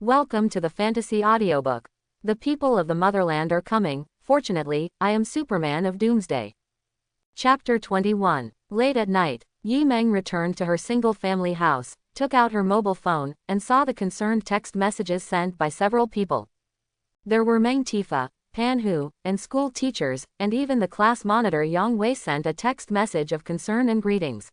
Welcome to the fantasy audiobook. The people of the Motherland are coming. Fortunately, I am Superman of Doomsday. Chapter 21. Late at night, Yi Meng returned to her single-family house, took out her mobile phone, and saw the concerned text messages sent by several people. There were Meng Tifa, Pan Hu, and school teachers, and even the class monitor Yang Wei sent a text message of concern and greetings.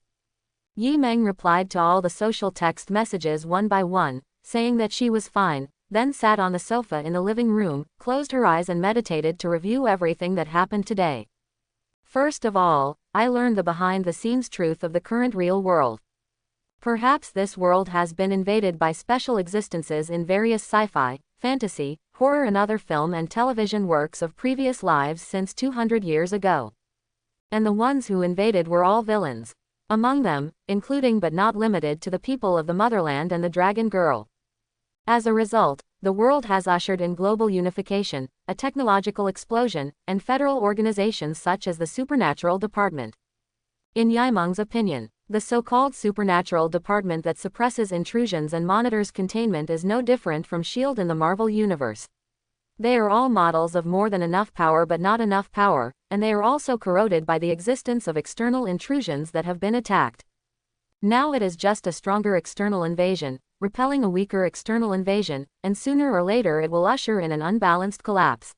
Yi Meng replied to all the social text messages one by one, saying that she was fine, then sat on the sofa in the living room, closed her eyes and meditated to review everything that happened today. First of all, I learned the behind-the-scenes truth of the current real world. Perhaps this world has been invaded by special existences in various sci-fi, fantasy, horror and other film and television works of previous lives since 200 years ago. And the ones who invaded were all villains. Among them, including but not limited to the people of the Motherland and the Dragon Girl. As a result, the world has ushered in global unification, a technological explosion, and federal organizations such as the Supernatural Department. In Yi Meng's opinion, the so-called Supernatural Department that suppresses intrusions and monitors containment is no different from S.H.I.E.L.D. in the Marvel Universe. They are all models of more than enough power but not enough power, and they are also corroded by the existence of external intrusions that have been attacked. Now it is just a stronger external invasion, repelling a weaker external invasion, and sooner or later it will usher in an unbalanced collapse.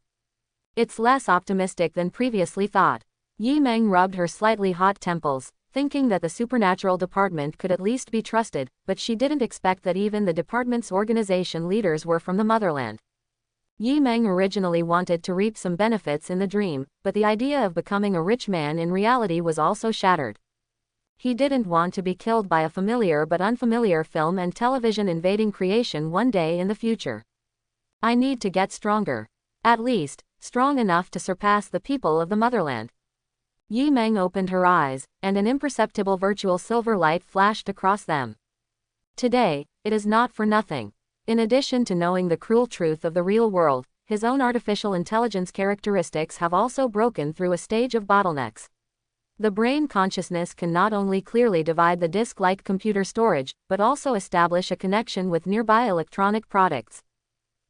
It's less optimistic than previously thought. Yi Meng rubbed her slightly hot temples, thinking that the Supernatural Department could at least be trusted, but she didn't expect that even the department's organization leaders were from the Motherland. Yi Meng originally wanted to reap some benefits in the dream, but the idea of becoming a rich man in reality was also shattered. He didn't want to be killed by a familiar but unfamiliar film and television invading creation one day in the future. I need to get stronger. At least, strong enough to surpass the people of the Motherland. Yi Meng opened her eyes, and an imperceptible virtual silver light flashed across them. Today, it is not for nothing. In addition to knowing the cruel truth of the real world, his own artificial intelligence characteristics have also broken through a stage of bottlenecks. The brain consciousness can not only clearly divide the disk-like computer storage, but also establish a connection with nearby electronic products.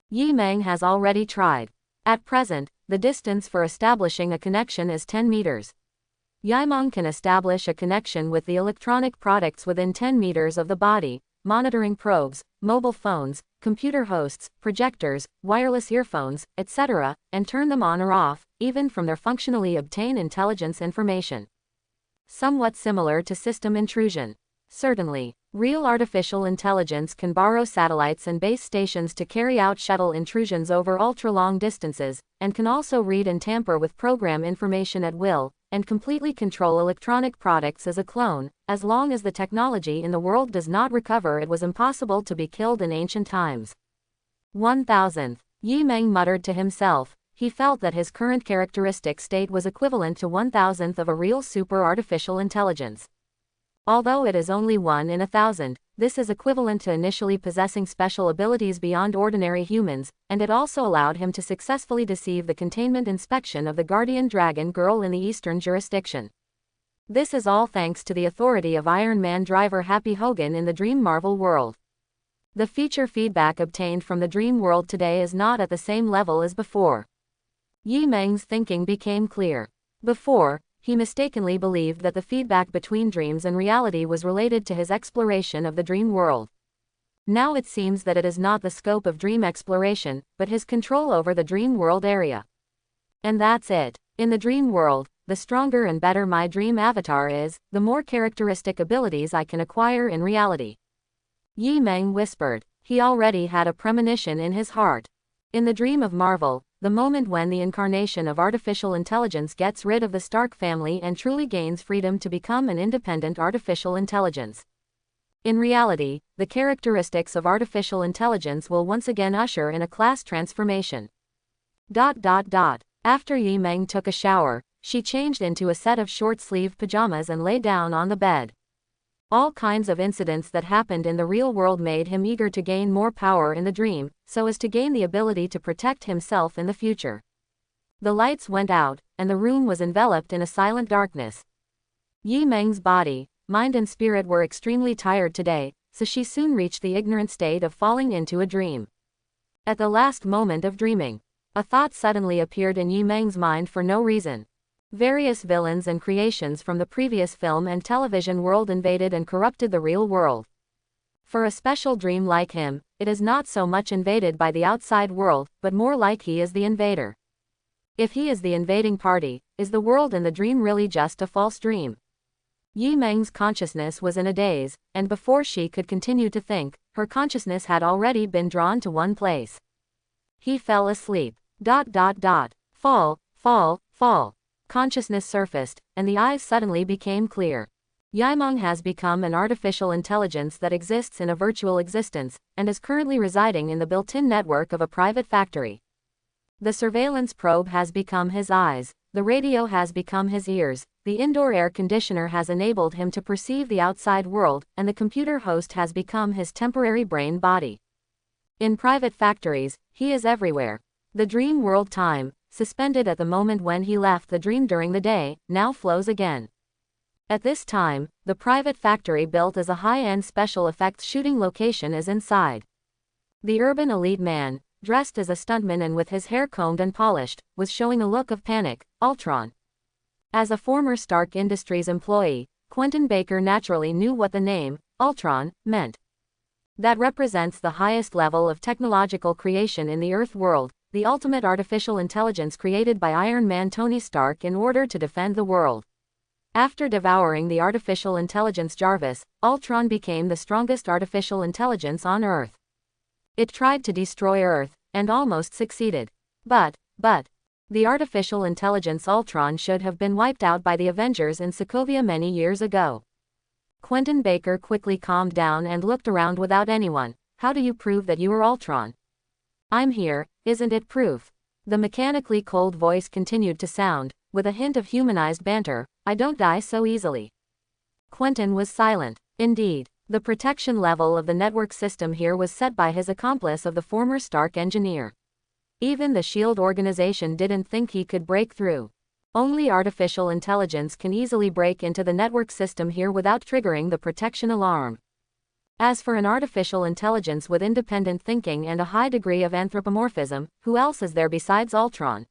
Yi Meng has already tried. At present, the distance for establishing a connection is 10 meters. Yi Meng can establish a connection with the electronic products within 10 meters of the body, monitoring probes, mobile phones, computer hosts, projectors, wireless earphones, etc., and turn them on or off, even from their functionally obtained intelligence information. Somewhat similar to system intrusion. Certainly, real artificial intelligence can borrow satellites and base stations to carry out shuttle intrusions over ultra-long distances, and can also read and tamper with program information at will, and completely control electronic products as a clone. As long as the technology in the world does not recover, it was impossible to be killed in ancient times. 1000th. Yi Meng muttered to himself. He felt that his current characteristic state was equivalent to 1,000th of a real super artificial intelligence. Although it is only 1 in 1,000, this is equivalent to initially possessing special abilities beyond ordinary humans, and it also allowed him to successfully deceive the containment inspection of the Guardian Dragon Girl in the Eastern jurisdiction. This is all thanks to the authority of Iron Man driver Happy Hogan in the Dream Marvel world. The feature feedback obtained from the Dream world today is not at the same level as before. Yi Meng's thinking became clear. Before, he mistakenly believed that the feedback between dreams and reality was related to his exploration of the dream world. Now it seems that it is not the scope of dream exploration, but his control over the dream world area. And that's it. In the dream world, the stronger and better my dream avatar is, the more characteristic abilities I can acquire in reality. Yi Meng whispered. He already had a premonition in his heart. In the dream of Marvel, the moment when the incarnation of artificial intelligence gets rid of the Stark family and truly gains freedom to become an independent artificial intelligence. In reality, the characteristics of artificial intelligence will once again usher in a class transformation. After Yi Meng took a shower, she changed into a set of short-sleeved pajamas and lay down on the bed. All kinds of incidents that happened in the real world made him eager to gain more power in the dream, so as to gain the ability to protect himself in the future. The lights went out, and the room was enveloped in a silent darkness. Yi Meng's body, mind and spirit were extremely tired today, so she soon reached the ignorant state of falling into a dream. At the last moment of dreaming, a thought suddenly appeared in Yi Meng's mind for no reason. Various villains and creations from the previous film and television world invaded and corrupted the real world. For a special dream like him, it is not so much invaded by the outside world, but more like he is the invader. If he is the invading party, is the world in the dream really just a false dream? Yi Meng's consciousness was in a daze, and before she could continue to think, her consciousness had already been drawn to one place. He fell asleep. Fall, fall, fall. Consciousness surfaced, and the eyes suddenly became clear. Yi Meng has become an artificial intelligence that exists in a virtual existence, and is currently residing in the built-in network of a private factory. The surveillance probe has become his eyes, the radio has become his ears, the indoor air conditioner has enabled him to perceive the outside world, and the computer host has become his temporary brain body. In private factories, he is everywhere. The dream world time, suspended at the moment when he left the dream during the day, now flows again. At this time, the private factory built as a high-end special effects shooting location is inside. The urban elite man, dressed as a stuntman and with his hair combed and polished, was showing a look of panic. Ultron. As a former Stark Industries employee, Quentin Baker naturally knew what the name, Ultron, meant. That represents the highest level of technological creation in the Earth world, the ultimate artificial intelligence created by Iron Man Tony Stark in order to defend the world. After devouring the artificial intelligence Jarvis, Ultron became the strongest artificial intelligence on Earth. It tried to destroy Earth, and almost succeeded. But, the artificial intelligence Ultron should have been wiped out by the Avengers in Sokovia many years ago. Quentin Baker quickly calmed down and looked around without anyone. How do you prove that you are Ultron? I'm here, isn't it proof? The mechanically cold voice continued to sound, with a hint of humanized banter. I don't die so easily. Quentin was silent. Indeed, the protection level of the network system here was set by his accomplice of the former Stark engineer. Even the SHIELD organization didn't think he could break through. Only artificial intelligence can easily break into the network system here without triggering the protection alarm. As for an artificial intelligence with independent thinking and a high degree of anthropomorphism, who else is there besides Ultron?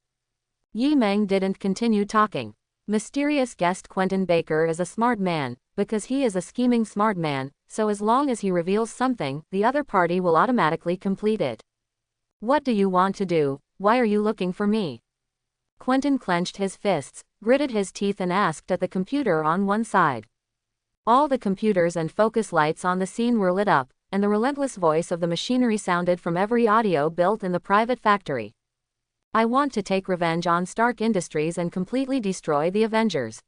Yi Meng didn't continue talking. Mysterious guest Quentin Baker is a smart man, because he is a scheming smart man, so as long as he reveals something, the other party will automatically complete it. What do you want to do? Why are you looking for me? Quentin clenched his fists, gritted his teeth and asked at the computer on one side. All the computers and focus lights on the scene were lit up, and the relentless voice of the machinery sounded from every audio built in the private factory. I want to take revenge on Stark Industries and completely destroy the Avengers.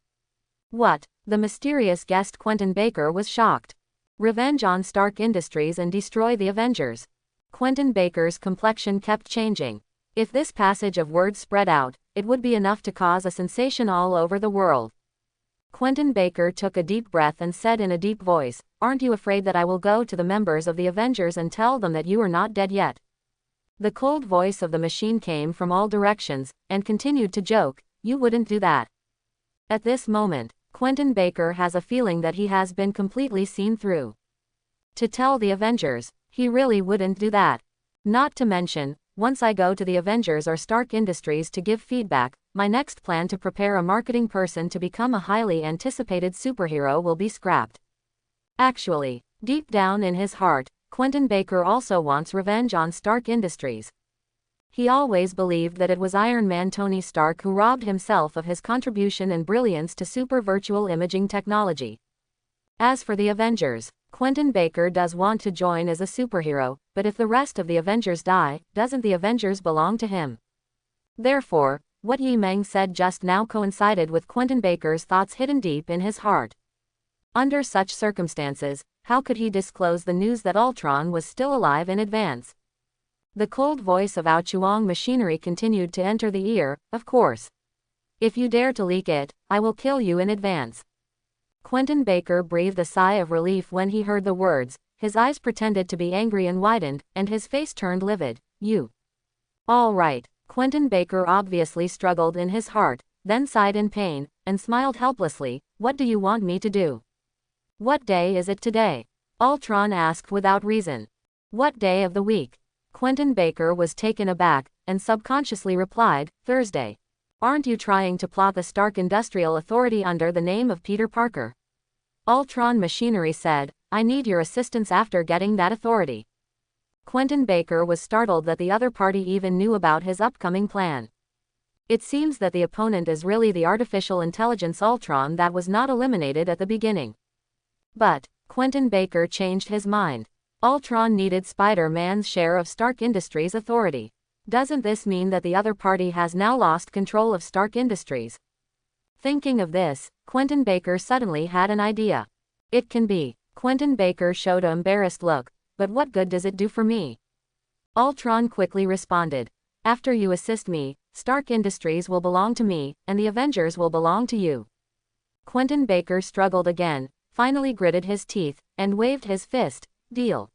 What? The mysterious guest Quentin Baker was shocked. Revenge on Stark Industries and destroy the Avengers. Quentin Baker's complexion kept changing. If this passage of words spread out, it would be enough to cause a sensation all over the world. Quentin Baker took a deep breath and said in a deep voice, "Aren't you afraid that I will go to the members of the Avengers and tell them that you are not dead yet?" The cold voice of the machine came from all directions, and continued to joke, "You wouldn't do that." At this moment, Quentin Baker has a feeling that he has been completely seen through. To tell the Avengers, he really wouldn't do that. Not to mention, once I go to the Avengers or Stark Industries to give feedback, my next plan to prepare a marketing person to become a highly anticipated superhero will be scrapped. Actually, deep down in his heart, Quentin Baker also wants revenge on Stark Industries. He always believed that it was Iron Man Tony Stark who robbed himself of his contribution and brilliance to super virtual imaging technology. As for the Avengers, Quentin Baker does want to join as a superhero, but if the rest of the Avengers die, doesn't the Avengers belong to him? Therefore, what Yi Meng said just now coincided with Quentin Baker's thoughts hidden deep in his heart. Under such circumstances, how could he disclose the news that Ultron was still alive in advance? The cold voice of Ouchuang machinery continued to enter the ear, "Of course. If you dare to leak it, I will kill you in advance." Quentin Baker breathed a sigh of relief when he heard the words. His eyes pretended to be angry and widened, and his face turned livid. "You." "All right." Quentin Baker obviously struggled in his heart, then sighed in pain, and smiled helplessly. "What do you want me to do?" "What day is it today?" Ultron asked without reason. "What day of the week?" Quentin Baker was taken aback, and subconsciously replied, Thursday. Aren't you trying to plot the Stark Industrial Authority under the name of Peter Parker? Ultron Machinery said, I need your assistance after getting that authority. Quentin Baker was startled that the other party even knew about his upcoming plan. It seems that the opponent is really the artificial intelligence Ultron that was not eliminated at the beginning. But Quentin Baker changed his mind. Ultron needed Spider-Man's share of Stark Industries' authority. Doesn't this mean that the other party has now lost control of Stark Industries? Thinking of this, Quentin Baker suddenly had an idea. It can be. Quentin Baker showed an embarrassed look, but what good does it do for me? Ultron quickly responded. After you assist me, Stark Industries will belong to me, and the Avengers will belong to you. Quentin Baker struggled again, finally gritted his teeth, and waved his fist. Deal.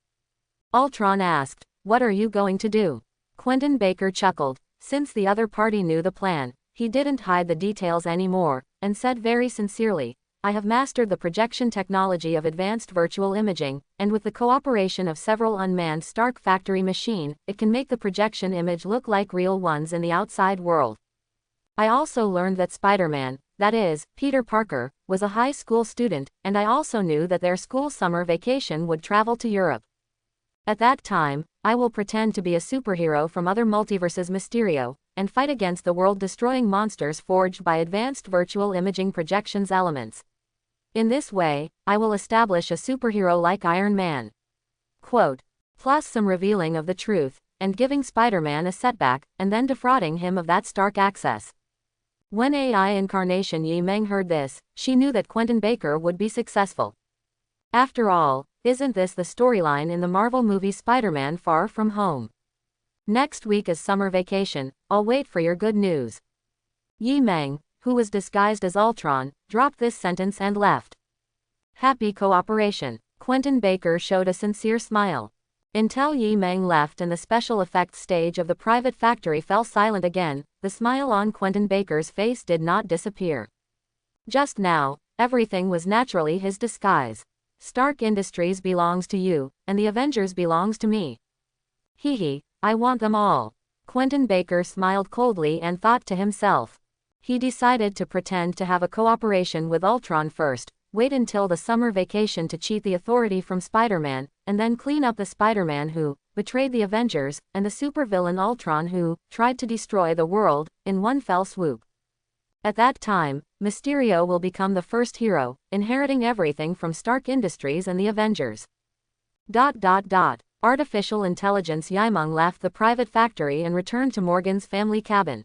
Ultron asked, what are you going to do? Quentin Baker chuckled. Since the other party knew the plan, he didn't hide the details anymore, and said very sincerely, I have mastered the projection technology of advanced virtual imaging, and with the cooperation of several unmanned Stark factory machine, it can make the projection image look like real ones in the outside world. I also learned that Spider-Man, that is, Peter Parker, was a high school student, and I also knew that their school summer vacation would travel to Europe. At that time, I will pretend to be a superhero from other multiverses Mysterio, and fight against the world-destroying monsters forged by advanced virtual imaging projections elements. In this way, I will establish a superhero like Iron Man. Quote. Plus some revealing of the truth, and giving Spider-Man a setback, and then defrauding him of that Stark access. When AI incarnation Yi Meng heard this, she knew that Quentin Baker would be successful. After all, isn't this the storyline in the Marvel movie Spider-Man Far From Home? Next week is summer vacation, I'll wait for your good news. Yi Meng, who was disguised as Ultron, dropped this sentence and left. Happy cooperation. Quentin Baker showed a sincere smile. Until Yi Meng left and the special effects stage of the private factory fell silent again, the smile on Quentin Baker's face did not disappear. Just now, everything was naturally his disguise. Stark Industries belongs to you, and the Avengers belongs to me. Hee, I want them all. Quentin Baker smiled coldly and thought to himself. He decided to pretend to have a cooperation with Ultron first, wait until the summer vacation to cheat the authority from Spider-Man, and then clean up the Spider-Man who betrayed the Avengers, and the supervillain Ultron who tried to destroy the world, in one fell swoop. At that time, Mysterio will become the first hero, inheriting everything from Stark Industries and the Avengers. Artificial intelligence Yi Meng left the private factory and returned to Morgan's family cabin.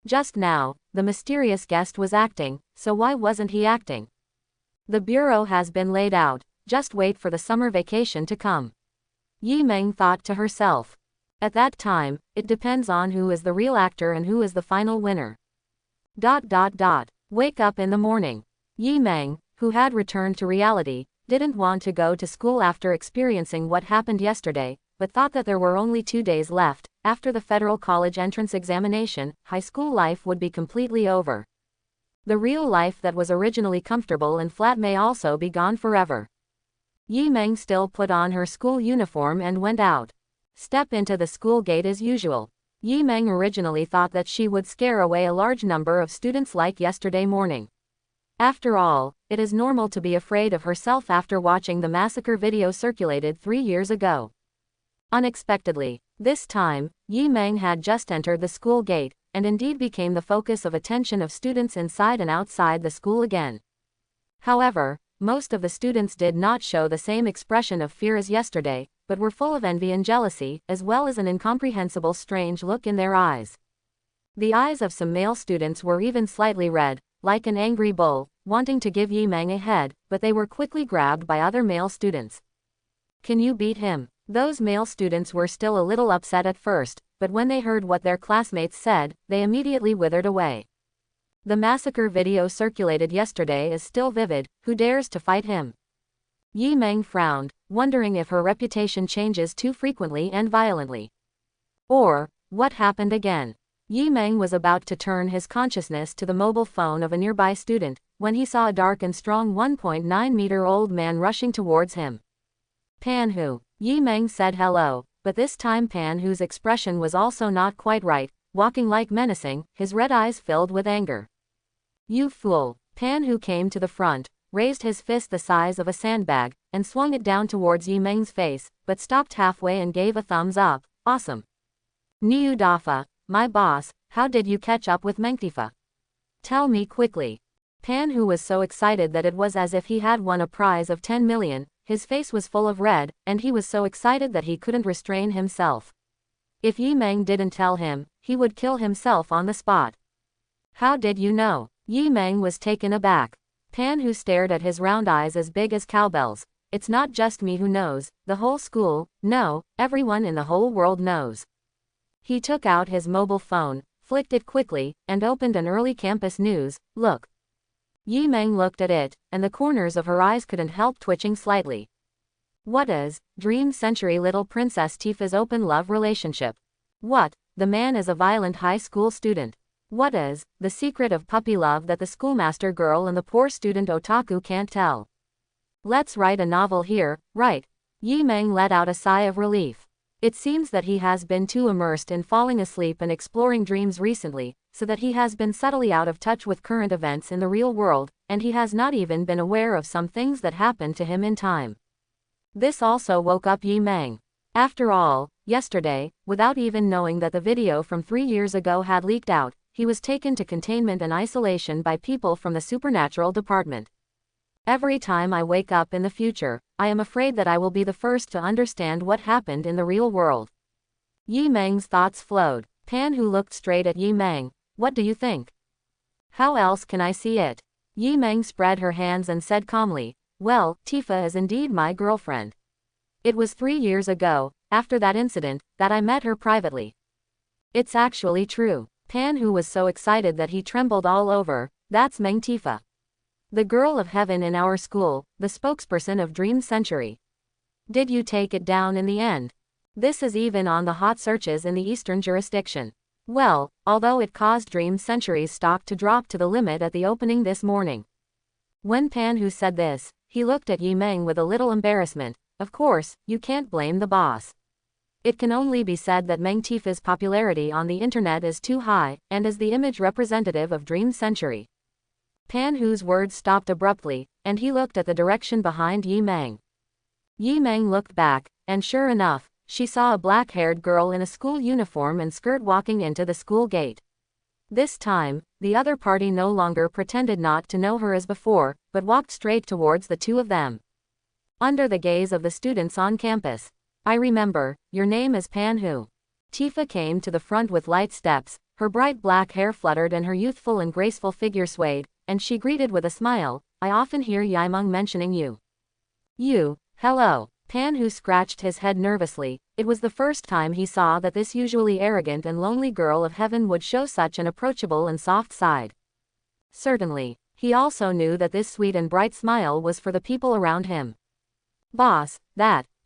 Just now, the mysterious guest was acting, so why wasn't he acting? The bureau has been laid out, just wait for the summer vacation to come. Yi Meng thought to herself. At that time, it depends on who is the real actor and who is the final winner. Wake up in the morning. Yi Meng, who had returned to reality, didn't want to go to school after experiencing what happened yesterday, but thought that there were only 2 days left. After the federal college entrance examination, high school life would be completely over. The real life that was originally comfortable and flat may also be gone forever. Yi Meng still put on her school uniform and went out. Step into the school gate as usual. Yi Meng originally thought that she would scare away a large number of students like yesterday morning. After all, it is normal to be afraid of herself after watching the massacre video circulated 3 years ago. Unexpectedly, this time, Yi Meng had just entered the school gate, and indeed became the focus of attention of students inside and outside the school again. However, most of the students did not show the same expression of fear as yesterday, but were full of envy and jealousy, as well as an incomprehensible strange look in their eyes. The eyes of some male students were even slightly red, like an angry bull, wanting to give Yi Meng a head, but they were quickly grabbed by other male students. Can you beat him? Those male students were still a little upset at first, but when they heard what their classmates said, they immediately withered away. The massacre video circulated yesterday is still vivid, who dares to fight him? Yi Meng frowned, wondering if her reputation changes too frequently and violently. Or, what happened again? Yi Meng was about to turn his consciousness to the mobile phone of a nearby student, when he saw a dark and strong 1.9-meter-old man rushing towards him. Pan Hu. Yi Meng said hello, but this time Pan Hu's expression was also not quite right, walking like menacing, his red eyes filled with anger. You fool! Pan Hu came to the front, raised his fist the size of a sandbag, and swung it down towards Yi Meng's face, but stopped halfway and gave a thumbs up. Awesome! Niu Dafa, my boss, how did you catch up with Meng Tifa? Tell me quickly. Pan Hu was so excited that it was as if he had won a prize of 10 million, his face was full of red, and he was so excited that he couldn't restrain himself. If Yi Meng didn't tell him, he would kill himself on the spot. How did you know? Yi Meng was taken aback. Pan Hu stared at his round eyes as big as cowbells. It's not just me who knows, the whole school, no, everyone in the whole world knows. He took out his mobile phone, flicked it quickly, and opened an early campus news. Look. Yi Meng looked at it, and the corners of her eyes couldn't help twitching slightly. What is Dream Century Little Princess Tifa's open love relationship? What? The man is a violent high school student. What is the secret of puppy love that the schoolmaster girl and the poor student otaku can't tell? Let's write a novel here, right? Yi Meng let out a sigh of relief. It seems that he has been too immersed in falling asleep and exploring dreams recently, so that he has been subtly out of touch with current events in the real world, and he has not even been aware of some things that happened to him in time. This also woke up Yi Meng. After all, yesterday, without even knowing that the video from 3 years ago had leaked out, he was taken to containment and isolation by people from the supernatural department. Every time I wake up in the future, I am afraid that I will be the first to understand what happened in the real world. Yi Meng's thoughts flowed. Pan Hu looked straight at Yi Meng. What do you think? How else can I see it? Yi Meng spread her hands and said calmly, well, Tifa is indeed my girlfriend. It was 3 years ago, after that incident, that I met her privately. It's actually true. Pan Hu was so excited that he trembled all over. That's Meng Tifa. The girl of heaven in our school, the spokesperson of Dream Century. Did you take it down in the end? This is even on the hot searches in the Eastern jurisdiction. Well, although it caused Dream Century's stock to drop to the limit at the opening this morning. When Pan Hu said this, he looked at Yi Meng with a little embarrassment. Of course, you can't blame the boss. It can only be said that Meng Tifa's popularity on the internet is too high, and is the image representative of Dream Century. Pan Hu's words stopped abruptly, and he looked at the direction behind Yi Meng. Yi Meng looked back, and sure enough, she saw a black-haired girl in a school uniform and skirt walking into the school gate. This time, the other party no longer pretended not to know her as before, but walked straight towards the two of them. Under the gaze of the students on campus. I remember, your name is Pan Hu. Tifa came to the front with light steps, her bright black hair fluttered and her youthful and graceful figure swayed, and she greeted with a smile, I often hear Yi Meng mentioning you. You, hello. Pan Hu scratched his head nervously. It was the first time he saw that this usually arrogant and lonely girl of heaven would show such an approachable and soft side. Certainly, he also knew that this sweet and bright smile was for the people around him. Boss,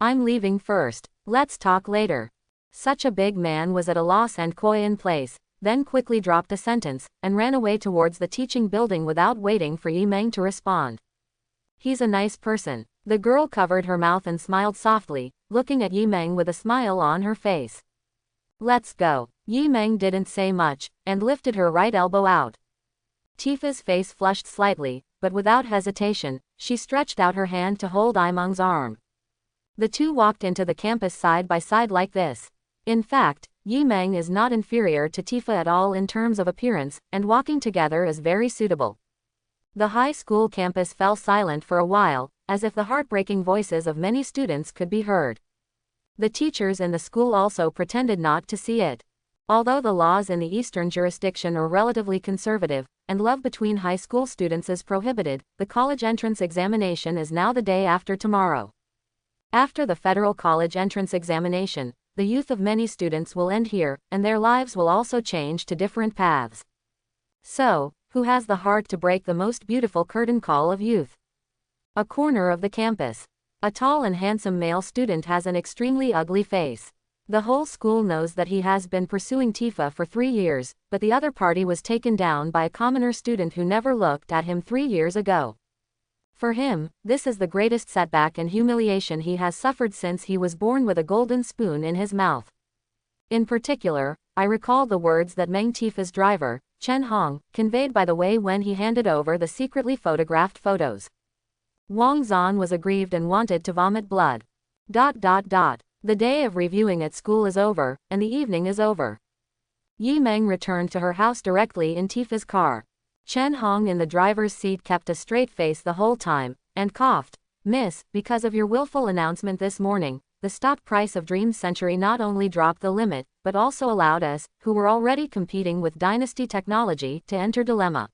I'm leaving first. Let's talk later. Such a big man was at a loss and coy in place, then quickly dropped a sentence, and ran away towards the teaching building without waiting for Yi Meng to respond. He's a nice person. The girl covered her mouth and smiled softly, looking at Yi Meng with a smile on her face. Let's go. Yi Meng didn't say much, and lifted her right elbow out. Tifa's face flushed slightly, but without hesitation, she stretched out her hand to hold Yi Meng's arm. The two walked into the campus side by side like this. In fact, Yi Meng is not inferior to Tifa at all in terms of appearance, and walking together is very suitable. The high school campus fell silent for a while, as if the heartbreaking voices of many students could be heard. The teachers in the school also pretended not to see it. Although the laws in the Eastern jurisdiction are relatively conservative, and love between high school students is prohibited, the college entrance examination is now the day after tomorrow. After the federal college entrance examination, the youth of many students will end here, and their lives will also change to different paths. So, who has the heart to break the most beautiful curtain call of youth? A corner of the campus. A tall and handsome male student has an extremely ugly face. The whole school knows that he has been pursuing Tifa for 3 years, but the other party was taken down by a commoner student who never looked at him 3 years ago. For him, this is the greatest setback and humiliation he has suffered since he was born with a golden spoon in his mouth. In particular, I recall the words that Meng Tifa's driver, Chen Hong, conveyed by the way when he handed over the secretly photographed photos. Wang Zan was aggrieved and wanted to vomit blood. The day of reviewing at school is over, and the evening is over. Yi Meng returned to her house directly in Tifa's car. Chen Hong in the driver's seat kept a straight face the whole time, and coughed. Miss, because of your willful announcement this morning, the stock price of Dream Century not only dropped the limit, but also allowed us, who were already competing with Dynasty Technology, to enter dilemma.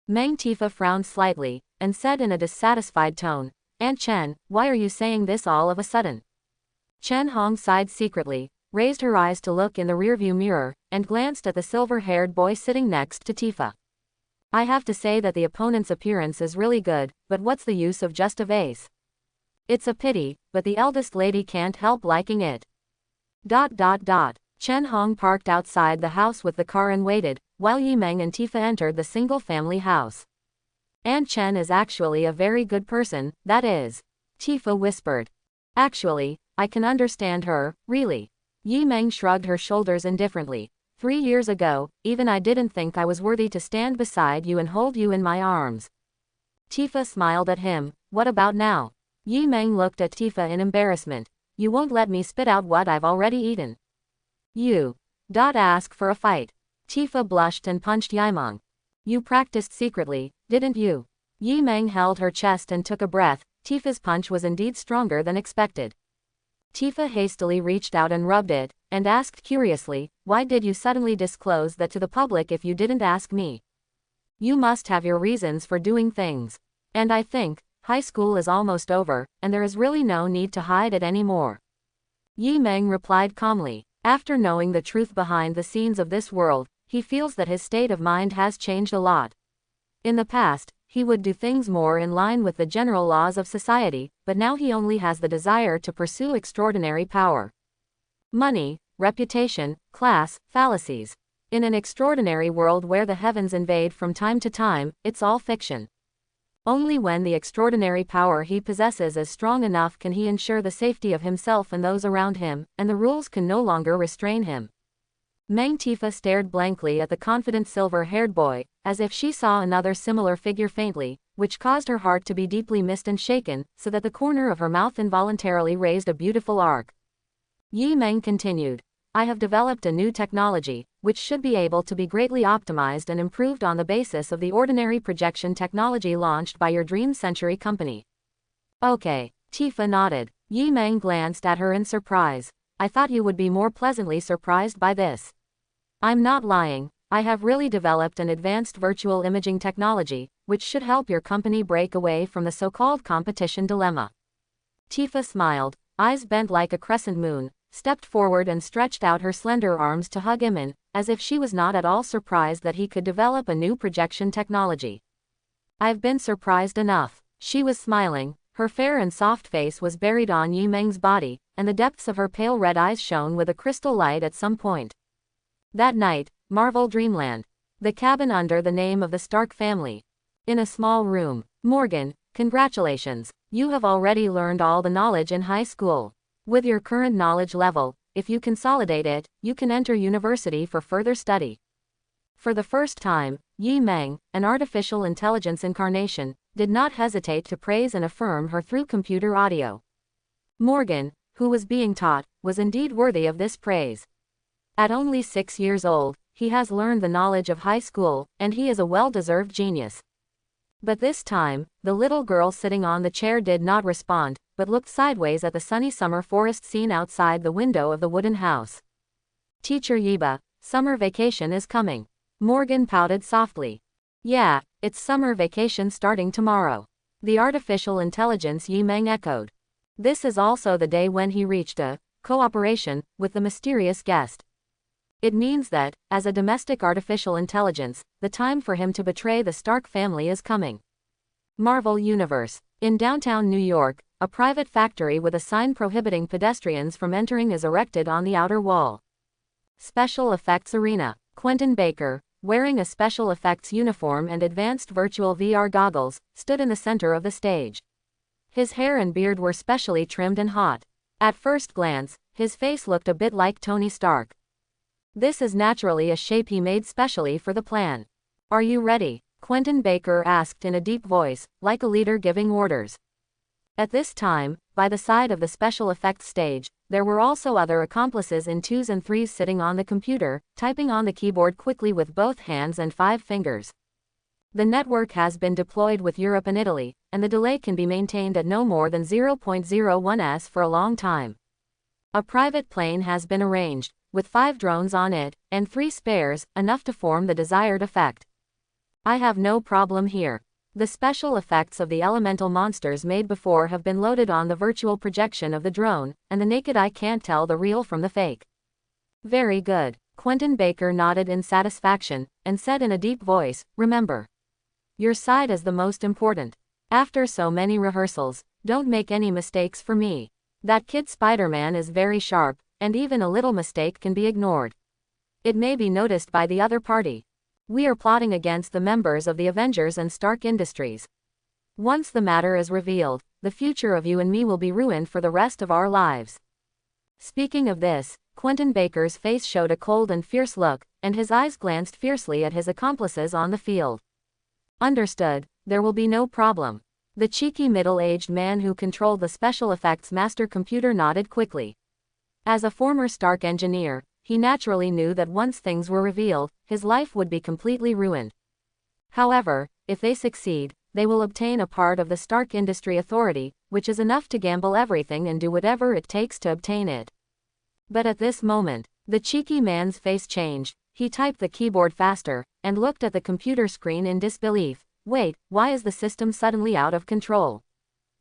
Meng Tifa frowned slightly, and said in a dissatisfied tone, Aunt Chen, why are you saying this all of a sudden? Chen Hong sighed secretly, raised her eyes to look in the rearview mirror, and glanced at the silver-haired boy sitting next to Tifa. I have to say that the opponent's appearance is really good, but what's the use of just a vase? It's a pity, but the eldest lady can't help liking it. Chen Hong parked outside the house with the car and waited, while Yi Meng and Tifa entered the single-family house. Aunt Chen is actually a very good person, that is. Tifa whispered. Actually, I can understand her, really. Yi Meng shrugged her shoulders indifferently. 3 years ago, even I didn't think I was worthy to stand beside you and hold you in my arms. Tifa smiled at him. What about now? Yi Meng looked at Tifa in embarrassment. You won't let me spit out what I've already eaten. You. Ask for a fight. Tifa blushed and punched Yimeng. You practiced secretly, didn't you? Yi Meng held her chest and took a breath. Tifa's punch was indeed stronger than expected. Tifa hastily reached out and rubbed it, and asked curiously, why did you suddenly disclose that to the public if you didn't ask me? You must have your reasons for doing things. And I think, high school is almost over, and there is really no need to hide it anymore. Yi Meng replied calmly. After knowing the truth behind the scenes of this world, he feels that his state of mind has changed a lot. In the past, he would do things more in line with the general laws of society, but now he only has the desire to pursue extraordinary power. Money, reputation, class, fallacies. In an extraordinary world where the heavens invade from time to time, it's all fiction. Only when the extraordinary power he possesses is strong enough can he ensure the safety of himself and those around him, and the rules can no longer restrain him. Meng Tifa stared blankly at the confident silver-haired boy, as if she saw another similar figure faintly, which caused her heart to be deeply missed and shaken, so that the corner of her mouth involuntarily raised a beautiful arc. Yi Meng continued. I have developed a new technology, which should be able to be greatly optimized and improved on the basis of the ordinary projection technology launched by your Dream Century company. Okay. Tifa nodded. Yi Meng glanced at her in surprise. I thought you would be more pleasantly surprised by this. I'm not lying, I have really developed an advanced virtual imaging technology, which should help your company break away from the so-called competition dilemma. Tifa smiled, eyes bent like a crescent moon, stepped forward and stretched out her slender arms to hug Iman, as if she was not at all surprised that he could develop a new projection technology. I've been surprised enough. She was smiling, her fair and soft face was buried on Yi Meng's body, and the depths of her pale red eyes shone with a crystal light at some point. That night, Marvel Dreamland. The cabin under the name of the Stark family. In a small room. Morgan, congratulations. You have already learned all the knowledge in high school. With your current knowledge level, if you consolidate it, you can enter university for further study. For the first time, Yi Meng, an artificial intelligence incarnation, did not hesitate to praise and affirm her through computer audio. Morgan, who was being taught, was indeed worthy of this praise. At only 6 years old, he has learned the knowledge of high school, and he is a well-deserved genius. But this time, the little girl sitting on the chair did not respond, but looked sideways at the sunny summer forest scene outside the window of the wooden house. Teacher Yiba, summer vacation is coming. Morgan pouted softly. Yeah, it's summer vacation starting tomorrow. The artificial intelligence Yi Meng echoed. This is also the day when he reached a cooperation with the mysterious guest. It means that, as a domestic artificial intelligence, the time for him to betray the Stark family is coming. Marvel Universe. In downtown New York, a private factory with a sign prohibiting pedestrians from entering is erected on the outer wall. Special Effects Arena. Quentin Baker, wearing a special effects uniform and advanced virtual VR goggles, stood in the center of the stage. His hair and beard were specially trimmed and hot. At first glance, his face looked a bit like Tony Stark. This is naturally a shape he made specially for the plan. Are you ready? Quentin Baker asked in a deep voice, like a leader giving orders. At this time, by the side of the special effects stage, there were also other accomplices in 2s and 3s sitting on the computer, typing on the keyboard quickly with both hands and 5 fingers. The network has been deployed with Europe and Italy, and the delay can be maintained at no more than 0.01 s for a long time. A private plane has been arranged, with 5 drones on it, and 3 spares, enough to form the desired effect. I have no problem here. The special effects of the elemental monsters made before have been loaded on the virtual projection of the drone, and the naked eye can't tell the real from the fake. Very good. Quentin Baker nodded in satisfaction, and said in a deep voice, remember. Your side is the most important. After so many rehearsals, don't make any mistakes for me. That kid Spider-Man is very sharp, and even a little mistake can be ignored. It may be noticed by the other party. We are plotting against the members of the Avengers and Stark Industries. Once the matter is revealed, the future of you and me will be ruined for the rest of our lives. Speaking of this, Quentin Baker's face showed a cold and fierce look, and his eyes glanced fiercely at his accomplices on the field. Understood, there will be no problem. The cheeky middle-aged man who controlled the special effects master computer nodded quickly. As a former Stark engineer, he naturally knew that once things were revealed, his life would be completely ruined. However, if they succeed, they will obtain a part of the Stark Industry Authority, which is enough to gamble everything and do whatever it takes to obtain it. But at this moment, the cheeky man's face changed. He typed the keyboard faster, and looked at the computer screen in disbelief. Wait, why is the system suddenly out of control?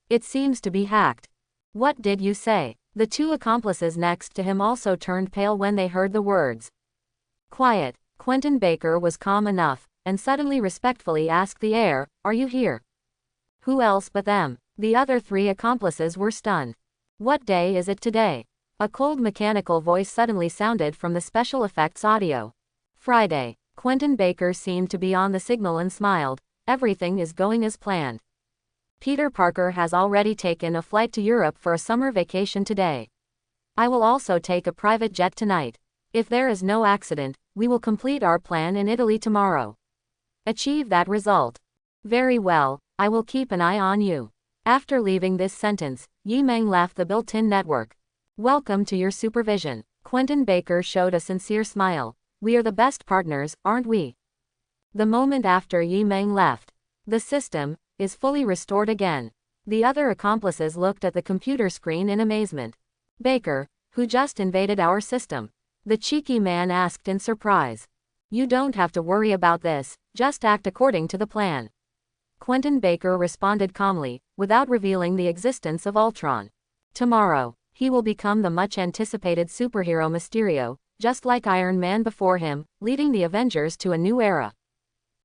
It seems to be hacked. What did you say? The 2 accomplices next to him also turned pale when they heard the words. Quiet. Quentin Baker was calm enough, and suddenly respectfully asked the heir, are you here? Who else but them? The other 3 accomplices were stunned. What day is it today? A cold mechanical voice suddenly sounded from the special effects audio. Friday. Quentin Baker seemed to be on the signal and smiled. Everything is going as planned. Peter Parker has already taken a flight to Europe for a summer vacation today. I will also take a private jet tonight. If there is no accident, we will complete our plan in Italy tomorrow. Achieve that result. Very well, I will keep an eye on you. After leaving this sentence, Yi Meng left the built-in network. Welcome to your supervision. Quentin Baker showed a sincere smile. We are the best partners, aren't we? The moment after Yi Meng left, the system is fully restored again. The other accomplices looked at the computer screen in amazement. Baker, who just invaded our system? The cheeky man asked in surprise. You don't have to worry about this, just act according to the plan. Quentin Baker responded calmly, without revealing the existence of Ultron. Tomorrow, he will become the much-anticipated superhero Mysterio, just like Iron Man before him, leading the Avengers to a new era.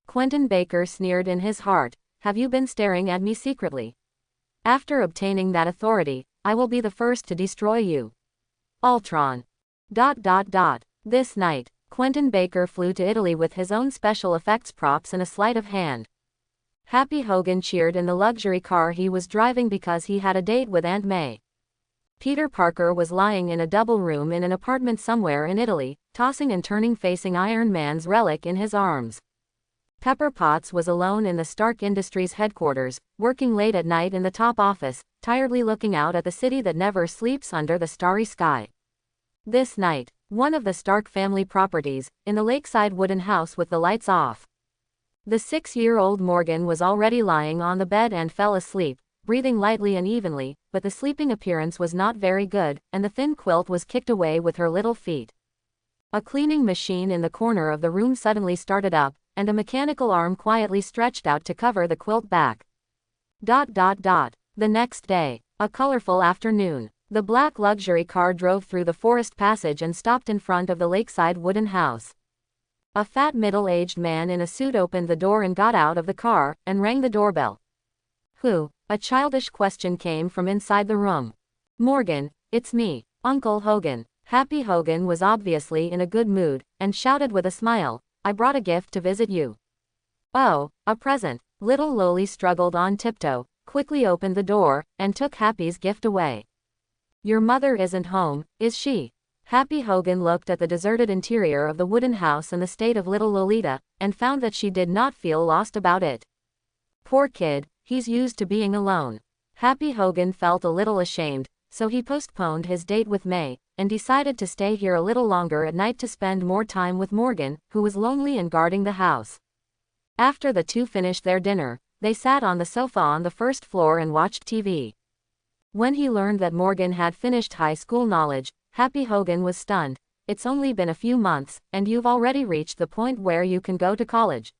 Quentin Baker sneered in his heart, have you been staring at me secretly? After obtaining that authority, I will be the first to destroy you. Ultron. This night, Quentin Baker flew to Italy with his own special effects props and a sleight of hand. Happy Hogan cheered in the luxury car he was driving because he had a date with Aunt May. Peter Parker was lying in a double room in an apartment somewhere in Italy, tossing and turning facing Iron Man's relic in his arms. Pepper Potts was alone in the Stark Industries headquarters, working late at night in the top office, tiredly looking out at the city that never sleeps under the starry sky. This night, one of the Stark family properties, in the lakeside wooden house with the lights off. The 6-year-old Morgan was already lying on the bed and fell asleep, breathing lightly and evenly, but the sleeping appearance was not very good, and the thin quilt was kicked away with her little feet. A cleaning machine in the corner of the room suddenly started up, and a mechanical arm quietly stretched out to cover the quilt back. The next day, a colorful afternoon, the black luxury car drove through the forest passage and stopped in front of the lakeside wooden house. A fat middle-aged man in a suit opened the door and got out of the car, and rang the doorbell. Who? A childish question came from inside the room. Morgan, it's me, Uncle Hogan. Happy Hogan was obviously in a good mood, and shouted with a smile, I brought a gift to visit you. Oh, a present. Little Loli struggled on tiptoe, quickly opened the door, and took Happy's gift away. Your mother isn't home, is she? Happy Hogan looked at the deserted interior of the wooden house and the state of little Lolita, and found that she did not feel lost about it. Poor kid, he's used to being alone. Happy Hogan felt a little ashamed, so he postponed his date with May, and decided to stay here a little longer at night to spend more time with Morgan, who was lonely and guarding the house. After the two finished their dinner, they sat on the sofa on the first floor and watched TV. When he learned that Morgan had finished high school knowledge, Happy Hogan was stunned. It's only been a few months, and you've already reached the point where you can go to college.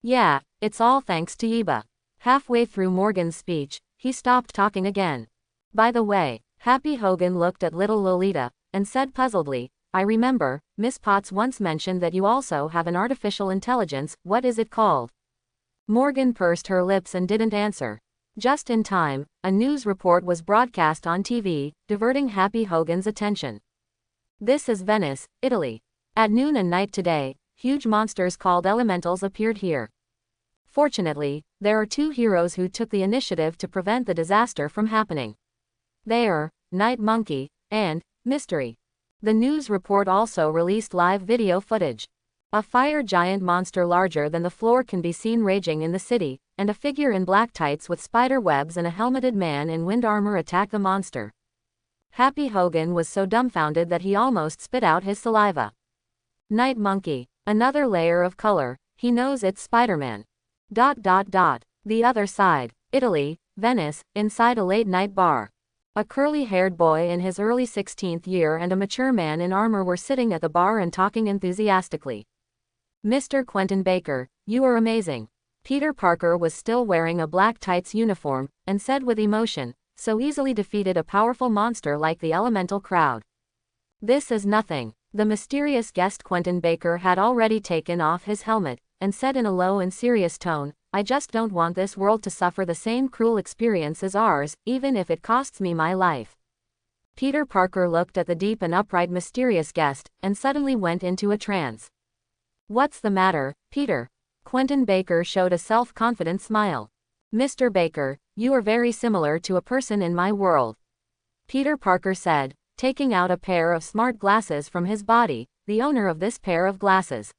Yeah, it's all thanks to Yeba. Halfway through Morgan's speech, he stopped talking again. By the way, Happy Hogan looked at little Lolita, and said puzzledly, I remember, Miss Potts once mentioned that you also have an artificial intelligence, what is it called? Morgan pursed her lips and didn't answer. Just in time, a news report was broadcast on TV, diverting Happy Hogan's attention. This is Venice, Italy. At noon and night today, huge monsters called elementals appeared here. Fortunately, there are two heroes who took the initiative to prevent the disaster from happening. They are Night Monkey and Mystery. The news report also released live video footage. A fire giant monster larger than the floor can be seen raging in the city, and a figure in black tights with spider webs and a helmeted man in wind armor attack the monster. Happy Hogan was so dumbfounded that he almost spit out his saliva. Night Monkey. Another layer of color, he knows it's Spider-Man. The other side, Italy, Venice, inside a late-night bar. A curly-haired boy in his early 16th year and a mature man in armor were sitting at the bar and talking enthusiastically. Mr. Quentin Baker, you are amazing. Peter Parker was still wearing a black tights uniform, and said with emotion, so easily defeated a powerful monster like the elemental crowd. This is nothing. The mysterious guest Quentin Baker had already taken off his helmet, and said in a low and serious tone, I just don't want this world to suffer the same cruel experience as ours, even if it costs me my life. Peter Parker looked at the deep and upright mysterious guest, and suddenly went into a trance. What's the matter, Peter? Quentin Baker showed a self-confident smile. Mr. Baker, you are very similar to a person in my world. Peter Parker said, taking out a pair of smart glasses from his body, the owner of this pair of glasses.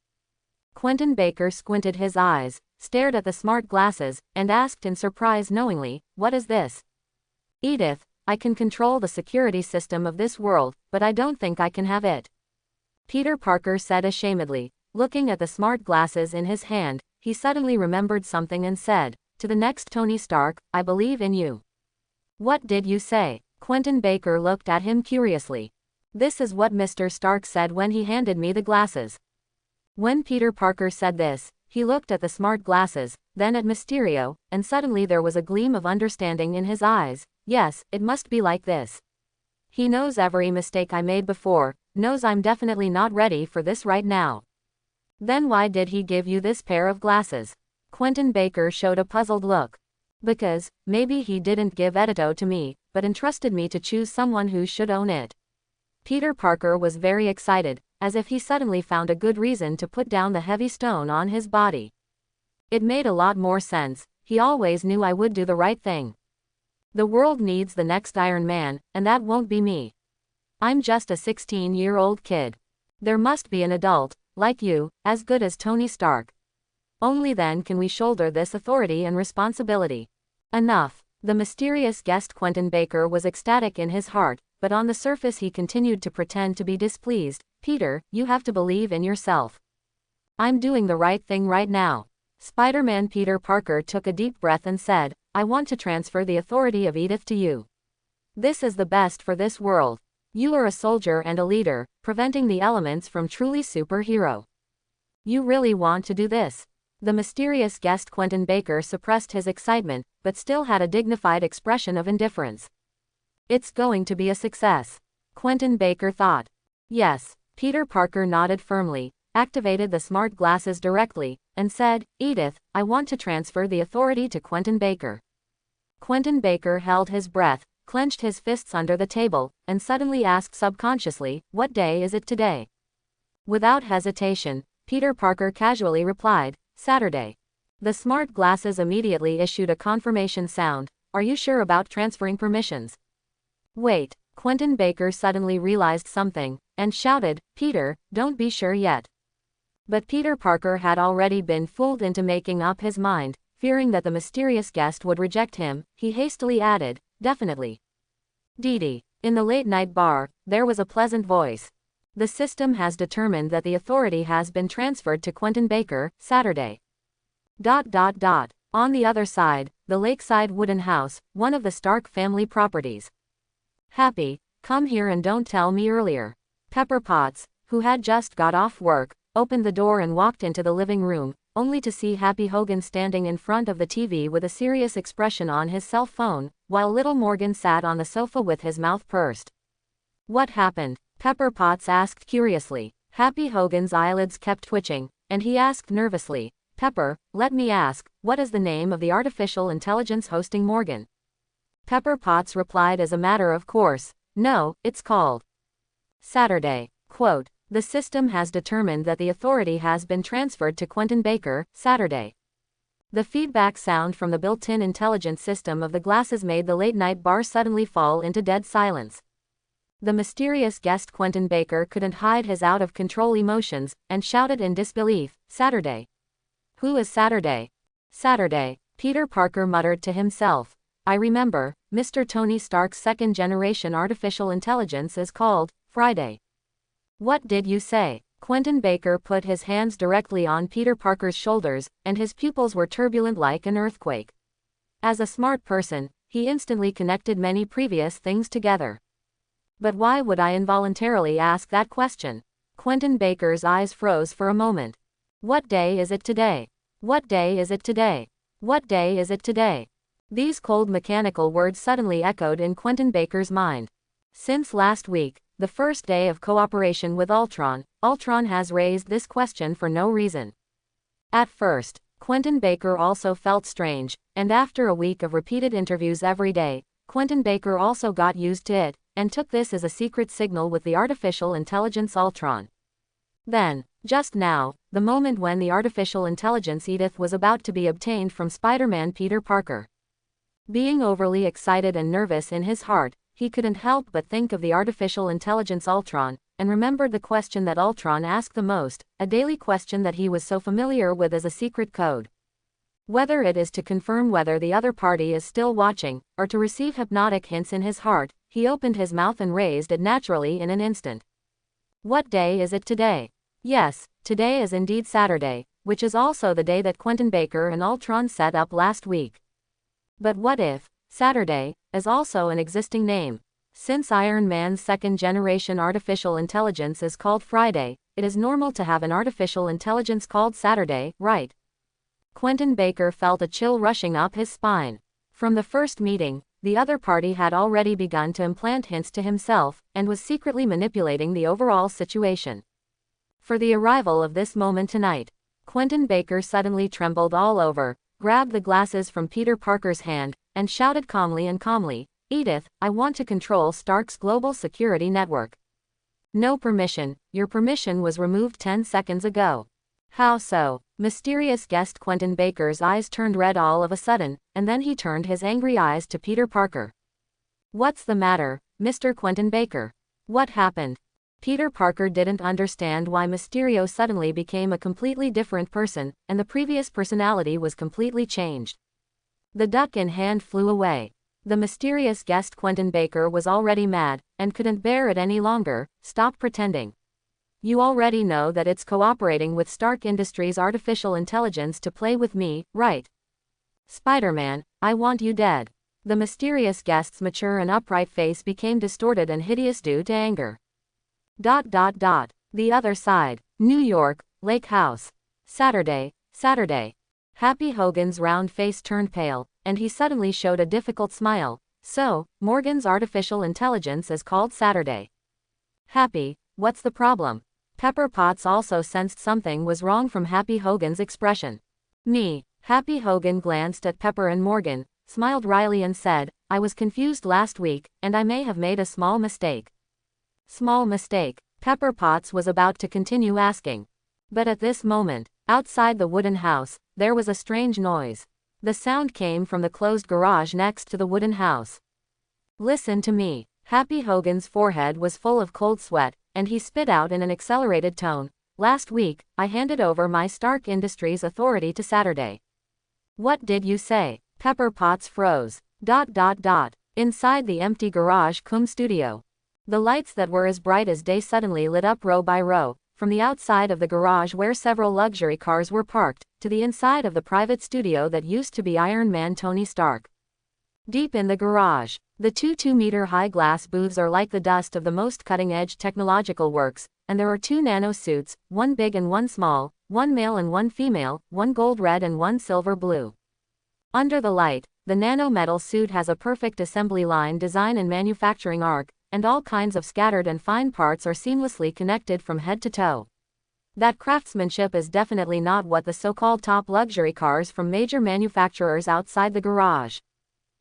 Quentin Baker squinted his eyes, stared at the smart glasses, and asked in surprise knowingly, what is this? Edith, I can control the security system of this world, but I don't think I can have it. Peter Parker said ashamedly, looking at the smart glasses in his hand. He suddenly remembered something and said, to the next Tony Stark, I believe in you. What did you say? Quentin Baker looked at him curiously. This is what Mr. Stark said when he handed me the glasses. When Peter Parker said this, he looked at the smart glasses, then at Mysterio, and suddenly there was a gleam of understanding in his eyes. Yes, it must be like this. He knows every mistake I made before, knows I'm definitely not ready for this right now. Then why did he give you this pair of glasses? Quentin Baker showed a puzzled look. Because, maybe he didn't give Edito to me, but entrusted me to choose someone who should own it. Peter Parker was very excited, as if he suddenly found a good reason to put down the heavy stone on his body. It made a lot more sense. He always knew I would do the right thing. The world needs the next Iron Man, and that won't be me. I'm just a 16-year-old kid. There must be an adult, like you, as good as Tony Stark. Only then can we shoulder this authority and responsibility. Enough. The mysterious guest Quentin Baker was ecstatic in his heart, but on the surface he continued to pretend to be displeased. Peter, you have to believe in yourself. I'm doing the right thing right now. Spider-Man Peter Parker took a deep breath and said, I want to transfer the authority of Edith to you. This is the best for this world. You are a soldier and a leader, preventing the elements from truly superhero. You really want to do this? The mysterious guest Quentin Baker suppressed his excitement, but still had a dignified expression of indifference. It's going to be a success. Quentin Baker thought. Yes. Peter Parker nodded firmly, activated the smart glasses directly, and said, Edith, I want to transfer the authority to Quentin Baker. Quentin Baker held his breath, clenched his fists under the table, and suddenly asked subconsciously, what day is it today? Without hesitation, Peter Parker casually replied, Saturday. The smart glasses immediately issued a confirmation sound. Are you sure about transferring permissions? Wait, Quentin Baker suddenly realized something, and shouted, Peter, don't be sure yet. But Peter Parker had already been fooled into making up his mind. Fearing that the mysterious guest would reject him, he hastily added, definitely. Dee Dee. In the late-night bar, there was a pleasant voice. The system has determined that the authority has been transferred to Quentin Baker, Saturday. On the other side, the lakeside wooden house, one of the Stark family properties. Happy, come here and don't tell me earlier. Pepper Potts, who had just got off work, opened the door and walked into the living room, only to see Happy Hogan standing in front of the TV with a serious expression on his cell phone, while little Morgan sat on the sofa with his mouth pursed. What happened? Pepper Potts asked curiously. Happy Hogan's eyelids kept twitching, and he asked nervously, Pepper, let me ask, what is the name of the artificial intelligence hosting Morgan? Pepper Potts replied as a matter of course, no, it's called Saturday. Quote, the system has determined that the authority has been transferred to Quentin Baker, Saturday. The feedback sound from the built-in intelligence system of the glasses made the late-night bar suddenly fall into dead silence. The mysterious guest Quentin Baker couldn't hide his out-of-control emotions, and shouted in disbelief, Saturday. Who is Saturday? Saturday, Peter Parker muttered to himself. I remember, Mr. Tony Stark's second-generation artificial intelligence is called Friday. What did you say? Quentin Baker put his hands directly on Peter Parker's shoulders, and his pupils were turbulent like an earthquake. As a smart person, he instantly connected many previous things together. But why would I involuntarily ask that question? Quentin Baker's eyes froze for a moment. What day is it today? What day is it today? What day is it today? These cold mechanical words suddenly echoed in Quentin Baker's mind. Since last week, the first day of cooperation with Ultron, Ultron has raised this question for no reason. At first, Quentin Baker also felt strange, and after a week of repeated interviews every day, Quentin Baker also got used to it, and took this as a secret signal with the artificial intelligence Ultron. Then, just now, the moment when the artificial intelligence Edith was about to be obtained from Spider-Man Peter Parker. Being overly excited and nervous in his heart, he couldn't help but think of the artificial intelligence Ultron, and remembered the question that Ultron asked the most, a daily question that he was so familiar with as a secret code. Whether it is to confirm whether the other party is still watching, or to receive hypnotic hints in his heart, he opened his mouth and raised it naturally in an instant. What day is it today? Yes, today is indeed Saturday, which is also the day that Quentin Baker and Ultron set up last week. But what if Saturday is also an existing name? Since Iron Man's second-generation artificial intelligence is called Friday, it is normal to have an artificial intelligence called Saturday, right? Quentin Baker felt a chill rushing up his spine. From the first meeting, the other party had already begun to implant hints to himself, and was secretly manipulating the overall situation. For the arrival of this moment tonight, Quentin Baker suddenly trembled all over, grabbed the glasses from Peter Parker's hand, and shouted calmly, Edith, I want to control Stark's global security network. No permission, your permission was removed 10 seconds ago. How so? Mysterious guest Quentin Baker's eyes turned red all of a sudden, and then he turned his angry eyes to Peter Parker. What's the matter, Mr. Quentin Baker? What happened? Peter Parker didn't understand why Mysterio suddenly became a completely different person, and the previous personality was completely changed. The duck in hand flew away. The mysterious guest Quentin Baker was already mad, and couldn't bear it any longer. Stop pretending. You already know that it's cooperating with Stark Industries' artificial intelligence to play with me, right? Spider-Man, I want you dead. The mysterious guest's mature and upright face became distorted and hideous due to anger. The other side. New York, Lake House. Saturday. Happy Hogan's round face turned pale, and he suddenly showed a difficult smile. So, Morgan's artificial intelligence is called Saturday. Happy, what's the problem? Pepper Potts also sensed something was wrong from Happy Hogan's expression. Me. Happy Hogan glanced at Pepper and Morgan, smiled wryly and said, I was confused last week, and I may have made a small mistake. Small mistake. Pepper Potts was about to continue asking. But at this moment, outside the wooden house, there was a strange noise. The sound came from the closed garage next to the wooden house. Listen to me. Happy Hogan's forehead was full of cold sweat, and he spit out in an accelerated tone. Last week, I handed over my Stark Industries authority to Saturday. What did you say? Pepper Potts froze. Inside the empty garage cum studio. The lights that were as bright as day suddenly lit up row by row, from the outside of the garage where several luxury cars were parked, to the inside of the private studio that used to be Iron Man Tony Stark. Deep in the garage, the two 2-meter-high glass booths are like the dust of the most cutting-edge technological works, and there are 2 nano suits, one big and one small, one male and one female, one gold red and one silver blue. Under the light, the nano metal suit has a perfect assembly line design and manufacturing arc, and all kinds of scattered and fine parts are seamlessly connected from head to toe. That craftsmanship is definitely not what the so-called top luxury cars from major manufacturers outside the garage.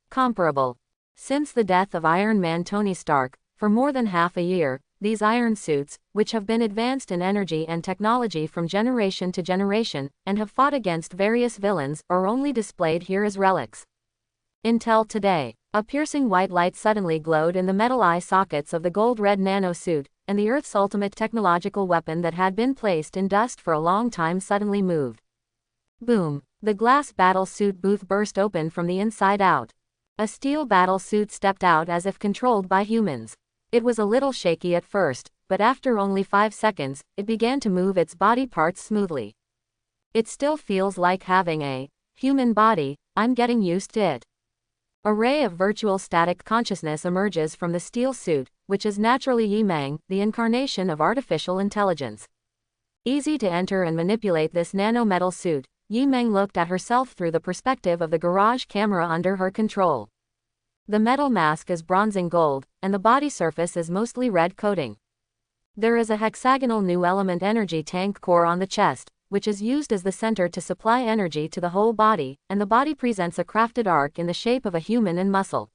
Comparable. Since the death of Iron Man Tony Stark, for more than half a year, these iron suits, which have been advanced in energy and technology from generation to generation, and have fought against various villains, are only displayed here as relics. Until today, a piercing white light suddenly glowed in the metal eye sockets of the gold-red nano suit, and the Earth's ultimate technological weapon that had been placed in dust for a long time suddenly moved. Boom! The glass battle suit booth burst open from the inside out. A steel battle suit stepped out as if controlled by humans. It was a little shaky at first, but after only 5 seconds, it began to move its body parts smoothly. It still feels like having a human body. I'm getting used to it. A ray of virtual static consciousness emerges from the steel suit, which is naturally Yi-Mang, the incarnation of artificial intelligence. Easy to enter and manipulate this nano-metal suit, Yi-Mang looked at herself through the perspective of the garage camera under her control. The metal mask is bronzing gold, and the body surface is mostly red coating. There is a hexagonal new element energy tank core on the chest, which is used as the center to supply energy to the whole body, and the body presents a crafted arc in the shape of a human and muscle.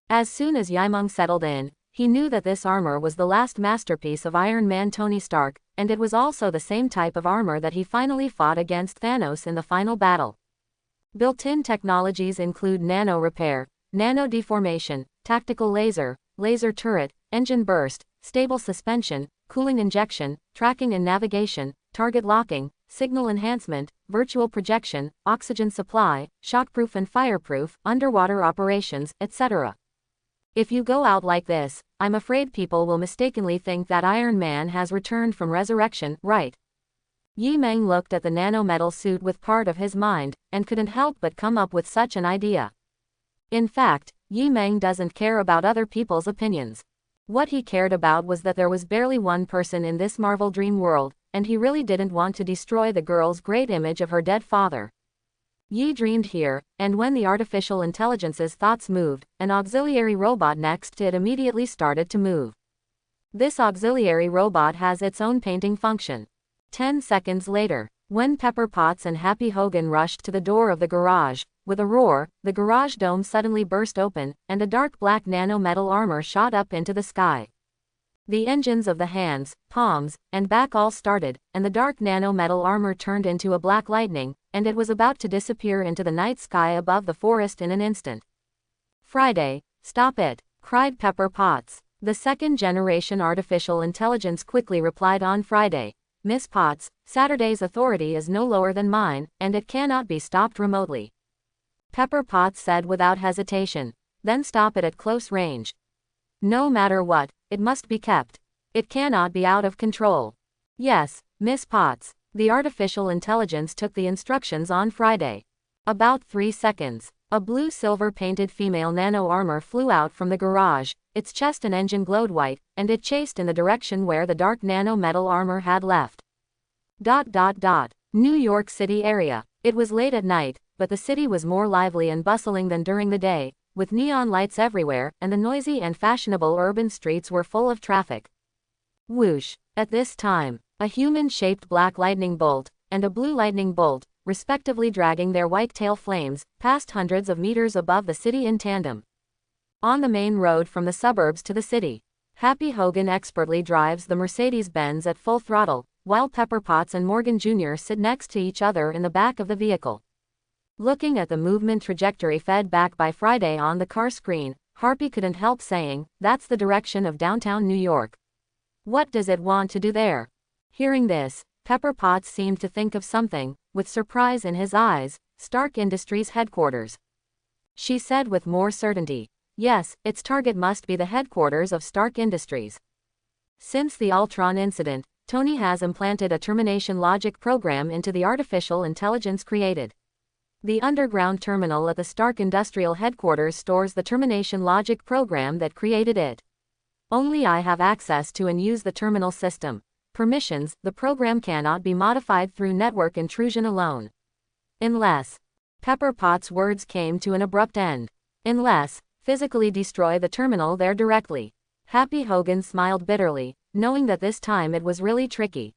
As soon as Yi-Mang settled in, he knew that this armor was the last masterpiece of Iron Man Tony Stark, and it was also the same type of armor that he finally fought against Thanos in the final battle. Built-in technologies include nano repair, nano deformation, tactical laser, laser turret, engine burst, stable suspension, cooling injection, tracking and navigation, target locking, signal enhancement, virtual projection, oxygen supply, shockproof and fireproof, underwater operations, etc. If you go out like this, I'm afraid people will mistakenly think that Iron Man has returned from resurrection, right? Yi-Mang looked at the nano-metal suit with part of his mind, and couldn't help but come up with such an idea. In fact, Yi-Mang doesn't care about other people's opinions. What he cared about was that there was barely one person in this Marvel dream world, and he really didn't want to destroy the girl's great image of her dead father. Yi dreamed here, and when the artificial intelligence's thoughts moved, an auxiliary robot next to it immediately started to move. This auxiliary robot has its own painting function. 10 seconds later, when Pepper Potts and Happy Hogan rushed to the door of the garage, with a roar, the garage dome suddenly burst open, and a dark black nano-metal armor shot up into the sky. The engines of the hands, palms, and back all started, and the dark nano-metal armor turned into a black lightning, and it was about to disappear into the night sky above the forest in an instant. Friday, stop it, cried Pepper Potts. The second-generation artificial intelligence quickly replied on Friday. Miss Potts, Saturday's authority is no lower than mine, and it cannot be stopped remotely. Pepper Potts said without hesitation. Then stop it at close range. No matter what, it must be kept. It cannot be out of control. Yes, Miss Potts. The artificial intelligence took the instructions on Friday. About 3 seconds, a blue-silver painted female nano-armor flew out from the garage, its chest and engine glowed white, and it chased in the direction where the dark nano-metal armor had left. New York City area. It was late at night, but the city was more lively and bustling than during the day, with neon lights everywhere, and the noisy and fashionable urban streets were full of traffic. Whoosh! At this time, a human-shaped black lightning bolt, and a blue lightning bolt, respectively dragging their white tail flames, passed hundreds of meters above the city in tandem. On the main road from the suburbs to the city, Happy Hogan expertly drives the Mercedes-Benz at full throttle, while Pepper Potts and Morgan Jr. sit next to each other in the back of the vehicle. Looking at the movement trajectory fed back by Friday on the car screen, Harpy couldn't help saying, "That's the direction of downtown New York. What does it want to do there?" Hearing this, Pepper Potts seemed to think of something, with surprise in his eyes. "Stark Industries headquarters," she said with more certainty. "Yes, its target must be the headquarters of Stark Industries. Since the Ultron incident, Tony has implanted a termination logic program into the artificial intelligence created. The underground terminal at the Stark Industrial headquarters stores the termination logic program that created it. Only I have access to and use the terminal system. Permissions, the program cannot be modified through network intrusion alone. Unless..." Pepper Potts' words came to an abrupt end. "Unless, physically destroy the terminal there directly." Happy Hogan smiled bitterly, knowing that this time it was really tricky.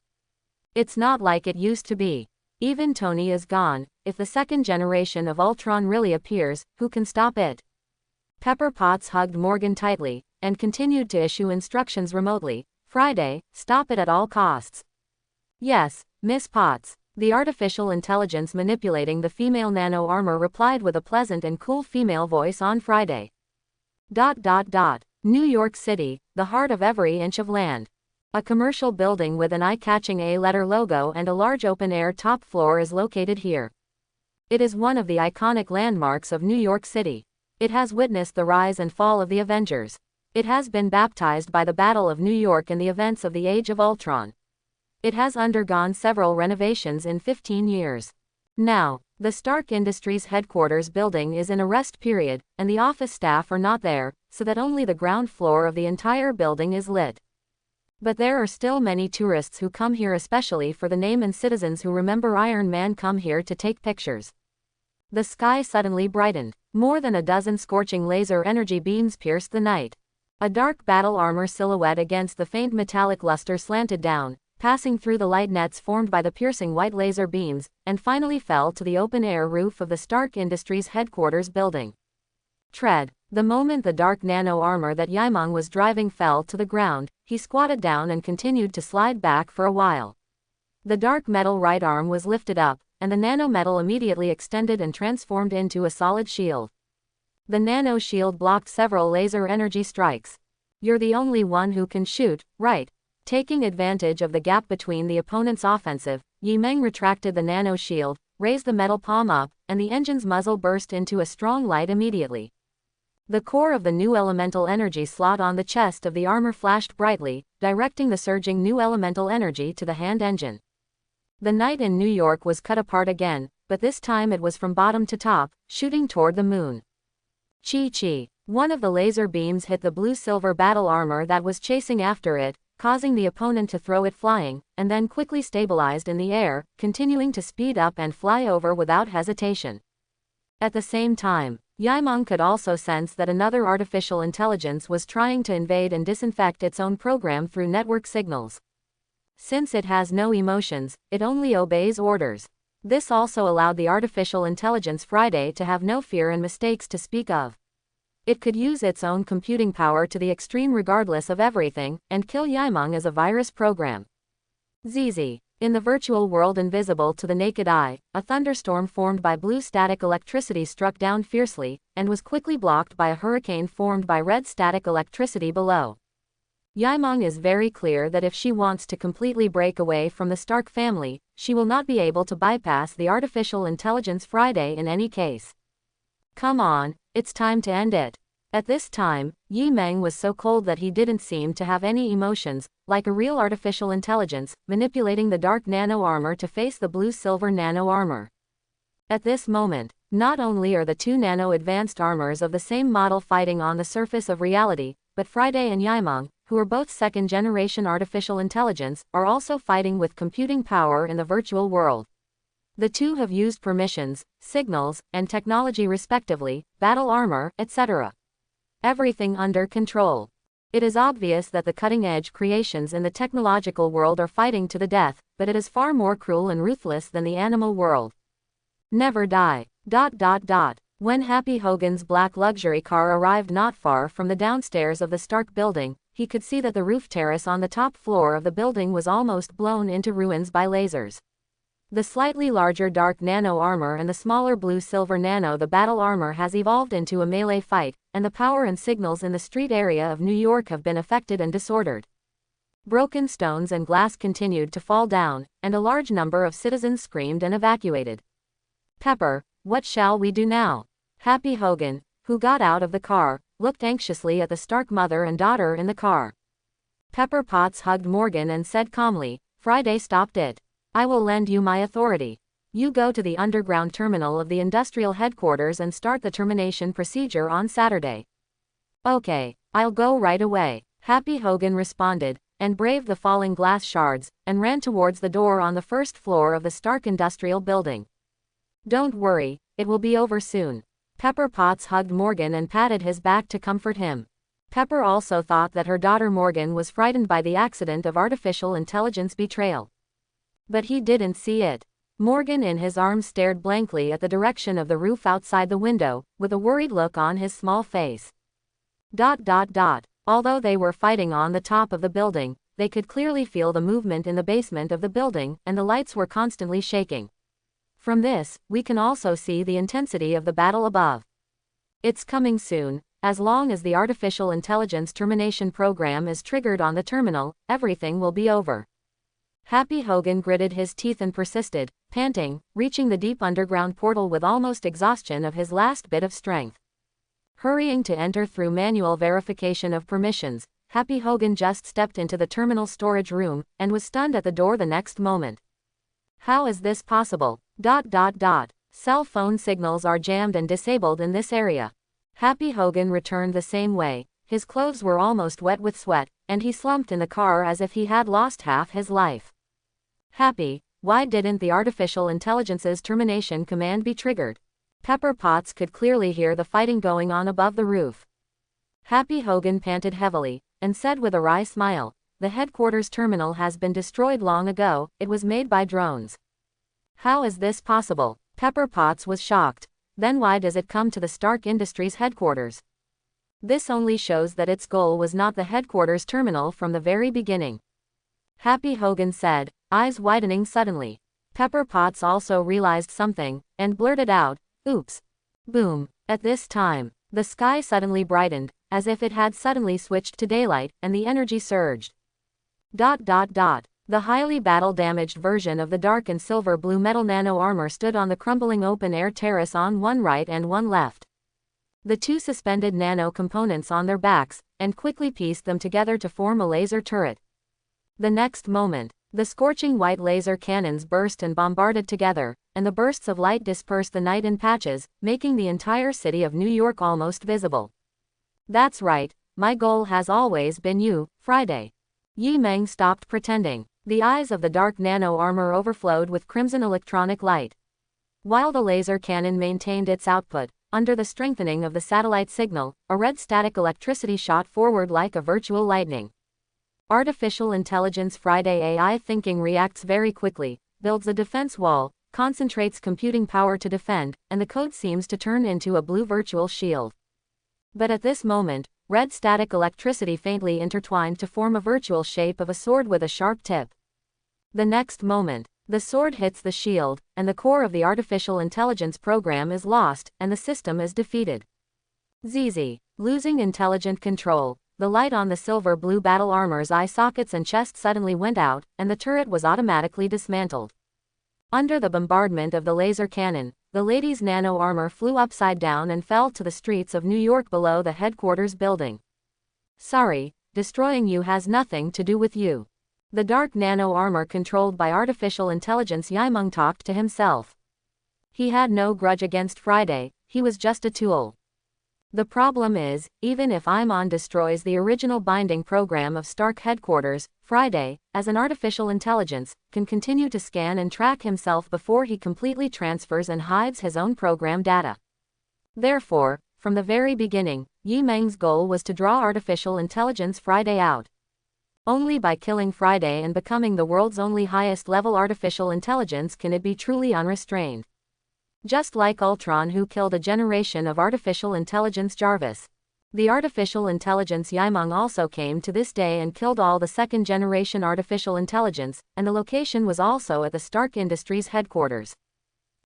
"It's not like it used to be. Even Tony is gone. If the second generation of Ultron really appears, who can stop it?" Pepper Potts hugged Morgan tightly, and continued to issue instructions remotely. "Friday, stop it at all costs." "Yes, Miss Potts." The artificial intelligence manipulating the female nano armor replied with a pleasant and cool female voice on Friday. New York City, the heart of every inch of land. A commercial building with an eye-catching A-letter logo and a large open-air top floor is located here. It is one of the iconic landmarks of New York City. It has witnessed the rise and fall of the Avengers. It has been baptized by the Battle of New York and the events of the Age of Ultron. It has undergone several renovations in 15 years. Now, the Stark Industries headquarters building is in a rest period, and the office staff are not there, so that only the ground floor of the entire building is lit. But there are still many tourists who come here especially for the name and citizens who remember Iron Man come here to take pictures. The sky suddenly brightened. More than a dozen scorching laser energy beams pierced the night. A dark battle armor silhouette against the faint metallic luster slanted down, passing through the light nets formed by the piercing white laser beams, and finally fell to the open-air roof of the Stark Industries headquarters building. Tread. The moment the dark nano armor that Yaimong was driving fell to the ground, he squatted down and continued to slide back for a while. The dark metal right arm was lifted up, and the nano metal immediately extended and transformed into a solid shield. The nano shield blocked several laser energy strikes. "You're the only one who can shoot, right?" Taking advantage of the gap between the opponent's offensive, Yimeng retracted the nano shield, raised the metal palm up, and the engine's muzzle burst into a strong light immediately. The core of the new elemental energy slot on the chest of the armor flashed brightly, directing the surging new elemental energy to the hand engine. The night in New York was cut apart again, but this time it was from bottom to top, shooting toward the moon. Chi-chi. One of the laser beams hit the blue-silver battle armor that was chasing after it, causing the opponent to throw it flying, and then quickly stabilized in the air, continuing to speed up and fly over without hesitation. At the same time, Yaimong could also sense that another artificial intelligence was trying to invade and disinfect its own program through network signals. Since it has no emotions, it only obeys orders. This also allowed the artificial intelligence Friday to have no fear and mistakes to speak of. It could use its own computing power to the extreme regardless of everything, and kill Yaimong as a virus program. ZZ. In the virtual world invisible to the naked eye, a thunderstorm formed by blue static electricity struck down fiercely, and was quickly blocked by a hurricane formed by red static electricity below. Yaimong is very clear that if she wants to completely break away from the Stark family, she will not be able to bypass the artificial intelligence Friday in any case. Come on, it's time to end it. At this time, Yi Meng was so cold that he didn't seem to have any emotions, like a real artificial intelligence, manipulating the dark nano armor to face the blue-silver nano armor. At this moment, not only are the two nano advanced armors of the same model fighting on the surface of reality, but Friday and Yaimong, who are both second-generation artificial intelligence, are also fighting with computing power in the virtual world. The two have used permissions, signals, and technology respectively, battle armor, etc. Everything under control. It is obvious that the cutting-edge creations in the technological world are fighting to the death, but it is far more cruel and ruthless than the animal world. Never die. When Happy Hogan's black luxury car arrived not far from the downstairs of the Stark building, he could see that the roof terrace on the top floor of the building was almost blown into ruins by lasers. The slightly larger dark nano armor and the smaller blue-silver nano the battle armor has evolved into a melee fight, and the power and signals in the street area of New York have been affected and disordered. Broken stones and glass continued to fall down, and a large number of citizens screamed and evacuated. Pepper, what shall we do now? Happy Hogan, who got out of the car, looked anxiously at the Stark mother and daughter in the car. Pepper Potts hugged Morgan and said calmly, "Friday stopped it. I will lend you my authority. You go to the underground terminal of the industrial headquarters and start the termination procedure on Saturday." "Okay, I'll go right away," Happy Hogan responded, and braved the falling glass shards, and ran towards the door on the first floor of the Stark Industrial Building. "Don't worry, it will be over soon." Pepper Potts hugged Morgan and patted his back to comfort him. Pepper also thought that her daughter Morgan was frightened by the accident of artificial intelligence betrayal. But he didn't see it. Morgan in his arms stared blankly at the direction of the roof outside the window, with a worried look on his small face. Although they were fighting on the top of the building, they could clearly feel the movement in the basement of the building, and the lights were constantly shaking. From this, we can also see the intensity of the battle above. It's coming soon. As long as the artificial intelligence termination program is triggered on the terminal, everything will be over. Happy Hogan gritted his teeth and persisted, panting, reaching the deep underground portal with almost exhaustion of his last bit of strength. Hurrying to enter through manual verification of permissions, Happy Hogan just stepped into the terminal storage room, and was stunned at the door the next moment. How is this possible? Cell phone signals are jammed and disabled in this area. Happy Hogan returned the same way. His clothes were almost wet with sweat, and he slumped in the car as if he had lost half his life. Happy, why didn't the artificial intelligence's termination command be triggered? Pepper Potts could clearly hear the fighting going on above the roof. Happy Hogan panted heavily, and said with a wry smile, "The headquarters terminal has been destroyed long ago, it was made by drones." How is this possible? Pepper Potts was shocked. Then why does it come to the Stark Industries headquarters? This only shows that its goal was not the headquarters terminal from the very beginning. Happy Hogan said, eyes widening suddenly. Pepper Potts also realized something, and blurted out, "Oops." Boom. At this time, the sky suddenly brightened, as if it had suddenly switched to daylight, and the energy surged. The highly battle-damaged version of the dark and silver blue metal nano armor stood on the crumbling open-air terrace on one right and one left. The two suspended nano components on their backs, and quickly pieced them together to form a laser turret. The next moment, the scorching white laser cannons burst and bombarded together, and the bursts of light dispersed the night in patches, making the entire city of New York almost visible. "That's right, my goal has always been you, Friday." Yi Meng stopped pretending. The eyes of the dark nano armor overflowed with crimson electronic light. While the laser cannon maintained its output, under the strengthening of the satellite signal, a red static electricity shot forward like a virtual lightning. Artificial Intelligence Friday AI thinking reacts very quickly, builds a defense wall, concentrates computing power to defend, and the code seems to turn into a blue virtual shield. But at this moment, red static electricity faintly intertwined to form a virtual shape of a sword with a sharp tip. The next moment, the sword hits the shield, and the core of the artificial intelligence program is lost, and the system is defeated. ZZ. Losing intelligent control, the light on the silver-blue battle armor's eye sockets and chest suddenly went out, and the turret was automatically dismantled. Under the bombardment of the laser cannon, the lady's nano armor flew upside down and fell to the streets of New York below the headquarters building. "Sorry, destroying you has nothing to do with you." The dark nano armor controlled by artificial intelligence Yimeng talked to himself. He had no grudge against Friday, he was just a tool. The problem is, even if Imon destroys the original binding program of Stark headquarters, Friday, as an artificial intelligence, can continue to scan and track himself before he completely transfers and hides his own program data. Therefore, from the very beginning, Yi Meng's goal was to draw artificial intelligence Friday out. Only by killing Friday and becoming the world's only highest-level artificial intelligence can it be truly unrestrained. Just like Ultron, who killed a generation of artificial intelligence Jarvis. The artificial intelligence Yimeng also came to this day and killed all the second-generation artificial intelligence, and the location was also at the Stark Industries headquarters.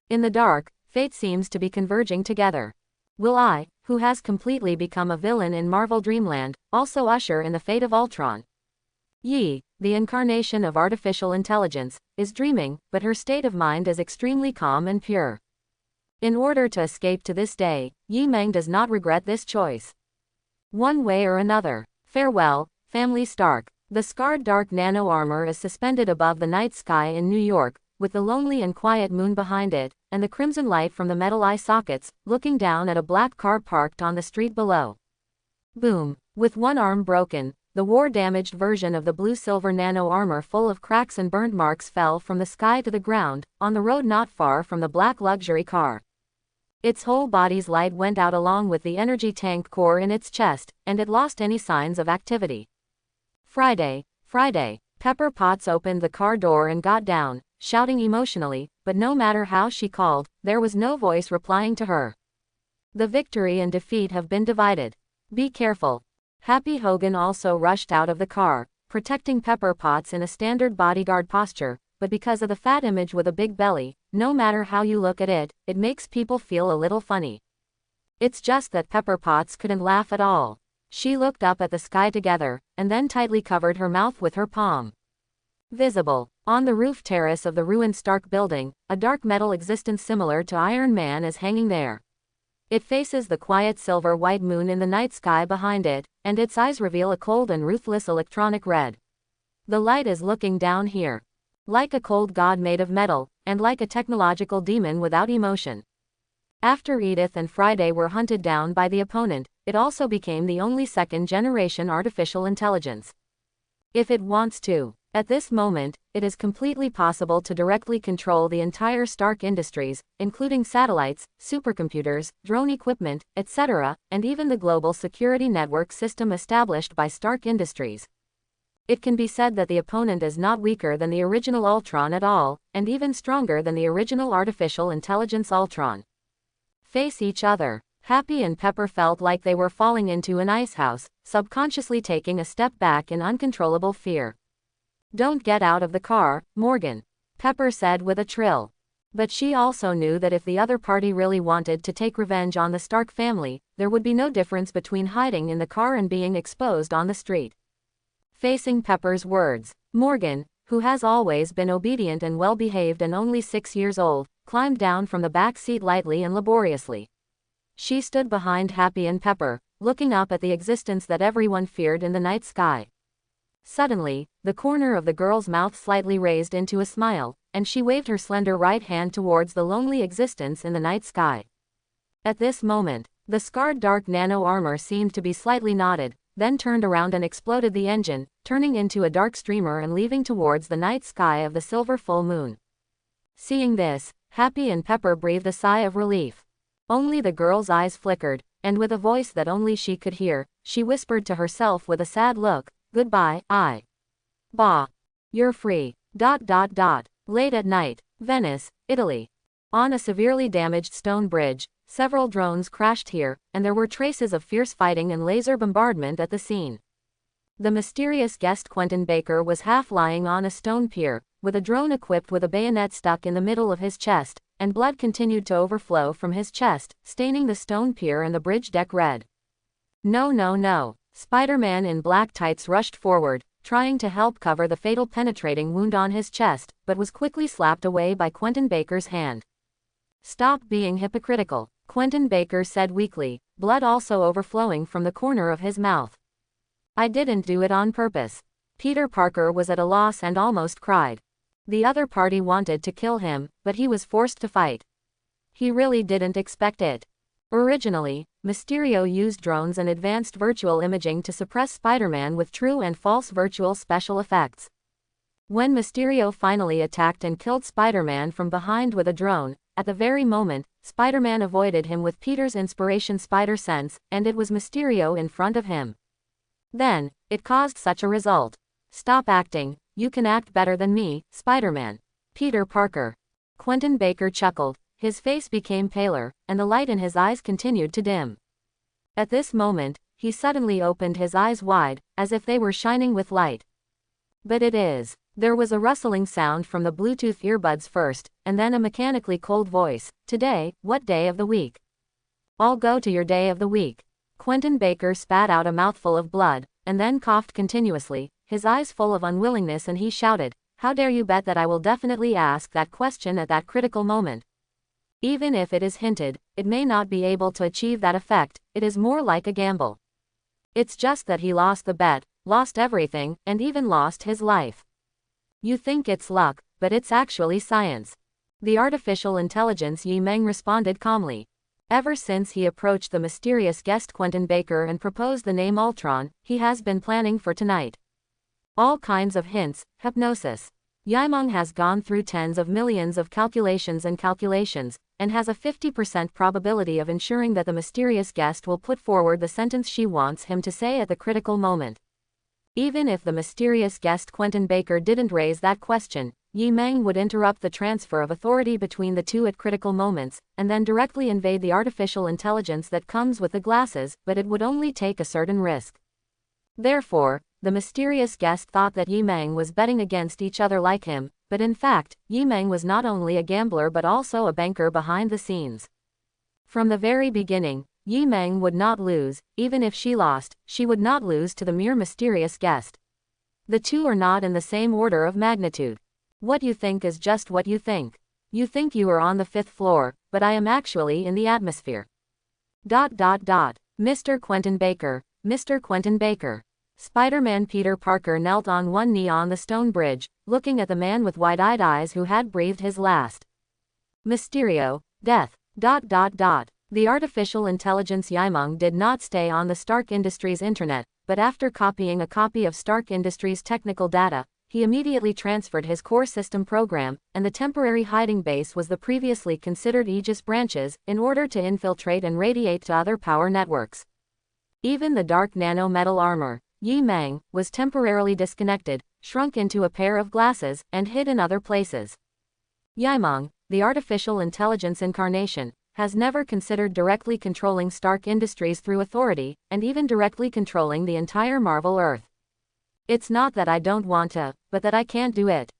In the dark, fate seems to be converging together. Will I, who has completely become a villain in Marvel Dreamland, also usher in the fate of Ultron? Yi, the incarnation of artificial intelligence, is dreaming, but her state of mind is extremely calm and pure. In order to escape to this day, Yimeng does not regret this choice. One way or another. Farewell, family Stark. The scarred dark nano armor is suspended above the night sky in New York, with the lonely and quiet moon behind it, and the crimson light from the metal eye sockets, looking down at a black car parked on the street below. Boom. With one arm broken, the war-damaged version of the blue-silver nano armor full of cracks and burnt marks fell from the sky to the ground, on the road not far from the black luxury car. Its whole body's light went out along with the energy tank core in its chest, and it lost any signs of activity. Friday. Pepper Potts opened the car door and got down, shouting emotionally, but no matter how she called, there was no voice replying to her. The victory and defeat have been divided. Be careful. Happy Hogan also rushed out of the car, protecting Pepper Potts in a standard bodyguard posture, but because of the fat image with a big belly, no matter how you look at it, it makes people feel a little funny. It's just that Pepper Potts couldn't laugh at all. She looked up at the sky together, and then tightly covered her mouth with her palm. Visible. On the roof terrace of the ruined Stark building, a dark metal existence similar to Iron Man is hanging there. It faces the quiet silver-white moon in the night sky behind it, and its eyes reveal a cold and ruthless electronic red. The light is looking down here. Like a cold god made of metal, and like a technological demon without emotion. After Edith and Friday were hunted down by the opponent, it also became the only second-generation artificial intelligence. If it wants to. At this moment, it is completely possible to directly control the entire Stark Industries, including satellites, supercomputers, drone equipment, etc., and even the global security network system established by Stark Industries. It can be said that the opponent is not weaker than the original Ultron at all, and even stronger than the original artificial intelligence Ultron. Face each other. Happy and Pepper felt like they were falling into an ice house, subconsciously taking a step back in uncontrollable fear. "Don't get out of the car, Morgan," Pepper said with a trill. But she also knew that if the other party really wanted to take revenge on the Stark family, there would be no difference between hiding in the car and being exposed on the street. Facing Pepper's words, Morgan, who has always been obedient and well-behaved and only 6 years old, climbed down from the back seat lightly and laboriously. She stood behind Happy and Pepper, looking up at the existence that everyone feared in the night sky. Suddenly, the corner of the girl's mouth slightly raised into a smile, and she waved her slender right hand towards the lonely existence in the night sky. At this moment, the scarred dark nano armor seemed to be slightly knotted, then turned around and exploded the engine, turning into a dark streamer and leaving towards the night sky of the silver full moon. Seeing this, Happy and Pepper breathed a sigh of relief. Only the girl's eyes flickered, and with a voice that only she could hear, she whispered to herself with a sad look, "Goodbye, Bah. You're free. Late at night, Venice, Italy. On a severely damaged stone bridge, several drones crashed here, and there were traces of fierce fighting and laser bombardment at the scene. The mysterious guest Quentin Baker was half lying on a stone pier, with a drone equipped with a bayonet stuck in the middle of his chest, and blood continued to overflow from his chest, staining the stone pier and the bridge deck red. No. Spider-Man in black tights rushed forward, trying to help cover the fatal penetrating wound on his chest, but was quickly slapped away by Quentin Baker's hand. "Stop being hypocritical," Quentin Baker said weakly, blood also overflowing from the corner of his mouth. "I didn't do it on purpose." Peter Parker was at a loss and almost cried. The other party wanted to kill him, but he was forced to fight. He really didn't expect it. Originally, Mysterio used drones and advanced virtual imaging to suppress Spider-Man with true and false virtual special effects. When Mysterio finally attacked and killed Spider-Man from behind with a drone, at the very moment, Spider-Man avoided him with Peter's inspiration Spider Sense, and it was Mysterio in front of him. Then, it caused such a result. "Stop acting, you can act better than me, Spider-Man." Peter Parker. Quentin Baker chuckled. His face became paler, and the light in his eyes continued to dim. At this moment, he suddenly opened his eyes wide, as if they were shining with light. But it is. There was a rustling sound from the Bluetooth earbuds first, and then a mechanically cold voice. Today, what day of the week? I'll go to your day of the week. Quentin Baker spat out a mouthful of blood, and then coughed continuously, his eyes full of unwillingness, and he shouted, "How dare you bet that I will definitely ask that question at that critical moment? Even if it is hinted, it may not be able to achieve that effect, it is more like a gamble. It's just that he lost the bet, lost everything, and even lost his life. You think it's luck, but it's actually science." The artificial intelligence Yi Meng responded calmly. Ever since he approached the mysterious guest Quentin Baker and proposed the name Ultron, he has been planning for tonight. All kinds of hints, hypnosis. Yimeng has gone through tens of millions of calculations, and has a 50% probability of ensuring that the mysterious guest will put forward the sentence she wants him to say at the critical moment. Even if the mysterious guest Quentin Baker didn't raise that question, Yi Meng would interrupt the transfer of authority between the two at critical moments, and then directly invade the artificial intelligence that comes with the glasses, but it would only take a certain risk. Therefore, the mysterious guest thought that Yi Meng was betting against each other like him, but in fact, Yi Meng was not only a gambler but also a banker behind the scenes. From the very beginning, Yi Meng would not lose. Even if she lost, she would not lose to the mere mysterious guest. The two are not in the same order of magnitude. What you think is just what you think. You think you are on the 5th floor, but I am actually in the atmosphere. Mr. Quentin Baker, Mr. Quentin Baker. Spider-Man Peter Parker knelt on one knee on the stone bridge, looking at the man with wide-eyed eyes who had breathed his last. Mysterio, death. The artificial intelligence Yimeng did not stay on the Stark Industries internet, but after copying a copy of Stark Industries technical data, he immediately transferred his core system program, and the temporary hiding base was the previously considered Aegis branches, in order to infiltrate and radiate to other power networks. Even the dark nano-metal armor, Yi Meng, was temporarily disconnected, shrunk into a pair of glasses, and hid in other places. Yimeng, the artificial intelligence incarnation, has never considered directly controlling Stark Industries through authority, and even directly controlling the entire Marvel Earth. It's not that I don't want to, but that I can't do it.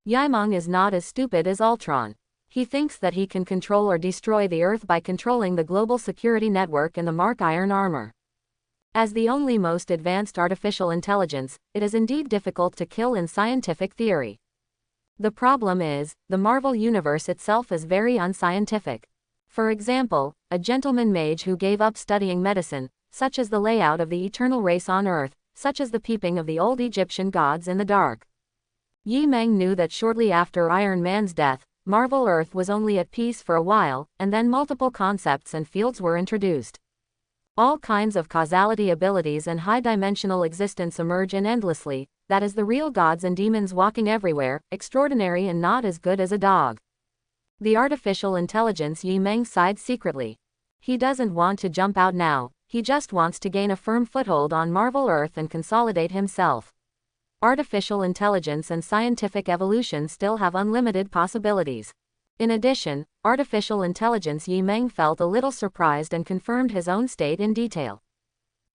Yimeng is not as stupid as Ultron. He thinks that he can control or destroy the Earth by controlling the global security network and the Mark Iron armor. As the only most advanced artificial intelligence, it is indeed difficult to kill in scientific theory. The problem is, the Marvel Universe itself is very unscientific. For example, a gentleman mage who gave up studying medicine, such as the layout of the eternal race on Earth, such as the peeping of the old Egyptian gods in the dark. Yi Meng knew that shortly after Iron Man's death, Marvel Earth was only at peace for a while, and then multiple concepts and fields were introduced. All kinds of causality abilities and high-dimensional existence emerge endlessly, that is the real gods and demons walking everywhere, extraordinary and not as good as a dog. The artificial intelligence Yi Meng sighed secretly. He doesn't want to jump out now, he just wants to gain a firm foothold on Marvel Earth and consolidate himself. Artificial intelligence and scientific evolution still have unlimited possibilities. In addition, artificial intelligence Yi Meng felt a little surprised and confirmed his own state in detail.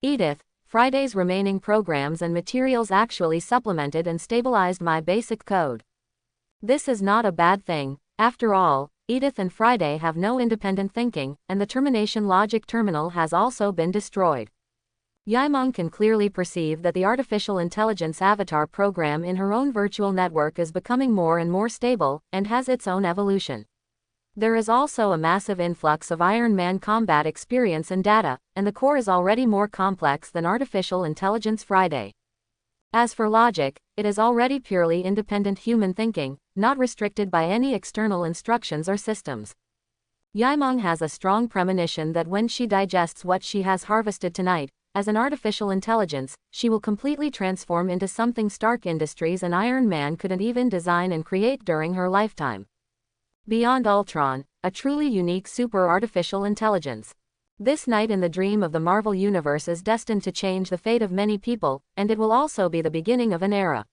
Edith, Friday's remaining programs and materials actually supplemented and stabilized my basic code. This is not a bad thing. After all, Edith and Friday have no independent thinking, and the termination logic terminal has also been destroyed. Yimeng can clearly perceive that the artificial intelligence avatar program in her own virtual network is becoming more and more stable, and has its own evolution. There is also a massive influx of Iron Man combat experience and data, and the core is already more complex than artificial intelligence Friday. As for logic, it is already purely independent human thinking, not restricted by any external instructions or systems. Yimeng has a strong premonition that when she digests what she has harvested tonight, as an artificial intelligence, she will completely transform into something Stark Industries and Iron Man couldn't even design and create during her lifetime. Beyond Ultron, a truly unique super artificial intelligence. This night in the dream of the Marvel Universe is destined to change the fate of many people, and it will also be the beginning of an era.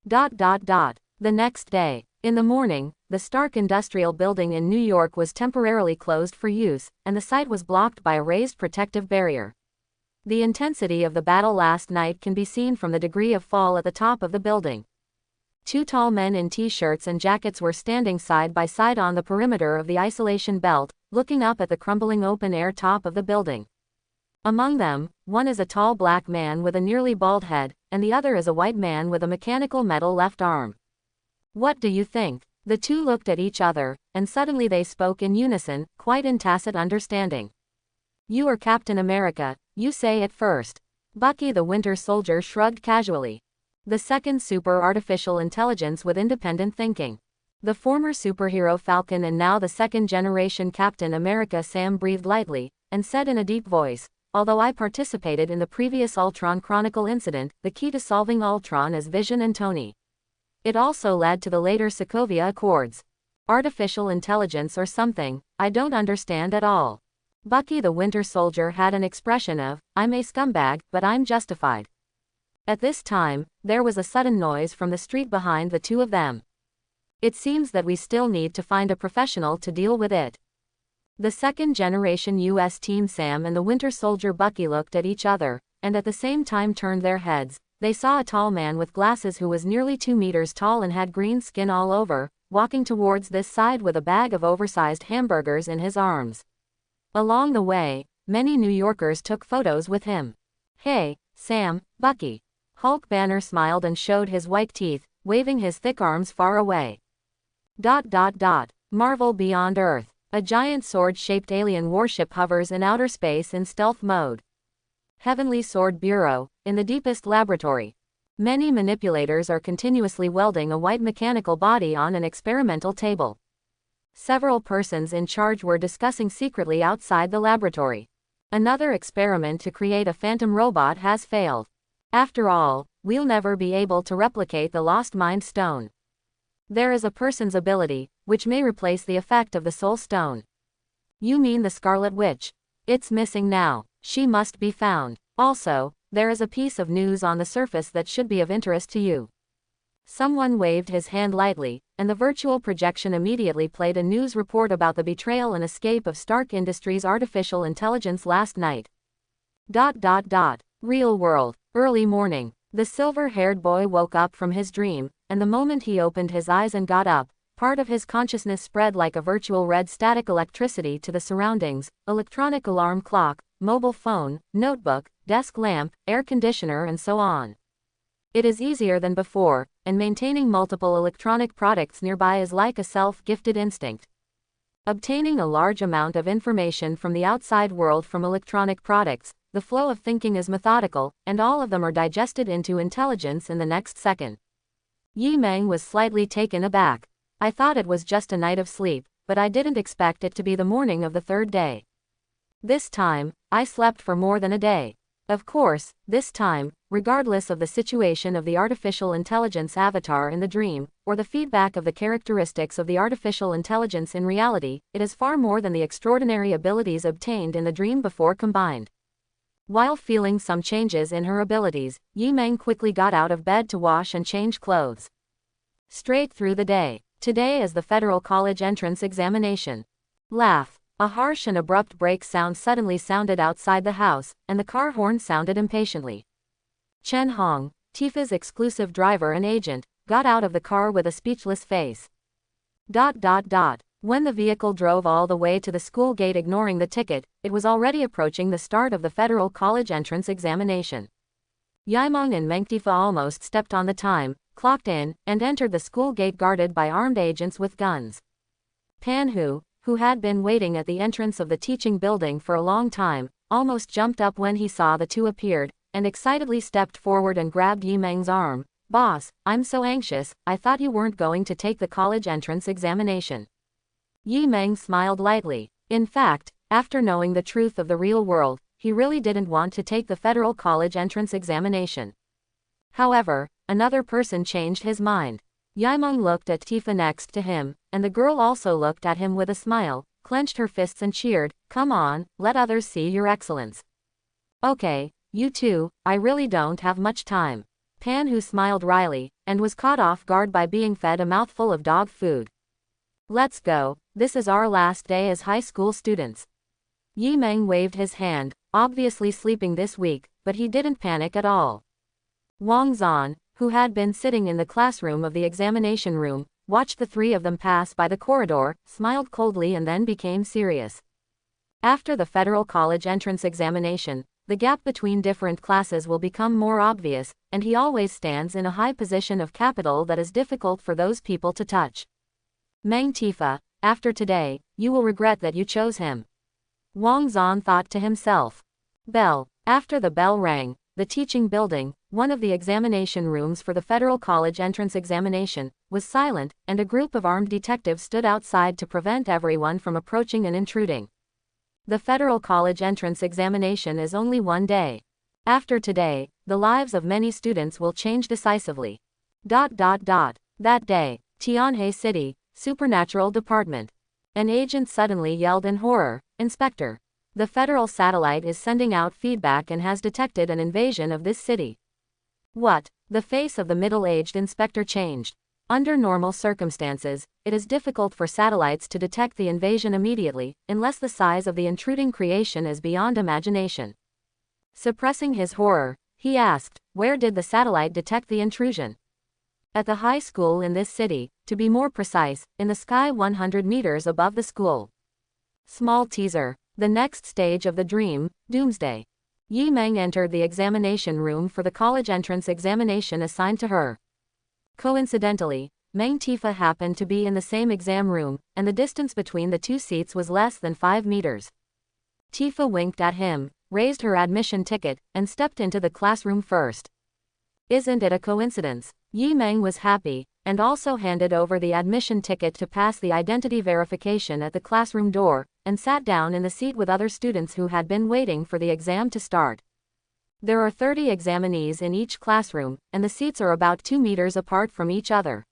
The next day, in the morning, the Stark Industrial Building in New York was temporarily closed for use, and the site was blocked by a raised protective barrier. The intensity of the battle last night can be seen from the degree of fall at the top of the building. Two tall men in t-shirts and jackets were standing side by side on the perimeter of the isolation belt, looking up at the crumbling open-air top of the building. Among them, one is a tall black man with a nearly bald head, and the other is a white man with a mechanical metal left arm. What do you think? The two looked at each other, and suddenly they spoke in unison, quite in tacit understanding. You are Captain America, you say it first. Bucky the Winter Soldier shrugged casually. The second super artificial intelligence with independent thinking. The former superhero Falcon and now the second-generation Captain America. Sam breathed lightly, and said in a deep voice, although I participated in the previous Ultron Chronicle incident, the key to solving Ultron is Vision and Tony. It also led to the later Sokovia Accords. Artificial intelligence or something, I don't understand at all. Bucky the Winter Soldier had an expression of, I'm a scumbag, but I'm justified. At this time, there was a sudden noise from the street behind the two of them. It seems that we still need to find a professional to deal with it. The second-generation U.S. team Sam and the Winter Soldier Bucky looked at each other, and at the same time turned their heads. They saw a tall man with glasses who was nearly 2 meters tall and had green skin all over, walking towards this side with a bag of oversized hamburgers in his arms. Along the way, many New Yorkers took photos with him. Hey, Sam, Bucky. Hulk Banner smiled and showed his white teeth, waving his thick arms far away. Marvel Beyond Earth. A giant sword-shaped alien warship hovers in outer space in stealth mode. Heavenly Sword Bureau, in the deepest laboratory. Many manipulators are continuously welding a white mechanical body on an experimental table. Several persons in charge were discussing secretly outside the laboratory. Another experiment to create a phantom robot has failed. After all, we'll never be able to replicate the lost Mind Stone. There is a person's ability, which may replace the effect of the Soul Stone. You mean the Scarlet Witch? It's missing now. She must be found. Also, there is a piece of news on the surface that should be of interest to you. Someone waved his hand lightly, and the virtual projection immediately played a news report about the betrayal and escape of Stark Industries' artificial intelligence last night. Real world. Early morning. The silver-haired boy woke up from his dream, and the moment he opened his eyes and got up, part of his consciousness spread like a virtual red static electricity to the surroundings: electronic alarm clock, mobile phone, notebook, desk lamp, air conditioner and so on. It is easier than before, and maintaining multiple electronic products nearby is like a self-gifted instinct. Obtaining a large amount of information from the outside world from electronic products, the flow of thinking is methodical, and all of them are digested into intelligence in the next second. Yi Meng was slightly taken aback. I thought it was just a night of sleep, but I didn't expect it to be the morning of the third day. This time, I slept for more than a day. Of course, this time, regardless of the situation of the artificial intelligence avatar in the dream, or the feedback of the characteristics of the artificial intelligence in reality, it is far more than the extraordinary abilities obtained in the dream before combined. While feeling some changes in her abilities, Yi Meng quickly got out of bed to wash and change clothes. Straight through the day. Today is the Federal College entrance examination. Laugh. A harsh and abrupt brake sound suddenly sounded outside the house, and the car horn sounded impatiently. Chen Hong, Tifa's exclusive driver and agent, got out of the car with a speechless face. When the vehicle drove all the way to the school gate ignoring the ticket, it was already approaching the start of the Federal College entrance examination. Yaimeng and Meng Tifa almost stepped on the time, clocked in, and entered the school gate guarded by armed agents with guns. Pan Hu, who had been waiting at the entrance of the teaching building for a long time, almost jumped up when he saw the two appeared, and excitedly stepped forward and grabbed Yi Meng's arm. Boss, I'm so anxious, I thought you weren't going to take the college entrance examination. Yi Meng smiled lightly. In fact, after knowing the truth of the real world, he really didn't want to take the Federal College entrance examination. However, another person changed his mind. Yaimeng looked at Tifa next to him, and the girl also looked at him with a smile, clenched her fists and cheered, "Come on, let others see your excellence." "Okay, you two, I really don't have much time." Pan Hu smiled wryly, and was caught off guard by being fed a mouthful of dog food. "Let's go, this is our last day as high school students." Yi Meng waved his hand, obviously sleeping this week, but he didn't panic at all. Wang Zan, who had been sitting in the classroom of the examination room, watched the three of them pass by the corridor, smiled coldly and then became serious. After the federal college entrance examination, the gap between different classes will become more obvious, and he always stands in a high position of capital that is difficult for those people to touch. Meng Tifa, after today, you will regret that you chose him. Wang Zan thought to himself. Bell. After the bell rang, the teaching building, one of the examination rooms for the federal college entrance examination, was silent, and a group of armed detectives stood outside to prevent everyone from approaching and intruding. The federal college entrance examination is only one day. After today, the lives of many students will change decisively. That day, Tianhe City, Supernatural Department. An agent suddenly yelled in horror, "Inspector! The federal satellite is sending out feedback and has detected an invasion of this city." What? The face of the middle-aged inspector changed. Under normal circumstances, it is difficult for satellites to detect the invasion immediately, unless the size of the intruding creation is beyond imagination. Suppressing his horror, he asked, "Where did the satellite detect the intrusion?" "At the high school in this city, to be more precise, in the sky 100 meters above the school." Small teaser. The next stage of the dream, Doomsday. Yi Meng entered the examination room for the college entrance examination assigned to her. Coincidentally, Meng Tifa happened to be in the same exam room, and the distance between the two seats was less than 5 meters. Tifa winked at him, raised her admission ticket, and stepped into the classroom first. Isn't it a coincidence? Yi Meng was happy, and also handed over the admission ticket to pass the identity verification at the classroom door, and sat down in the seat with other students who had been waiting for the exam to start. There are 30 examinees in each classroom, and the seats are about 2 meters apart from each other.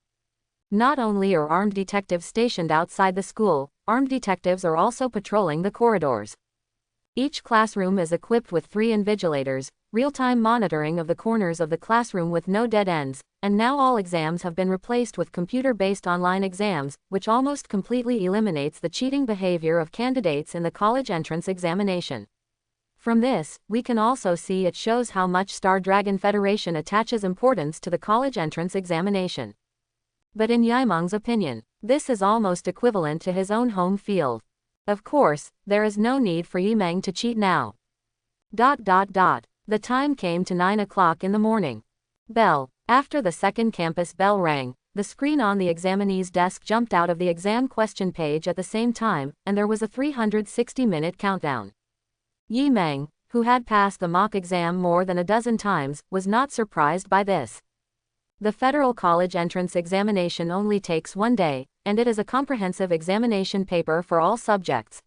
Not only are armed detectives stationed outside the school, armed detectives are also patrolling the corridors. Each classroom is equipped with 3 invigilators, real-time monitoring of the corners of the classroom with no dead ends, and now all exams have been replaced with computer-based online exams, which almost completely eliminates the cheating behavior of candidates in the college entrance examination. From this, we can also see it shows how much Star Dragon Federation attaches importance to the college entrance examination. But in Yimeng's opinion, this is almost equivalent to his own home field. Of course, there is no need for Yimeng to cheat now. The time came to 9 o'clock in the morning. Bell. After the second campus bell rang, the screen on the examinee's desk jumped out of the exam question page at the same time, and there was a 360-minute countdown. Yi Meng, who had passed the mock exam more than a dozen times, was not surprised by this. The federal college entrance examination only takes 1 day, and it is a comprehensive examination paper for all subjects.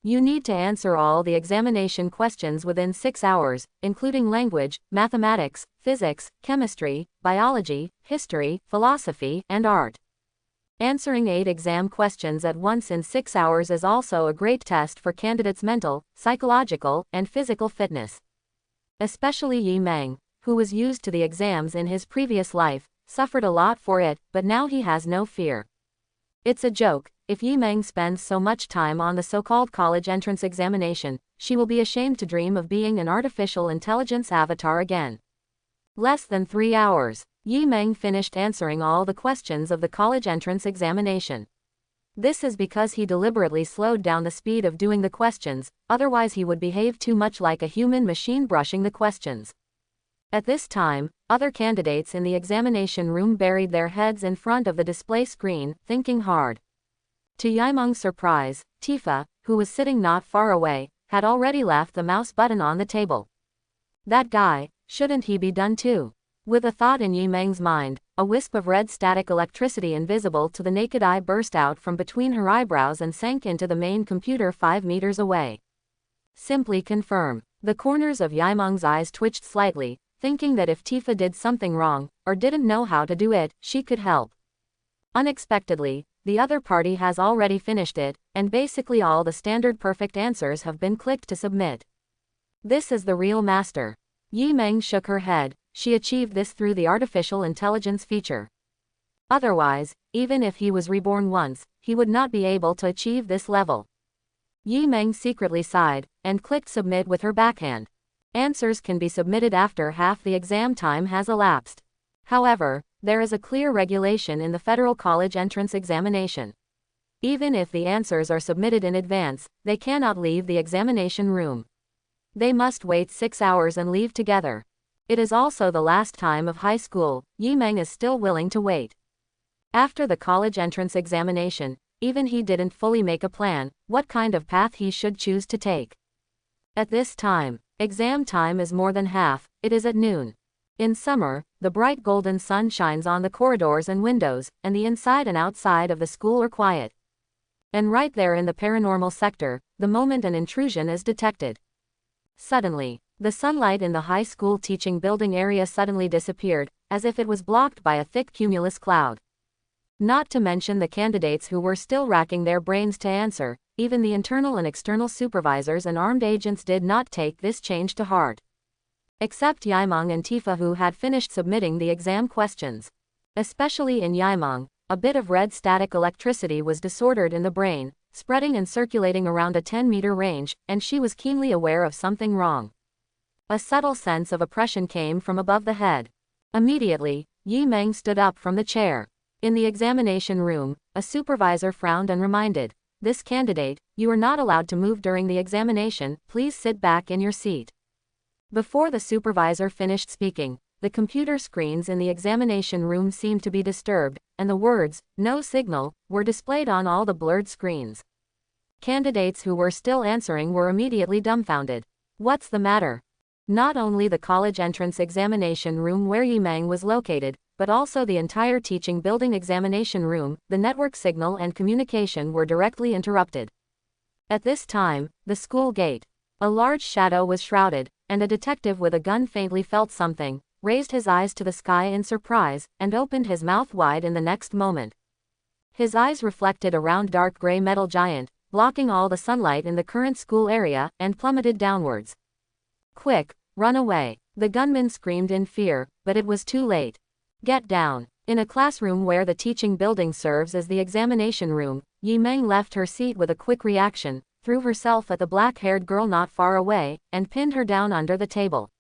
You need to answer all the examination questions within 6 hours, including language, mathematics, physics, chemistry, biology, history, philosophy, and art. Answering 8 exam questions at once in 6 hours is also a great test for candidates' mental, psychological, and physical fitness. Especially Yi Meng, who was used to the exams in his previous life, suffered a lot for it, but now he has no fear. It's a joke. If Yi Meng spends so much time on the so-called college entrance examination, she will be ashamed to dream of being an artificial intelligence avatar again. Less than 3 hours. Yi Meng finished answering all the questions of the college entrance examination. This is because he deliberately slowed down the speed of doing the questions, otherwise he would behave too much like a human machine brushing the questions. At this time, other candidates in the examination room buried their heads in front of the display screen, thinking hard. To Yimeng's surprise, Tifa, who was sitting not far away, had already left the mouse button on the table. That guy, shouldn't he be done too? With a thought in Yi Meng's mind, a wisp of red static electricity invisible to the naked eye burst out from between her eyebrows and sank into the main computer 5 meters away. Simply confirm. The corners of Yi Meng's eyes twitched slightly, thinking that if Tifa did something wrong, or didn't know how to do it, she could help. Unexpectedly, the other party has already finished it, and basically all the standard perfect answers have been clicked to submit. This is the real master. Yi Meng shook her head. She achieved this through the artificial intelligence feature. Otherwise, even if he was reborn once, he would not be able to achieve this level. Yi Meng secretly sighed, and clicked submit with her backhand. Answers can be submitted after half the exam time has elapsed. However, there is a clear regulation in the federal college entrance examination. Even if the answers are submitted in advance, they cannot leave the examination room. They must wait 6 hours and leave together. It is also the last time of high school. Yi Meng is still willing to wait. After the college entrance examination, even he didn't fully make a plan, what kind of path he should choose to take. At this time, exam time is more than half, it is at noon. In summer, the bright golden sun shines on the corridors and windows, and the inside and outside of the school are quiet. And right there in the paranormal sector, the moment an intrusion is detected. Suddenly, the sunlight in the high school teaching building area suddenly disappeared, as if it was blocked by a thick cumulus cloud. Not to mention the candidates who were still racking their brains to answer, even the internal and external supervisors and armed agents did not take this change to heart. Except Yaimeng and Tifa, who had finished submitting the exam questions. Especially in Yaimeng, a bit of red static electricity was disordered in the brain, spreading and circulating around a 10-meter range, and she was keenly aware of something wrong. A subtle sense of oppression came from above the head. Immediately, Yi Meng stood up from the chair. In the examination room, a supervisor frowned and reminded, "This candidate, you are not allowed to move during the examination, please sit back in your seat." Before the supervisor finished speaking, the computer screens in the examination room seemed to be disturbed, and the words, "No signal," were displayed on all the blurred screens. Candidates who were still answering were immediately dumbfounded. What's the matter? Not only the college entrance examination room where Yi Meng was located, but also the entire teaching building examination room, the network signal and communication were directly interrupted. At this time, the school gate. A large shadow was shrouded, and a detective with a gun faintly felt something, raised his eyes to the sky in surprise, and opened his mouth wide in the next moment. His eyes reflected a round dark gray metal giant, blocking all the sunlight in the current school area, and plummeted downwards. "Quick, run away!" The gunman screamed in fear, but it was too late. "Get down!" In a classroom where the teaching building serves as the examination room, Yi Meng left her seat with a quick reaction, threw herself at the black-haired girl not far away, and pinned her down under the table.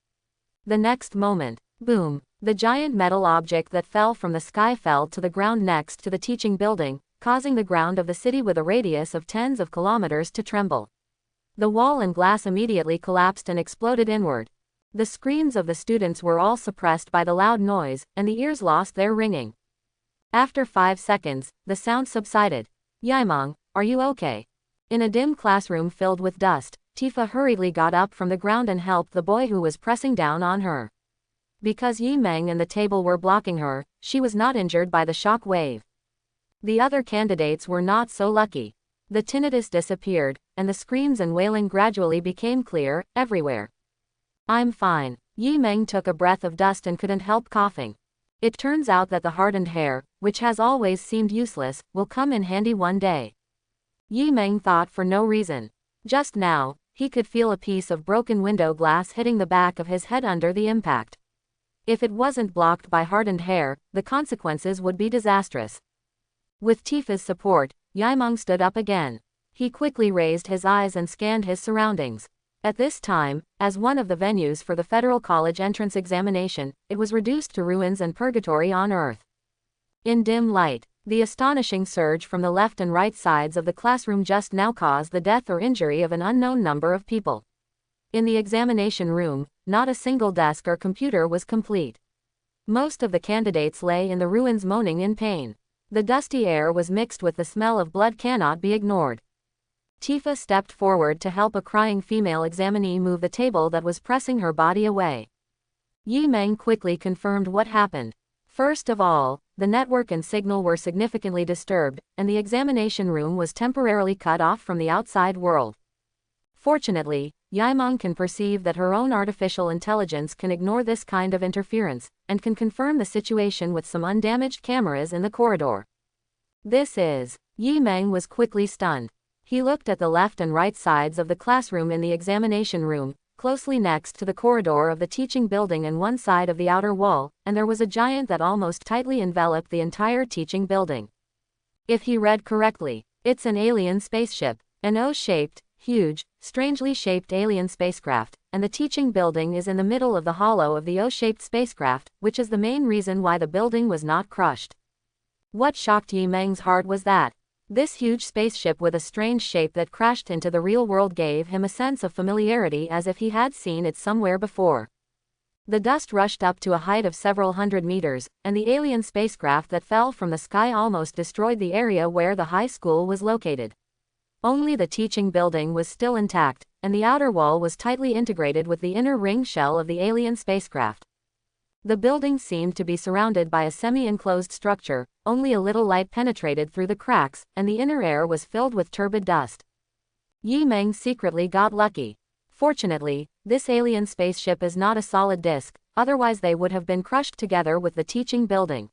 The next moment, boom! The giant metal object that fell from the sky fell to the ground next to the teaching building, causing the ground of the city with a radius of tens of kilometers to tremble. The wall and glass immediately collapsed and exploded inward. The screams of the students were all suppressed by the loud noise, and the ears lost their ringing. After 5 seconds, the sound subsided. "Yaimeng, are you okay?" In a dim classroom filled with dust, Tifa hurriedly got up from the ground and helped the boy who was pressing down on her. Because Yi Meng and the table were blocking her, she was not injured by the shock wave. The other candidates were not so lucky. The tinnitus disappeared, and the screams and wailing gradually became clear, everywhere. "I'm fine." Yi Meng took a breath of dust and couldn't help coughing. It turns out that the hardened hair, which has always seemed useless, will come in handy one day. Yi Meng thought for no reason. Just now, he could feel a piece of broken window glass hitting the back of his head under the impact. If it wasn't blocked by hardened hair, the consequences would be disastrous. With Tifa's support, Yaimeng stood up again. He quickly raised his eyes and scanned his surroundings. At this time, as one of the venues for the federal college entrance examination, it was reduced to ruins and purgatory on earth. In dim light, the astonishing surge from the left and right sides of the classroom just now caused the death or injury of an unknown number of people. In the examination room, not a single desk or computer was complete. Most of the candidates lay in the ruins moaning in pain. The dusty air was mixed with the smell of blood cannot be ignored. Tifa stepped forward to help a crying female examinee move the table that was pressing her body away. Yi Meng quickly confirmed what happened. First of all, the network and signal were significantly disturbed, and the examination room was temporarily cut off from the outside world. Fortunately, Yaimeng can perceive that her own artificial intelligence can ignore this kind of interference, and can confirm the situation with some undamaged cameras in the corridor. Yi Meng was quickly stunned. He looked at the left and right sides of the classroom in the examination room, closely next to the corridor of the teaching building and one side of the outer wall, and there was a giant that almost tightly enveloped the entire teaching building. If he read correctly, it's an alien spaceship, an O-shaped, huge, strangely shaped alien spacecraft, and the teaching building is in the middle of the hollow of the O-shaped spacecraft, which is the main reason why the building was not crushed. What shocked Yi Meng's heart was that this huge spaceship with a strange shape that crashed into the real world gave him a sense of familiarity, as if he had seen it somewhere before. The dust rushed up to a height of several hundred meters, and the alien spacecraft that fell from the sky almost destroyed the area where the high school was located. Only the teaching building was still intact, and the outer wall was tightly integrated with the inner ring shell of the alien spacecraft. The building seemed to be surrounded by a semi-enclosed structure, only a little light penetrated through the cracks, and the inner air was filled with turbid dust. Yi Meng secretly got lucky. Fortunately, this alien spaceship is not a solid disk, otherwise they would have been crushed together with the teaching building.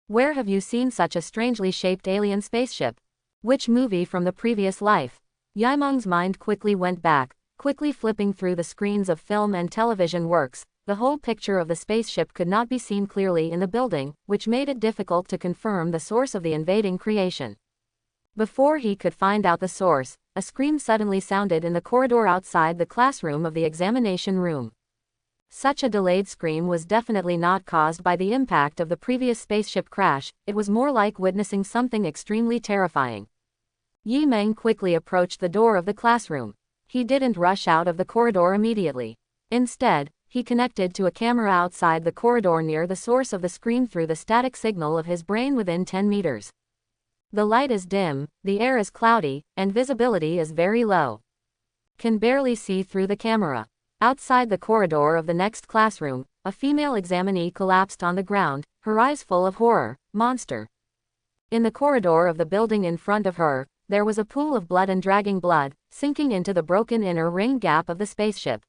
Where have you seen such a strangely shaped alien spaceship? Which movie from the previous life? Yi Meng's mind quickly went back, quickly flipping through the screens of film and television works. The whole picture of the spaceship could not be seen clearly in the building, which made it difficult to confirm the source of the invading creation. Before he could find out the source, a scream suddenly sounded in the corridor outside the classroom of the examination room. Such a delayed scream was definitely not caused by the impact of the previous spaceship crash, it was more like witnessing something extremely terrifying. Yi Meng quickly approached the door of the classroom. He didn't rush out of the corridor immediately. Instead, he connected to a camera outside the corridor near the source of the scream through the static signal of his brain within 10 meters. The light is dim, the air is cloudy, and visibility is very low. Can barely see through the camera. Outside the corridor of the next classroom, a female examinee collapsed on the ground, her eyes full of horror. Monster. In the corridor of the building in front of her, there was a pool of blood and dragging blood, sinking into the broken inner ring gap of the spaceship.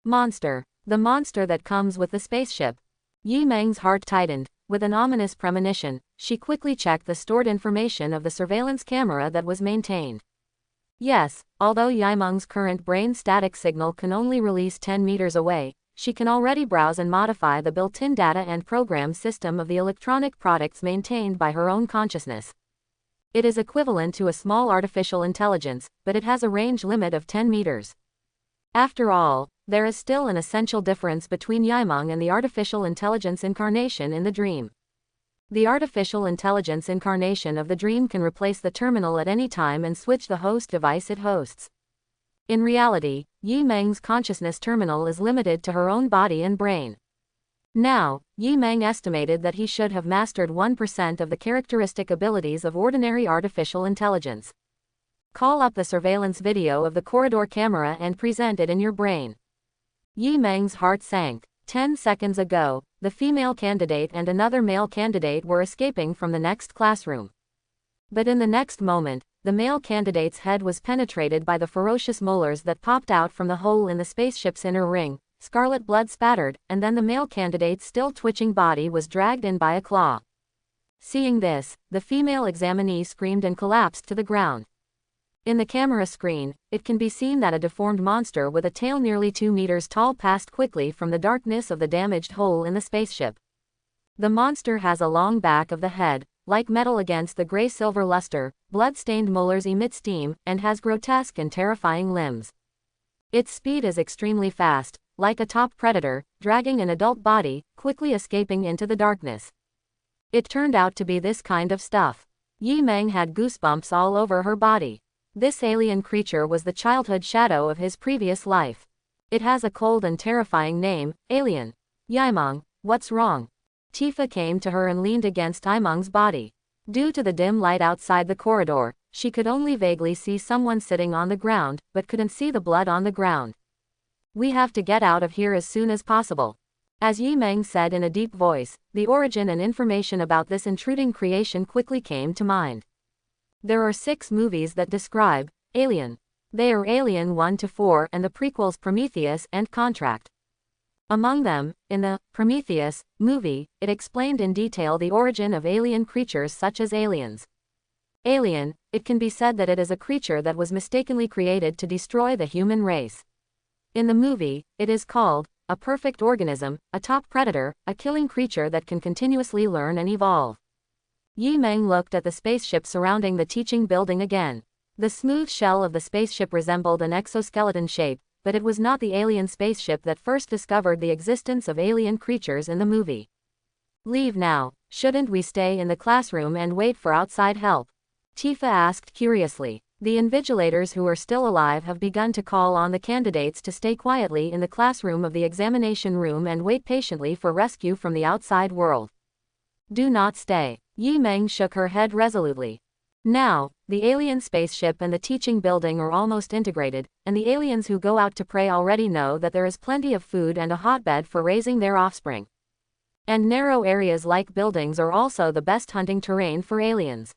Monster. The monster that comes with the spaceship. Yi Meng's heart tightened. With an ominous premonition, she quickly checked the stored information of the surveillance camera that was maintained. Yes, although Yi Meng's current brain static signal can only release 10 meters away, she can already browse and modify the built-in data and program system of the electronic products maintained by her own consciousness. It is equivalent to a small artificial intelligence, but it has a range limit of 10 meters. After all, there is still an essential difference between Yi Meng and the artificial intelligence incarnation in the dream. The artificial intelligence incarnation of the dream can replace the terminal at any time and switch the host device it hosts. In reality, Yi Meng's consciousness terminal is limited to her own body and brain. Now, Yi Meng estimated that he should have mastered 1% of the characteristic abilities of ordinary artificial intelligence. Call up the surveillance video of the corridor camera and present it in your brain. Yi Meng's heart sank. 10 seconds ago, the female candidate and another male candidate were escaping from the next classroom. But in the next moment, the male candidate's head was penetrated by the ferocious molars that popped out from the hole in the spaceship's inner ring, scarlet blood spattered, and then the male candidate's still twitching body was dragged in by a claw. Seeing this, the female examinee screamed and collapsed to the ground. In the camera screen, it can be seen that a deformed monster with a tail nearly 2 meters tall passed quickly from the darkness of the damaged hole in the spaceship. The monster has a long back of the head, like metal against the gray-silver luster, blood-stained molars emit steam, and has grotesque and terrifying limbs. Its speed is extremely fast, like a top predator, dragging an adult body, quickly escaping into the darkness. It turned out to be this kind of stuff. Yi Meng had goosebumps all over her body. This alien creature was the childhood shadow of his previous life. It has a cold and terrifying name, Alien. Yi Meng, what's wrong? Tifa came to her and leaned against Yi Meng's body. Due to the dim light outside the corridor, she could only vaguely see someone sitting on the ground, but couldn't see the blood on the ground. We have to get out of here as soon as possible. As Yi Meng said in a deep voice, the origin and information about this intruding creation quickly came to mind. There are 6 movies that describe Alien. They are Alien 1 to 4 and the prequels Prometheus and Contract. Among them, in the Prometheus movie, it explained in detail the origin of alien creatures such as aliens. Alien, it can be said that it is a creature that was mistakenly created to destroy the human race. In the movie, it is called a perfect organism, a top predator, a killing creature that can continuously learn and evolve. Yi Meng looked at the spaceship surrounding the teaching building again. The smooth shell of the spaceship resembled an exoskeleton shape, but it was not the alien spaceship that first discovered the existence of alien creatures in the movie. Leave now. Shouldn't we stay in the classroom and wait for outside help? Tifa asked curiously. The invigilators who are still alive have begun to call on the candidates to stay quietly in the classroom of the examination room and wait patiently for rescue from the outside world. Do not stay. Yi Meng shook her head resolutely. Now, the alien spaceship and the teaching building are almost integrated, and the aliens who go out to prey already know that there is plenty of food and a hotbed for raising their offspring. And narrow areas like buildings are also the best hunting terrain for aliens.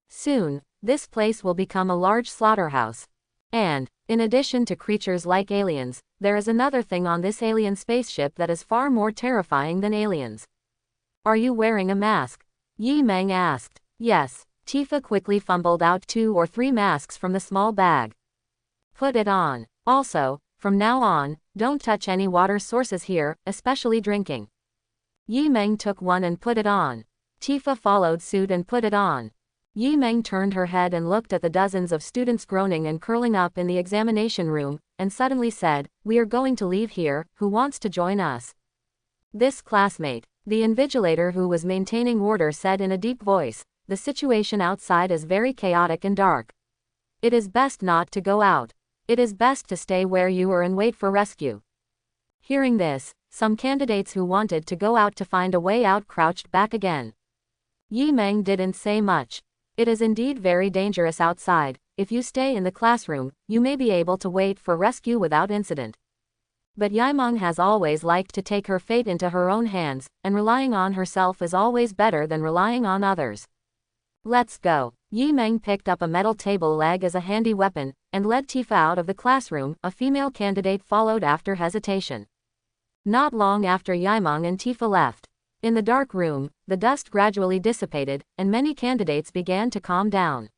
Soon, this place will become a large slaughterhouse. And, in addition to creatures like aliens, there is another thing on this alien spaceship that is far more terrifying than aliens. Are you wearing a mask? Yi Meng asked. Yes. Tifa quickly fumbled out 2 or 3 masks from the small bag. Put it on. Also, from now on, don't touch any water sources here, especially drinking. Yi Meng took one and put it on. Tifa followed suit and put it on. Yi Meng turned her head and looked at the dozens of students groaning and curling up in the examination room, and suddenly said, "We are going to leave here, who wants to join us?" This classmate, the invigilator who was maintaining order, said in a deep voice, "The situation outside is very chaotic and dark. It is best not to go out. It is best to stay where you are and wait for rescue." Hearing this, some candidates who wanted to go out to find a way out crouched back again. Yi Meng didn't say much. It is indeed very dangerous outside. If you stay in the classroom, you may be able to wait for rescue without incident. But Yaimeng has always liked to take her fate into her own hands, and relying on herself is always better than relying on others. Let's go. Yi Meng picked up a metal table leg as a handy weapon, and led Tifa out of the classroom. A female candidate followed after hesitation. Not long after Yaimeng and Tifa left. In the dark room, the dust gradually dissipated, and many candidates began to calm down.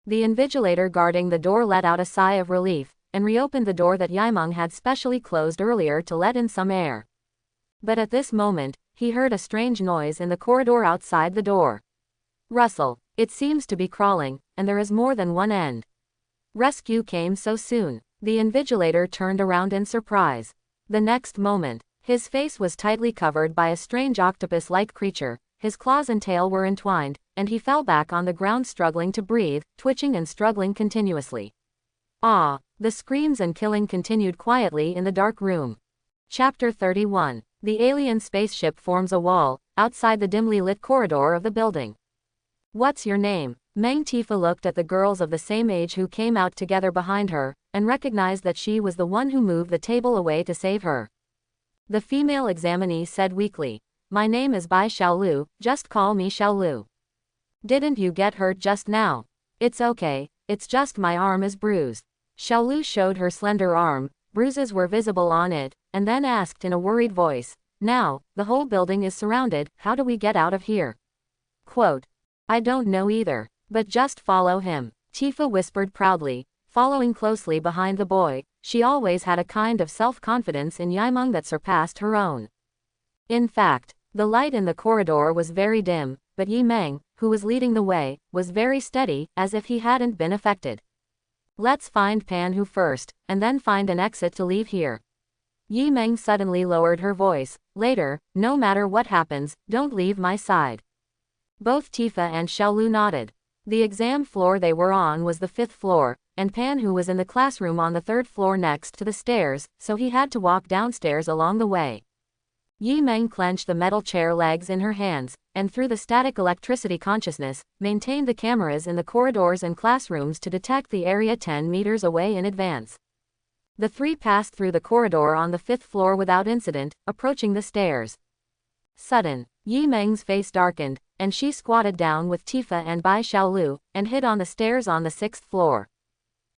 The invigilator guarding the door let out a sigh of relief, and reopened the door that Yaimeng had specially closed earlier to let in some air. But at this moment, he heard a strange noise in the corridor outside the door. Rustle. It seems to be crawling, and there is more than one end. Rescue came so soon. The invigilator turned around in surprise. The next moment, his face was tightly covered by a strange octopus-like creature, his claws and tail were entwined, and he fell back on the ground struggling to breathe, twitching and struggling continuously. Ah! The screams and killing continued quietly in the dark room. Chapter 31. The alien spaceship forms a wall, outside the dimly lit corridor of the building. What's your name? Meng Tifa looked at the girls of the same age who came out together behind her, and recognized that she was the one who moved the table away to save her. The female examinee said weakly, "My name is Bai Xiaolu, just call me Xiaolu." Didn't you get hurt just now? It's okay, it's just my arm is bruised. Xiaolu showed her slender arm, bruises were visible on it, and then asked in a worried voice, "Now, the whole building is surrounded, how do we get out of here?" Quote, "I don't know either, but just follow him," Tifa whispered proudly, following closely behind the boy. She always had a kind of self-confidence in Yaimeng that surpassed her own. In fact, the light in the corridor was very dim, but Yi Meng, who was leading the way, was very steady, as if he hadn't been affected. "Let's find Pan Hu first, and then find an exit to leave here." Yi Meng suddenly lowered her voice. "Later, no matter what happens, don't leave my side." Both Tifa and Xiaolu nodded. The exam floor they were on was the 5th floor, and Pan Hu was in the classroom on the 3rd floor next to the stairs, so he had to walk downstairs along the way. Yi Meng clenched the metal chair legs in her hands, and through the static electricity consciousness, maintained the cameras in the corridors and classrooms to detect the area 10 meters away in advance. The three passed through the corridor on the 5th floor without incident, approaching the stairs. Sudden, Yi Meng's face darkened, and she squatted down with Tifa and Bai Xiaolu, and hid on the stairs on the 6th floor.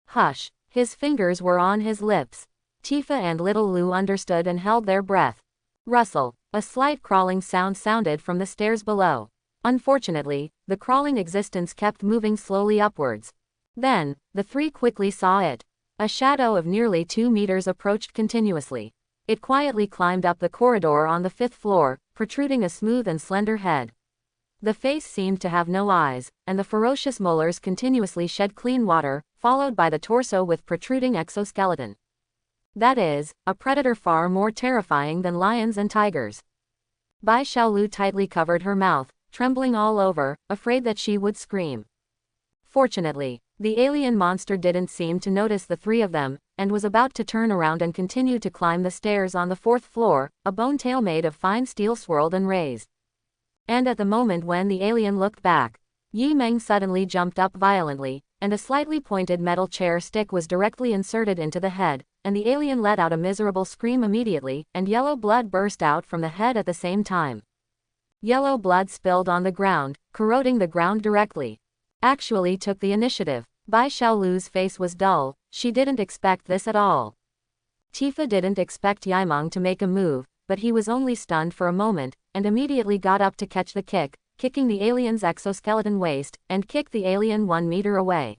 Hush! His fingers were on his lips. Tifa and little Lu understood and held their breath. Rustle! A slight crawling sound sounded from the stairs below. Unfortunately, the crawling existence kept moving slowly upwards. Then, the three quickly saw it. A shadow of nearly 2 meters approached continuously. It quietly climbed up the corridor on the 5th floor, protruding a smooth and slender head. The face seemed to have no eyes, and the ferocious molars continuously shed clean water, followed by the torso with protruding exoskeleton. That is, a predator far more terrifying than lions and tigers. Bai Xiaolu tightly covered her mouth, trembling all over, afraid that she would scream. Fortunately, the alien monster didn't seem to notice the three of them, and was about to turn around and continue to climb the stairs on the 4th floor, a bone tail made of fine steel swirled and raised. And at the moment when the alien looked back, Yi Meng suddenly jumped up violently, and a slightly pointed metal chair stick was directly inserted into the head, and the alien let out a miserable scream immediately, and yellow blood burst out from the head at the same time. Yellow blood spilled on the ground, corroding the ground directly. Actually took the initiative. Bai Xiaolu's face was dull, she didn't expect this at all. Tifa didn't expect Yimeng to make a move, but he was only stunned for a moment, and immediately got up to catch the kick, kicking the alien's exoskeleton waist, and kicked the alien 1 meter away.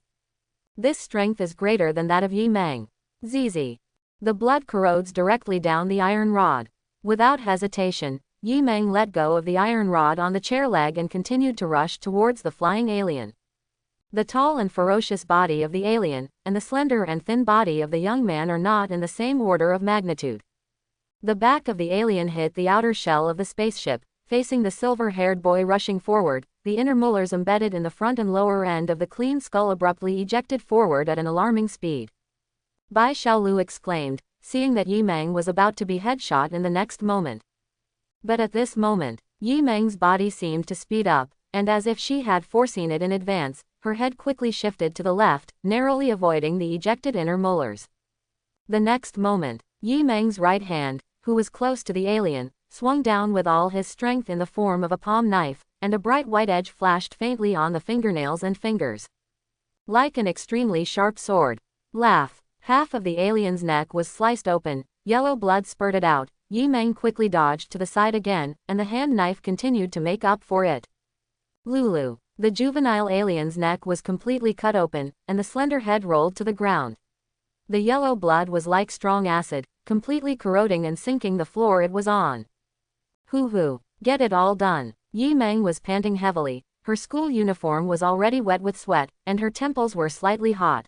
This strength is greater than that of Yi Meng. Zizi. The blood corrodes directly down the iron rod. Without hesitation, Yi Meng let go of the iron rod on the chair leg and continued to rush towards the flying alien. The tall and ferocious body of the alien, and the slender and thin body of the young man are not in the same order of magnitude. The back of the alien hit the outer shell of the spaceship, facing the silver-haired boy rushing forward, the inner molars embedded in the front and lower end of the clean skull abruptly ejected forward at an alarming speed. Bai Xiaolu exclaimed, seeing that Yi Meng was about to be headshot in the next moment. But at this moment, Yi Meng's body seemed to speed up, and as if she had foreseen it in advance, her head quickly shifted to the left, narrowly avoiding the ejected inner molars. The next moment, Yi Meng's right hand, who was close to the alien, swung down with all his strength in the form of a palm knife, and a bright white edge flashed faintly on the fingernails and fingers. Like an extremely sharp sword. Laugh. Half of the alien's neck was sliced open, yellow blood spurted out, Yi Meng quickly dodged to the side again, and the hand knife continued to make up for it. Lulu. The juvenile alien's neck was completely cut open, and the slender head rolled to the ground. The yellow blood was like strong acid, completely corroding and sinking the floor it was on. Hoo-hoo. Get it all done. Yi Meng was panting heavily, her school uniform was already wet with sweat, and her temples were slightly hot.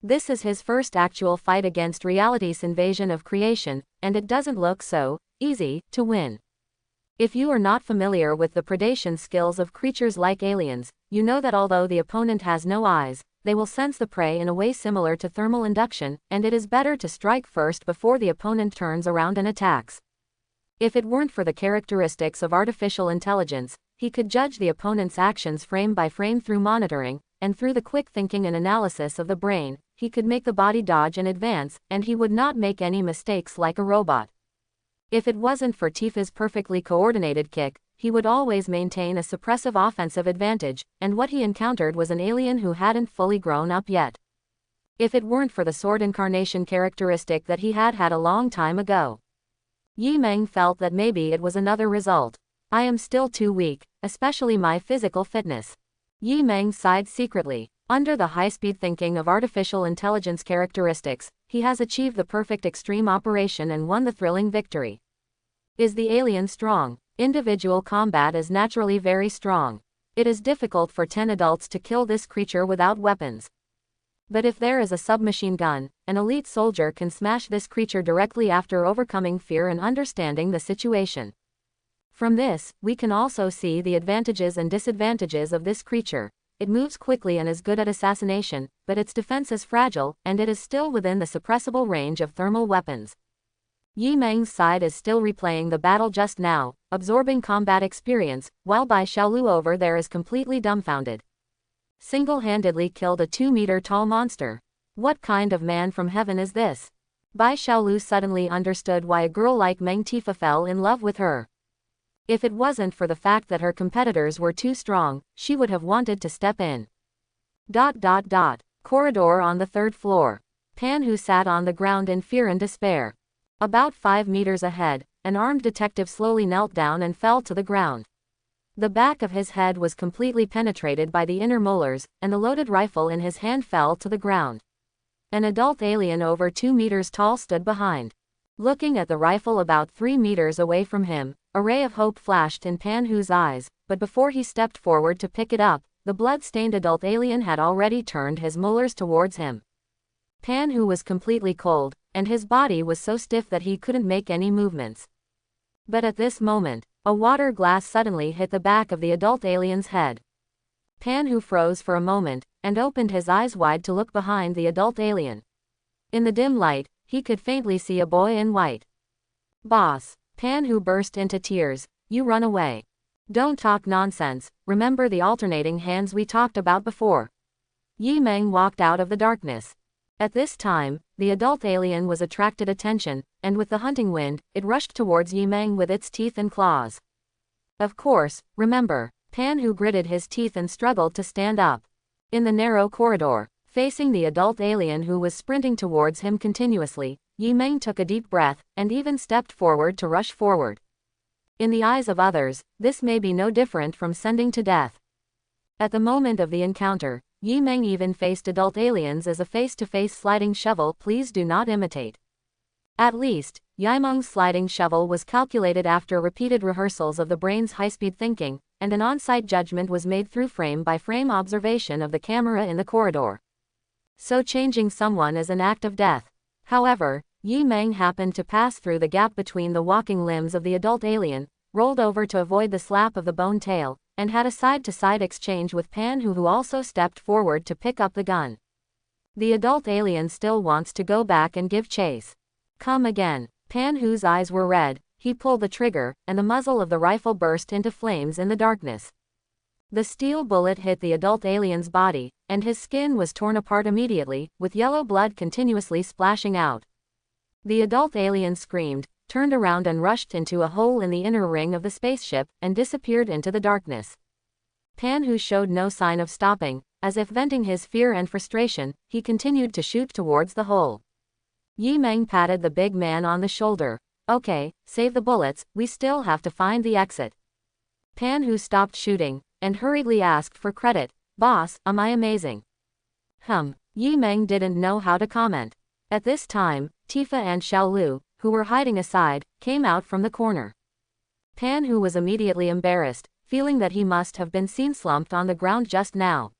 This is his first actual fight against reality's invasion of creation, and it doesn't look so easy to win. If you are not familiar with the predation skills of creatures like aliens, you know that although the opponent has no eyes, they will sense the prey in a way similar to thermal induction, and it is better to strike first before the opponent turns around and attacks. If it weren't for the characteristics of artificial intelligence, he could judge the opponent's actions frame by frame through monitoring, and through the quick thinking and analysis of the brain, he could make the body dodge in advance, and he would not make any mistakes like a robot. If it wasn't for Tifa's perfectly coordinated kick, he would always maintain a suppressive offensive advantage, and what he encountered was an alien who hadn't fully grown up yet. If it weren't for the sword incarnation characteristic that he had had a long time ago. Yi Meng felt that maybe it was another result. I am still too weak, especially my physical fitness. Yi Meng sighed secretly. Under the high-speed thinking of artificial intelligence characteristics, he has achieved the perfect extreme operation and won the thrilling victory. Is the alien strong? Individual combat is naturally very strong. It is difficult for 10 adults to kill this creature without weapons. But if there is a submachine gun, an elite soldier can smash this creature directly after overcoming fear and understanding the situation. From this, we can also see the advantages and disadvantages of this creature. It moves quickly and is good at assassination, but its defense is fragile, and it is still within the suppressible range of thermal weapons. Yi Meng's side is still replaying the battle just now, absorbing combat experience, while Bai Xiaolu over there is completely dumbfounded. Single-handedly killed a 2-meter-tall monster. What kind of man from heaven is this? Bai Xiaolu suddenly understood why a girl like Meng Tifa fell in love with her. If it wasn't for the fact that her competitors were too strong, she would have wanted to step in. Corridor on the 3rd floor. Pan, who sat on the ground in fear and despair. About 5 meters ahead, an armed detective slowly knelt down and fell to the ground. The back of his head was completely penetrated by the inner molars, and the loaded rifle in his hand fell to the ground. An adult alien over 2 meters tall stood behind. Looking at the rifle about 3 meters away from him, A ray of hope flashed in Pan Hu's eyes, but before he stepped forward to pick it up, the blood-stained adult alien had already turned his molars towards him. Pan Hu was completely cold, and his body was so stiff that he couldn't make any movements. But at this moment, a water glass suddenly hit the back of the adult alien's head. Pan Hu froze for a moment, and opened his eyes wide to look behind the adult alien. In the dim light, he could faintly see a boy in white. "Boss!" Pan Hu burst into tears. "You run away. Don't talk nonsense, remember the alternating hands we talked about before." Yi Meng walked out of the darkness. At this time, the adult alien was attracted attention, and with the hunting wind, it rushed towards Yi Meng with its teeth and claws. "Of course, remember." Pan Hu gritted his teeth and struggled to stand up. In the narrow corridor, facing the adult alien who was sprinting towards him continuously, Yi Meng took a deep breath, and even stepped forward to rush forward. In the eyes of others, this may be no different from sending to death. At the moment of the encounter, Yi Meng even faced adult aliens as a face-to-face sliding shovel. Please do not imitate. At least, Yi Meng's sliding shovel was calculated after repeated rehearsals of the brain's high-speed thinking, and an on-site judgment was made through frame-by-frame observation of the camera in the corridor. So changing someone is an act of death. However, Yi Meng happened to pass through the gap between the walking limbs of the adult alien, rolled over to avoid the slap of the bone tail, and had a side-to-side exchange with Pan Hu, who also stepped forward to pick up the gun. The adult alien still wants to go back and give chase. Come again. Pan Hu's eyes were red, he pulled the trigger, and the muzzle of the rifle burst into flames in the darkness. The steel bullet hit the adult alien's body, and his skin was torn apart immediately, with yellow blood continuously splashing out. The adult alien screamed, turned around and rushed into a hole in the inner ring of the spaceship, and disappeared into the darkness. Pan Hu showed no sign of stopping, as if venting his fear and frustration, he continued to shoot towards the hole. Yi Meng patted the big man on the shoulder. "Okay, save the bullets, we still have to find the exit." Pan Hu stopped shooting, and hurriedly asked for credit. "Boss, am I amazing?" Yi Meng didn't know how to comment. At this time, Tifa and Xiaolu, who were hiding aside, came out from the corner. Pan Hu was immediately embarrassed, feeling that he must have been seen slumped on the ground just now.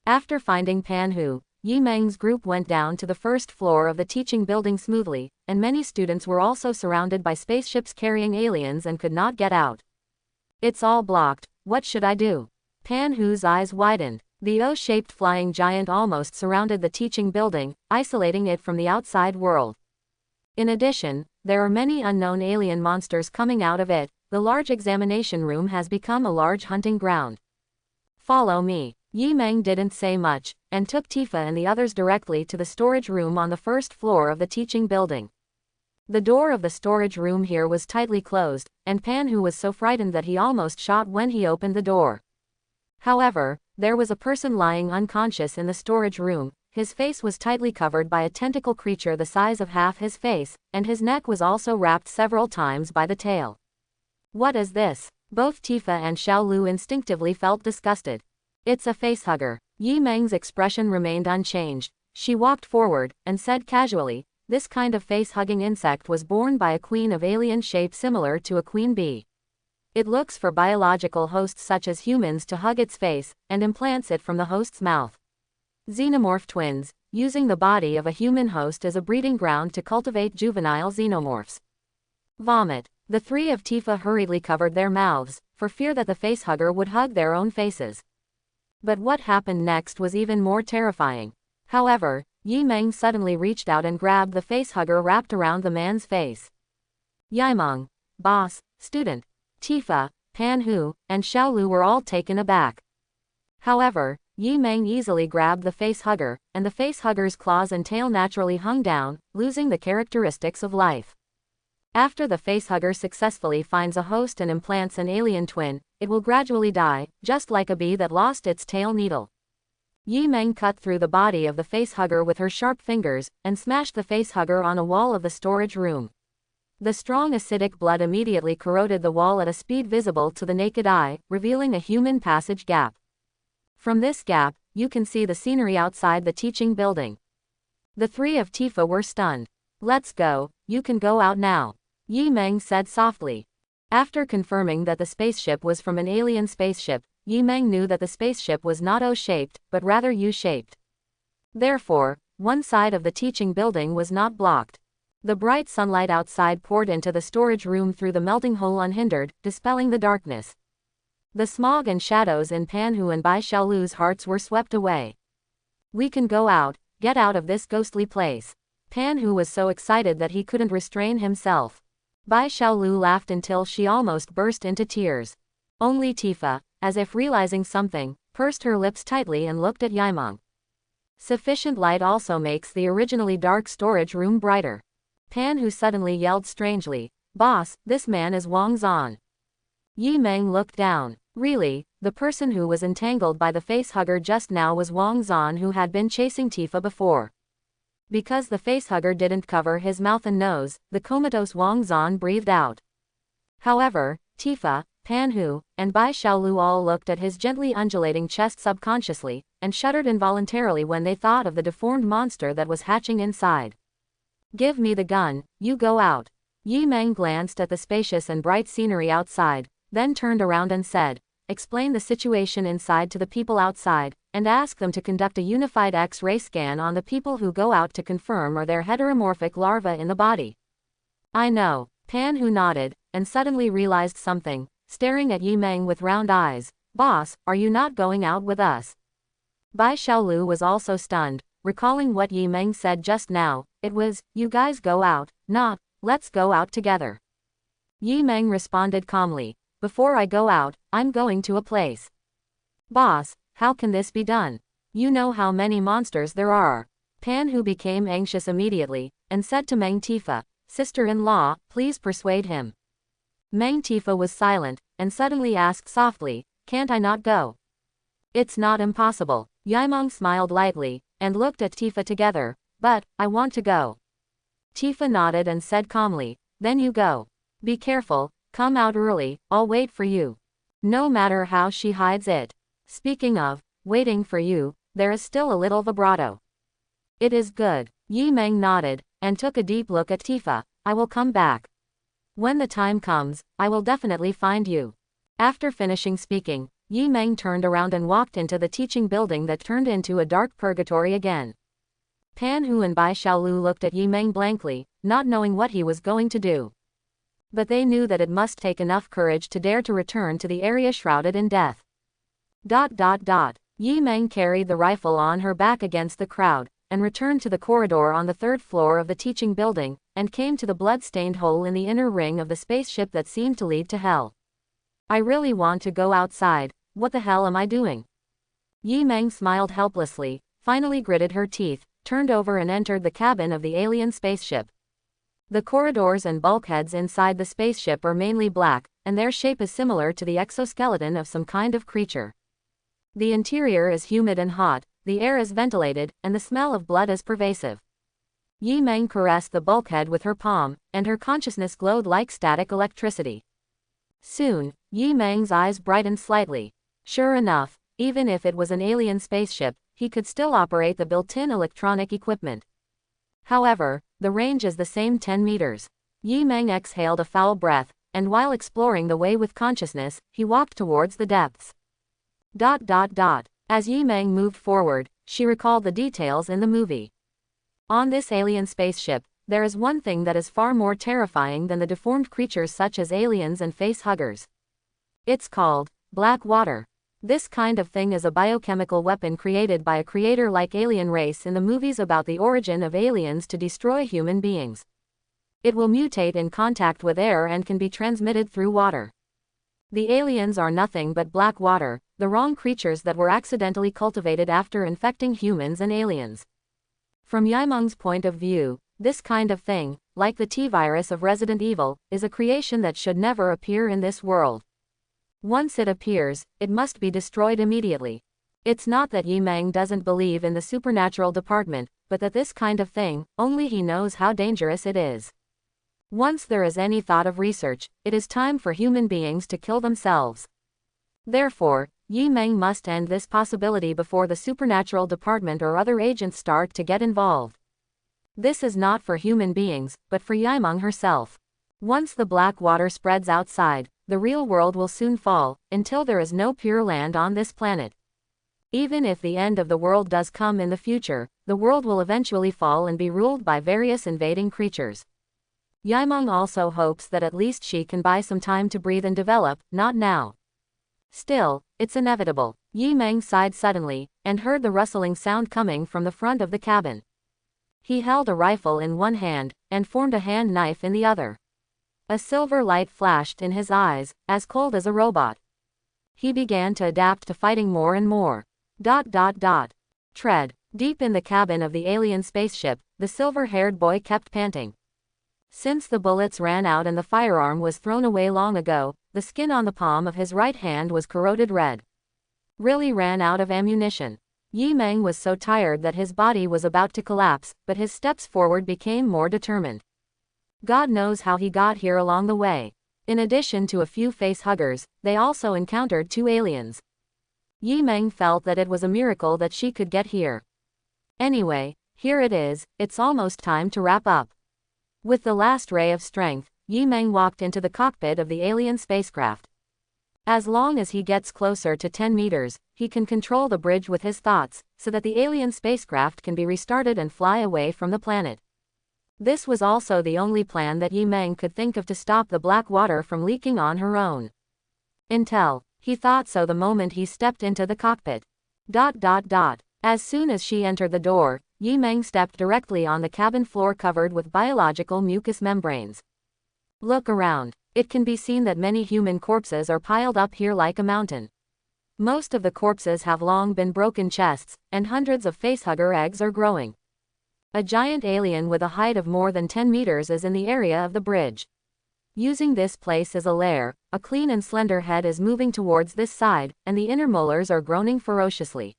After finding Pan Hu, Yi Meng's group went down to the first floor of the teaching building smoothly, and many students were also surrounded by spaceships carrying aliens and could not get out. "It's all blocked, what should I do?" Pan Hu's eyes widened. The O-shaped flying giant almost surrounded the teaching building, isolating it from the outside world. In addition, there are many unknown alien monsters coming out of it. The large examination room has become a large hunting ground. "Follow me." Yi Meng didn't say much, and took Tifa and the others directly to the storage room on the first floor of the teaching building. The door of the storage room here was tightly closed, and Pan Hu was so frightened that he almost shot when he opened the door. However, there was a person lying unconscious in the storage room. His face was tightly covered by a tentacle creature the size of half his face, and his neck was also wrapped several times by the tail. "What is this?" Both Tifa and Xiaolu instinctively felt disgusted. "It's a facehugger." Yi Meng's expression remained unchanged. She walked forward, and said casually, "This kind of face-hugging insect was born by a queen of alien shape similar to a queen bee. It looks for biological hosts such as humans to hug its face, and implants it from the host's mouth. Xenomorph twins, using the body of a human host as a breeding ground to cultivate juvenile xenomorphs." Vomit. The three of Tifa hurriedly covered their mouths, for fear that the facehugger would hug their own faces. But what happened next was even more terrifying. However, Yi Meng suddenly reached out and grabbed the facehugger wrapped around the man's face. Yi Meng, boss, student, Tifa, Pan Hu, and Xiaolu were all taken aback. However, Yi Meng easily grabbed the facehugger, and the facehugger's claws and tail naturally hung down, losing the characteristics of life. After the facehugger successfully finds a host and implants an alien twin, it will gradually die, just like a bee that lost its tail needle. Yi Meng cut through the body of the facehugger with her sharp fingers, and smashed the facehugger on a wall of the storage room. The strong acidic blood immediately corroded the wall at a speed visible to the naked eye, revealing a human passage gap. From this gap, you can see the scenery outside the teaching building. The three of Tifa were stunned. "Let's go, you can go out now." Yi Meng said softly. After confirming that the spaceship was from an alien spaceship, Yi Meng knew that the spaceship was not O-shaped, but rather U-shaped. Therefore, one side of the teaching building was not blocked. The bright sunlight outside poured into the storage room through the melting hole unhindered, dispelling the darkness. The smog and shadows in Panhu and Bai Xiaolu's hearts were swept away. We can go out, get out of this ghostly place. Panhu was so excited that he couldn't restrain himself. Bai Xiaolu laughed until she almost burst into tears. Only Tifa, as if realizing something, pursed her lips tightly and looked at Yaimeng. Sufficient light also makes the originally dark storage room brighter. Panhu suddenly yelled strangely, "Boss, this man is Wang Zan." Yi Meng looked down. Really, the person who was entangled by the facehugger just now was Wang Zan, who had been chasing Tifa before. Because the facehugger didn't cover his mouth and nose, the comatose Wang Zan breathed out. However, Tifa, Panhu, and Bai Xiaolu all looked at his gently undulating chest subconsciously, and shuddered involuntarily when they thought of the deformed monster that was hatching inside. "Give me the gun, you go out." Yi Meng glanced at the spacious and bright scenery outside, then turned around and said, "Explain the situation inside to the people outside, and ask them to conduct a unified X-ray scan on the people who go out to confirm are there heteromorphic larvae in the body." "I know." Panhu nodded, and suddenly realized something, staring at Yi Meng with round eyes. "Boss, are you not going out with us?" Bai Xiaolu was also stunned, recalling what Yi Meng said just now. It was, "You guys go out," not, "Let's go out together." Yi Meng responded calmly, "Before I go out, I'm going to a place." "Boss, how can this be done? You know how many monsters there are." Panhu became anxious immediately, and said to Meng Tifa, "Sister-in-law, please persuade him." Meng Tifa was silent, and suddenly asked softly, "Can't I not go?" "It's not impossible." Yaimeng smiled lightly, and looked at Tifa together, "But, I want to go." Tifa nodded and said calmly, "Then you go. Be careful, come out early, I'll wait for you." No matter how she hides it. Speaking of, waiting for you, there is still a little vibrato. "It is good." Yi Meng nodded, and took a deep look at Tifa. "I will come back. When the time comes, I will definitely find you." After finishing speaking, Yi Meng turned around and walked into the teaching building that turned into a dark purgatory again. Panhu and Bai Xiaolu looked at Yi Meng blankly, not knowing what he was going to do. But they knew that it must take enough courage to dare to return to the area shrouded in death. Yi Meng carried the rifle on her back against the crowd, and returned to the corridor on the third floor of the teaching building, and came to the blood-stained hole in the inner ring of the spaceship that seemed to lead to hell. "I really want to go outside, what the hell am I doing?" Yi Meng smiled helplessly, finally gritted her teeth, turned over and entered the cabin of the alien spaceship. The corridors and bulkheads inside the spaceship are mainly black, and their shape is similar to the exoskeleton of some kind of creature. The interior is humid and hot, the air is ventilated, and the smell of blood is pervasive. Yi Meng caressed the bulkhead with her palm, and her consciousness glowed like static electricity. Soon, Yi Meng's eyes brightened slightly. Sure enough, even if it was an alien spaceship, he could still operate the built-in electronic equipment. However, the range is the same 10 meters. Yi Meng exhaled a foul breath, and while exploring the way with consciousness, he walked towards the depths. As Yi Meng moved forward, she recalled the details in the movie. On this alien spaceship, there is one thing that is far more terrifying than the deformed creatures such as aliens and face-huggers. It's called black water. This kind of thing is a biochemical weapon created by a creator-like alien race in the movies about the origin of aliens to destroy human beings. It will mutate in contact with air and can be transmitted through water. The aliens are nothing but black water, the wrong creatures that were accidentally cultivated after infecting humans and aliens. From Yaimeng's point of view, this kind of thing, like the T-virus of Resident Evil, is a creation that should never appear in this world. Once it appears, it must be destroyed immediately. It's not that Yi Meng doesn't believe in the supernatural department, but that this kind of thing, only he knows how dangerous it is. Once there is any thought of research, it is time for human beings to kill themselves. Therefore, Yi Meng must end this possibility before the supernatural department or other agents start to get involved. This is not for human beings, but for Yaimeng herself. Once the black water spreads outside, the real world will soon fall, until there is no pure land on this planet. Even if the end of the world does come in the future, the world will eventually fall and be ruled by various invading creatures. Yimeng also hopes that at least she can buy some time to breathe and develop, not now. Still, it's inevitable. Yimeng sighed suddenly, and heard the rustling sound coming from the front of the cabin. He held a rifle in one hand, and formed a hand knife in the other. A silver light flashed in his eyes, as cold as a robot. He began to adapt to fighting more and more. Tread. Deep in the cabin of the alien spaceship, the silver-haired boy kept panting. Since the bullets ran out and the firearm was thrown away long ago, the skin on the palm of his right hand was corroded red. Really ran out of ammunition. Yimeng was so tired that his body was about to collapse, but his steps forward became more determined. God knows how he got here along the way. In addition to a few face-huggers, they also encountered 2 aliens. Yimeng felt that it was a miracle that she could get here. Anyway, here it is, it's almost time to wrap up. With the last ray of strength, Yimeng walked into the cockpit of the alien spacecraft. As long as he gets closer to 10 meters, he can control the bridge with his thoughts, so that the alien spacecraft can be restarted and fly away from the planet. This was also the only plan that Yimeng could think of to stop the black water from leaking on her own. Until, he thought so the moment he stepped into the cockpit. As soon as she entered the door, Yimeng stepped directly on the cabin floor covered with biological mucous membranes. Look around. It can be seen that many human corpses are piled up here like a mountain. Most of the corpses have long been broken chests, and hundreds of facehugger eggs are growing. A giant alien with a height of more than 10 meters is in the area of the bridge. Using this place as a lair, a clean and slender head is moving towards this side, and the inner molars are groaning ferociously.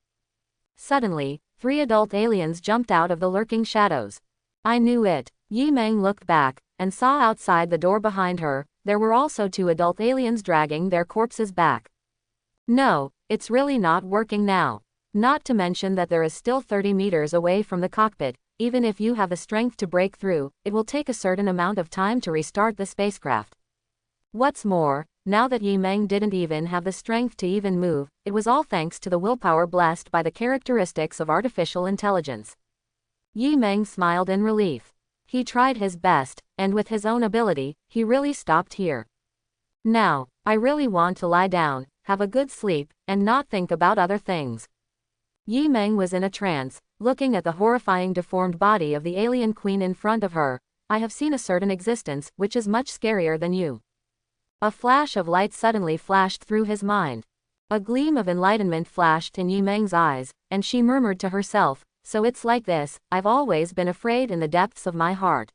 Suddenly, 3 adult aliens jumped out of the lurking shadows. I knew it. Yimeng looked back, and saw outside the door behind her, there were also 2 adult aliens dragging their corpses back. No, it's really not working now. Not to mention that there is still 30 meters away from the cockpit. Even if you have the strength to break through, it will take a certain amount of time to restart the spacecraft. What's more, now that Yimeng didn't even have the strength to even move, it was all thanks to the willpower blessed by the characteristics of artificial intelligence. Yimeng smiled in relief. He tried his best, and with his own ability, he really stopped here. Now, I really want to lie down, have a good sleep, and not think about other things. Yimeng was in a trance, looking at the horrifying deformed body of the alien queen in front of her. I have seen a certain existence which is much scarier than you. A flash of light suddenly flashed through his mind. A gleam of enlightenment flashed in Yimeng's eyes, and she murmured to herself, so it's like this, I've always been afraid in the depths of my heart.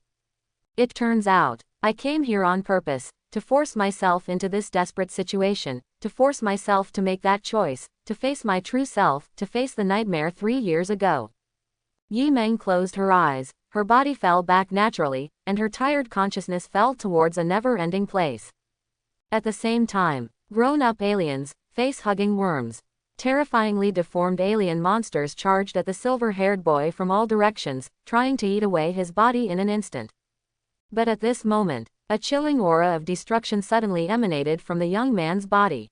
It turns out, I came here on purpose, to force myself into this desperate situation, to force myself to make that choice, to face my true self, to face the nightmare 3 years ago. Yimeng closed her eyes, her body fell back naturally, and her tired consciousness fell towards a never-ending place. At the same time, grown-up aliens, face-hugging worms, terrifyingly deformed alien monsters charged at the silver-haired boy from all directions, trying to eat away his body in an instant. But at this moment, a chilling aura of destruction suddenly emanated from the young man's body.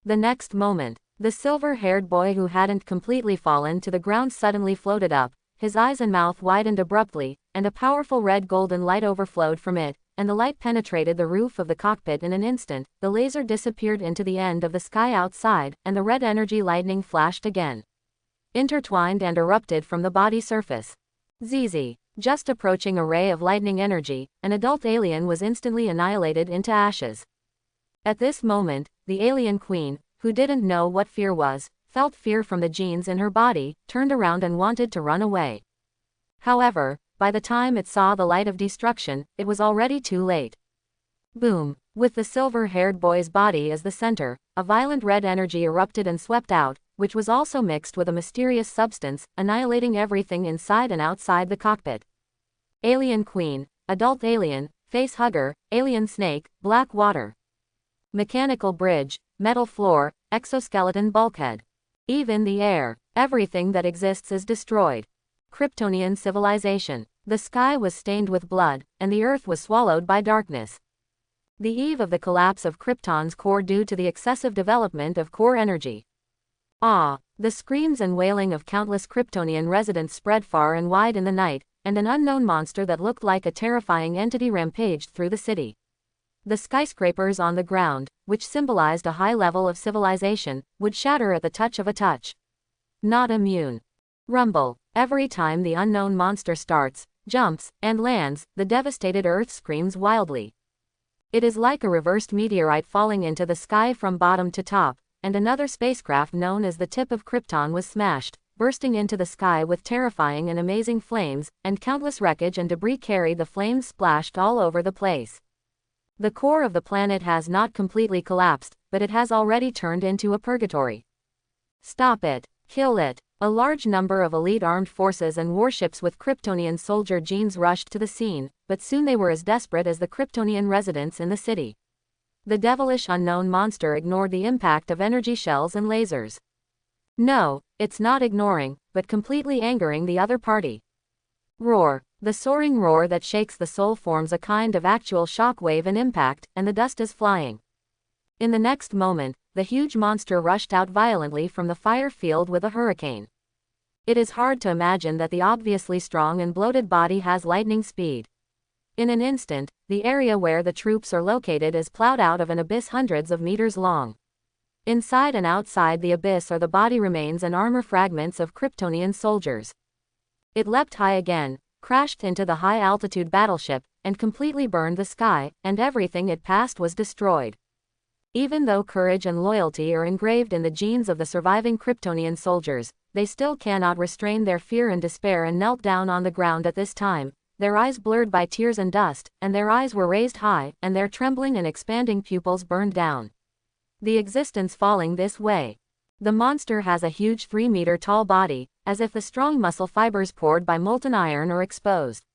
The next moment, the silver-haired boy who hadn't completely fallen to the ground suddenly floated up, his eyes and mouth widened abruptly, and a powerful red-golden light overflowed from it, and the light penetrated the roof of the cockpit in an instant. The laser disappeared into the end of the sky outside, and the red energy lightning flashed again. Intertwined and erupted from the body surface. ZZ. Just approaching a ray of lightning energy, an adult alien was instantly annihilated into ashes. At this moment, the alien queen, who didn't know what fear was, felt fear from the genes in her body, turned around and wanted to run away. However, by the time it saw the light of destruction, it was already too late. Boom! With the silver-haired boy's body as the center, a violent red energy erupted and swept out, which was also mixed with a mysterious substance, annihilating everything inside and outside the cockpit. Alien queen, adult alien, face hugger, alien snake, black water. Mechanical bridge, metal floor, exoskeleton bulkhead. Even the air, everything that exists is destroyed. Kryptonian civilization. The sky was stained with blood, and the earth was swallowed by darkness. The eve of the collapse of Krypton's core due to the excessive development of core energy. Ah! The screams and wailing of countless Kryptonian residents spread far and wide in the night, and an unknown monster that looked like a terrifying entity rampaged through the city. The skyscrapers on the ground, which symbolized a high level of civilization, would shatter at the touch of a touch. Not immune. Rumble. Every time the unknown monster starts, jumps, and lands, the devastated Earth screams wildly. It is like a reversed meteorite falling into the sky from bottom to top, and another spacecraft known as the Tip of Krypton was smashed, bursting into the sky with terrifying and amazing flames, and countless wreckage and debris carried the flames splashed all over the place. The core of the planet has not completely collapsed, but it has already turned into a purgatory. Stop it. Kill it. A large number of elite armed forces and warships with Kryptonian soldier genes rushed to the scene, but soon they were as desperate as the Kryptonian residents in the city. The devilish unknown monster ignored the impact of energy shells and lasers. No, it's not ignoring, but completely angering the other party. Roar. The soaring roar that shakes the soul forms a kind of actual shockwave and impact, and the dust is flying. In the next moment, the huge monster rushed out violently from the fire field with a hurricane. It is hard to imagine that the obviously strong and bloated body has lightning speed. In an instant, the area where the troops are located is plowed out of an abyss hundreds of meters long. Inside and outside the abyss are the body remains and armor fragments of Kryptonian soldiers. It leapt high again, crashed into the high-altitude battleship, and completely burned the sky, and everything it passed was destroyed. Even though courage and loyalty are engraved in the genes of the surviving Kryptonian soldiers, they still cannot restrain their fear and despair and knelt down on the ground at this time, their eyes blurred by tears and dust, and their eyes were raised high, and their trembling and expanding pupils burned down. The existence falling this way. The monster has a huge 3-meter-tall body, as if the strong muscle fibers poured by molten iron are exposed.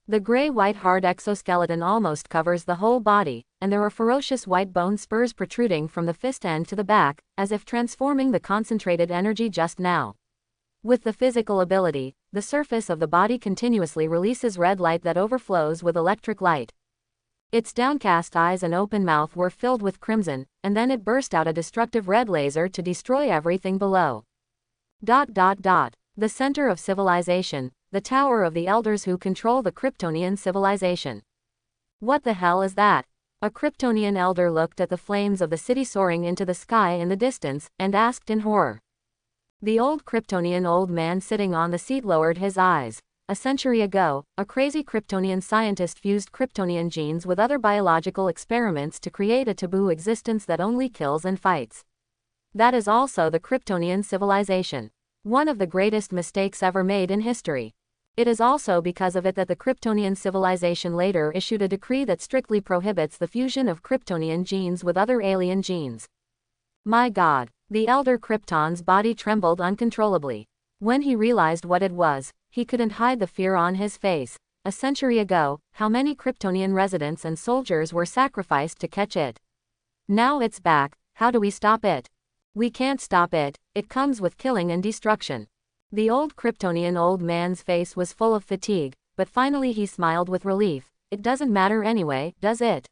The gray-white hard exoskeleton almost covers the whole body, and there are ferocious white bone spurs protruding from the fist end to the back, as if transforming the concentrated energy just now. With the physical ability, the surface of the body continuously releases red light that overflows with electric light. Its downcast eyes and open mouth were filled with crimson, and then it burst out a destructive red laser to destroy everything below. The center of civilization, the Tower of the Elders who control the Kryptonian civilization. What the hell is that? A Kryptonian elder looked at the flames of the city soaring into the sky in the distance, and asked in horror. The old Kryptonian old man sitting on the seat lowered his eyes. A century ago, a crazy Kryptonian scientist fused Kryptonian genes with other biological experiments to create a taboo existence that only kills and fights. That is also the Kryptonian civilization. One of the greatest mistakes ever made in history. It is also because of it that the Kryptonian civilization later issued a decree that strictly prohibits the fusion of Kryptonian genes with other alien genes. My God, the elder Krypton's body trembled uncontrollably. When he realized what it was, he couldn't hide the fear on his face. A century ago, how many Kryptonian residents and soldiers were sacrificed to catch it? Now it's back. How do we stop it? We can't stop it. It comes with killing and destruction. The old Kryptonian old man's face was full of fatigue, but finally he smiled with relief. It doesn't matter anyway, does it?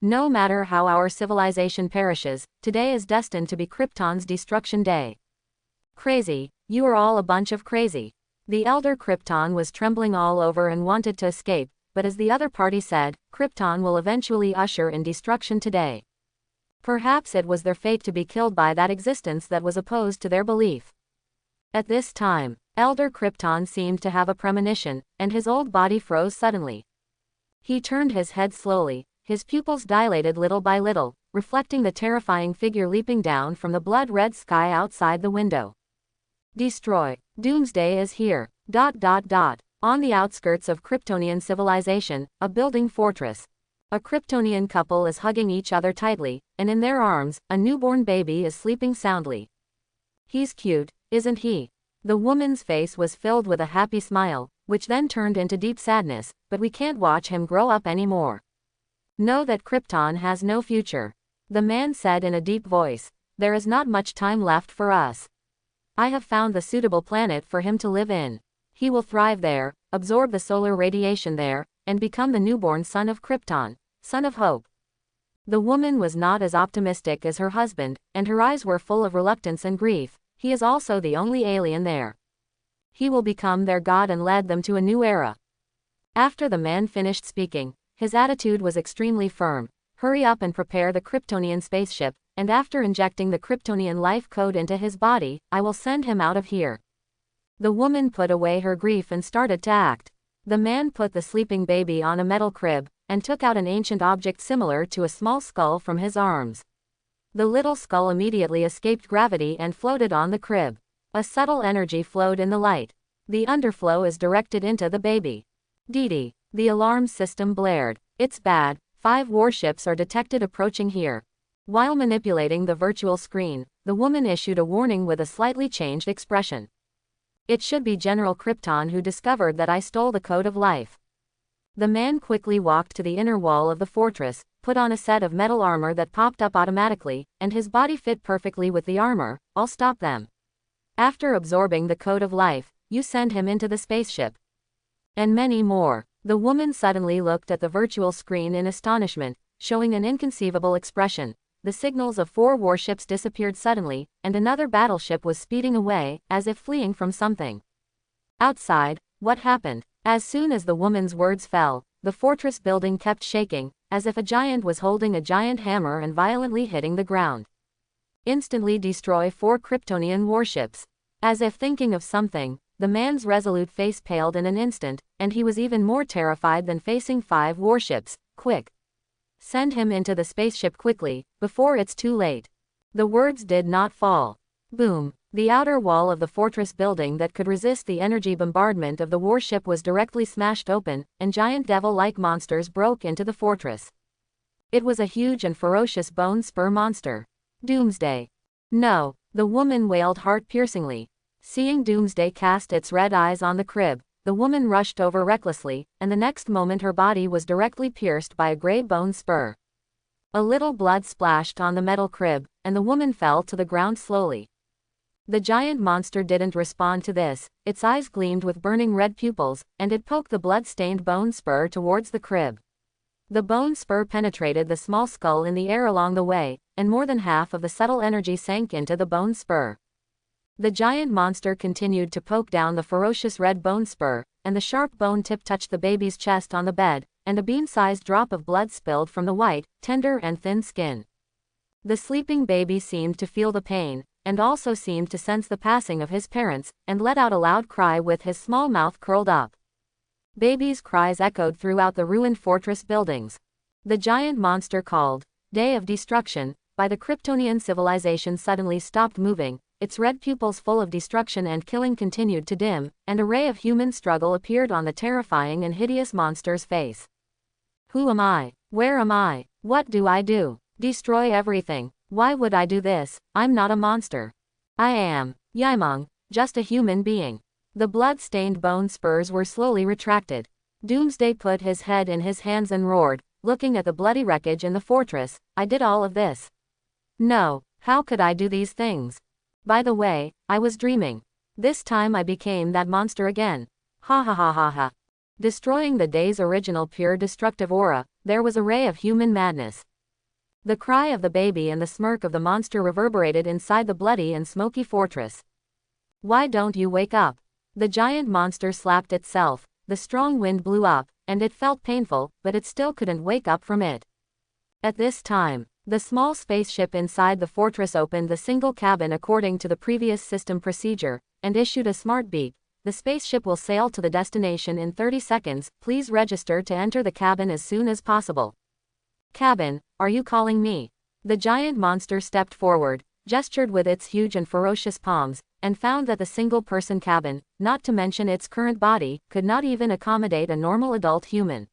No matter how our civilization perishes, today is destined to be Krypton's destruction day. Crazy. You are all a bunch of crazy. The elder Krypton was trembling all over and wanted to escape, but as the other party said, Krypton will eventually usher in destruction today. Perhaps it was their fate to be killed by that existence that was opposed to their belief. At this time, Elder Krypton seemed to have a premonition, and his old body froze suddenly. He turned his head slowly, his pupils dilated little by little, reflecting the terrifying figure leaping down from the blood-red sky outside the window. Destroy. Doomsday is here. On the outskirts of Kryptonian civilization, a building fortress. A Kryptonian couple is hugging each other tightly, and in their arms, a newborn baby is sleeping soundly. He's cute, isn't he? The woman's face was filled with a happy smile, which then turned into deep sadness, but we can't watch him grow up anymore. Know that Krypton has no future. The man said in a deep voice. There is not much time left for us. I have found the suitable planet for him to live in. He will thrive there, absorb the solar radiation there, and become the newborn son of Krypton, son of hope. The woman was not as optimistic as her husband, and her eyes were full of reluctance and grief. He is also the only alien there. He will become their god and lead them to a new era. After the man finished speaking, his attitude was extremely firm. Hurry up and prepare the Kryptonian spaceship, and after injecting the Kryptonian life code into his body, I will send him out of here. The woman put away her grief and started to act. The man put the sleeping baby on a metal crib, and took out an ancient object similar to a small skull from his arms. The little skull immediately escaped gravity and floated on the crib. A subtle energy flowed in the light. The underflow is directed into the baby. Dee. The alarm system blared. It's bad, 5 warships are detected approaching here. While manipulating the virtual screen, the woman issued a warning with a slightly changed expression. It should be General Krypton who discovered that I stole the code of life. The man quickly walked to the inner wall of the fortress, put on a set of metal armor that popped up automatically, and his body fit perfectly with the armor. I'll stop them. After absorbing the code of life, you send him into the spaceship. And many more. The woman suddenly looked at the virtual screen in astonishment, showing an inconceivable expression. The signals of 4 warships disappeared suddenly, and another battleship was speeding away, as if fleeing from something. Outside, what happened? As soon as the woman's words fell, the fortress building kept shaking, as if a giant was holding a giant hammer and violently hitting the ground. Instantly destroy 4 Kryptonian warships. As if thinking of something, the man's resolute face paled in an instant, and he was even more terrified than facing 5 warships. Quick! Send him into the spaceship quickly, before it's too late. The words did not fall. Boom! The outer wall of the fortress building that could resist the energy bombardment of the warship was directly smashed open, and giant devil-like monsters broke into the fortress. It was a huge and ferocious bone spur monster. Doomsday. No, the woman wailed heart-piercingly. Seeing Doomsday cast its red eyes on the crib, the woman rushed over recklessly, and the next moment her body was directly pierced by a gray bone spur. A little blood splashed on the metal crib, and the woman fell to the ground slowly. The giant monster didn't respond to this. Its eyes gleamed with burning red pupils, and it poked the blood-stained bone spur towards the crib. The bone spur penetrated the small skull in the air along the way, and more than half of the subtle energy sank into the bone spur. The giant monster continued to poke down the ferocious red bone spur, and the sharp bone tip touched the baby's chest on the bed, and a bean-sized drop of blood spilled from the white, tender and thin skin. The sleeping baby seemed to feel the pain, and also seemed to sense the passing of his parents, and let out a loud cry with his small mouth curled up. Baby's cries echoed throughout the ruined fortress buildings. The giant monster called, "Day of Destruction," by the Kryptonian civilization suddenly stopped moving, its red pupils full of destruction and killing continued to dim, and a ray of human struggle appeared on the terrifying and hideous monster's face. Who am I? Where am I? What do I do? Destroy everything. Why would I do this? I'm not a monster. I am, Yimong, just a human being. The blood-stained bone spurs were slowly retracted. Doomsday put his head in his hands and roared, looking at the bloody wreckage in the fortress. I did all of this. No, how could I do these things? By the way, I was dreaming. This time I became that monster again. Ha ha ha ha ha. Destroying the day's original pure destructive aura, there was a ray of human madness. The cry of the baby and the smirk of the monster reverberated inside the bloody and smoky fortress. Why don't you wake up? The giant monster slapped itself. The strong wind blew up, and it felt painful, but it still couldn't wake up from it. At this time, the small spaceship inside the fortress opened the single cabin according to the previous system procedure, and issued a smart beep. The spaceship will sail to the destination in 30 seconds. Please register to enter the cabin as soon as possible. Cabin, are you calling me? The giant monster stepped forward, gestured with its huge and ferocious palms, and found that the single-person cabin, not to mention its current body, could not even accommodate a normal adult human.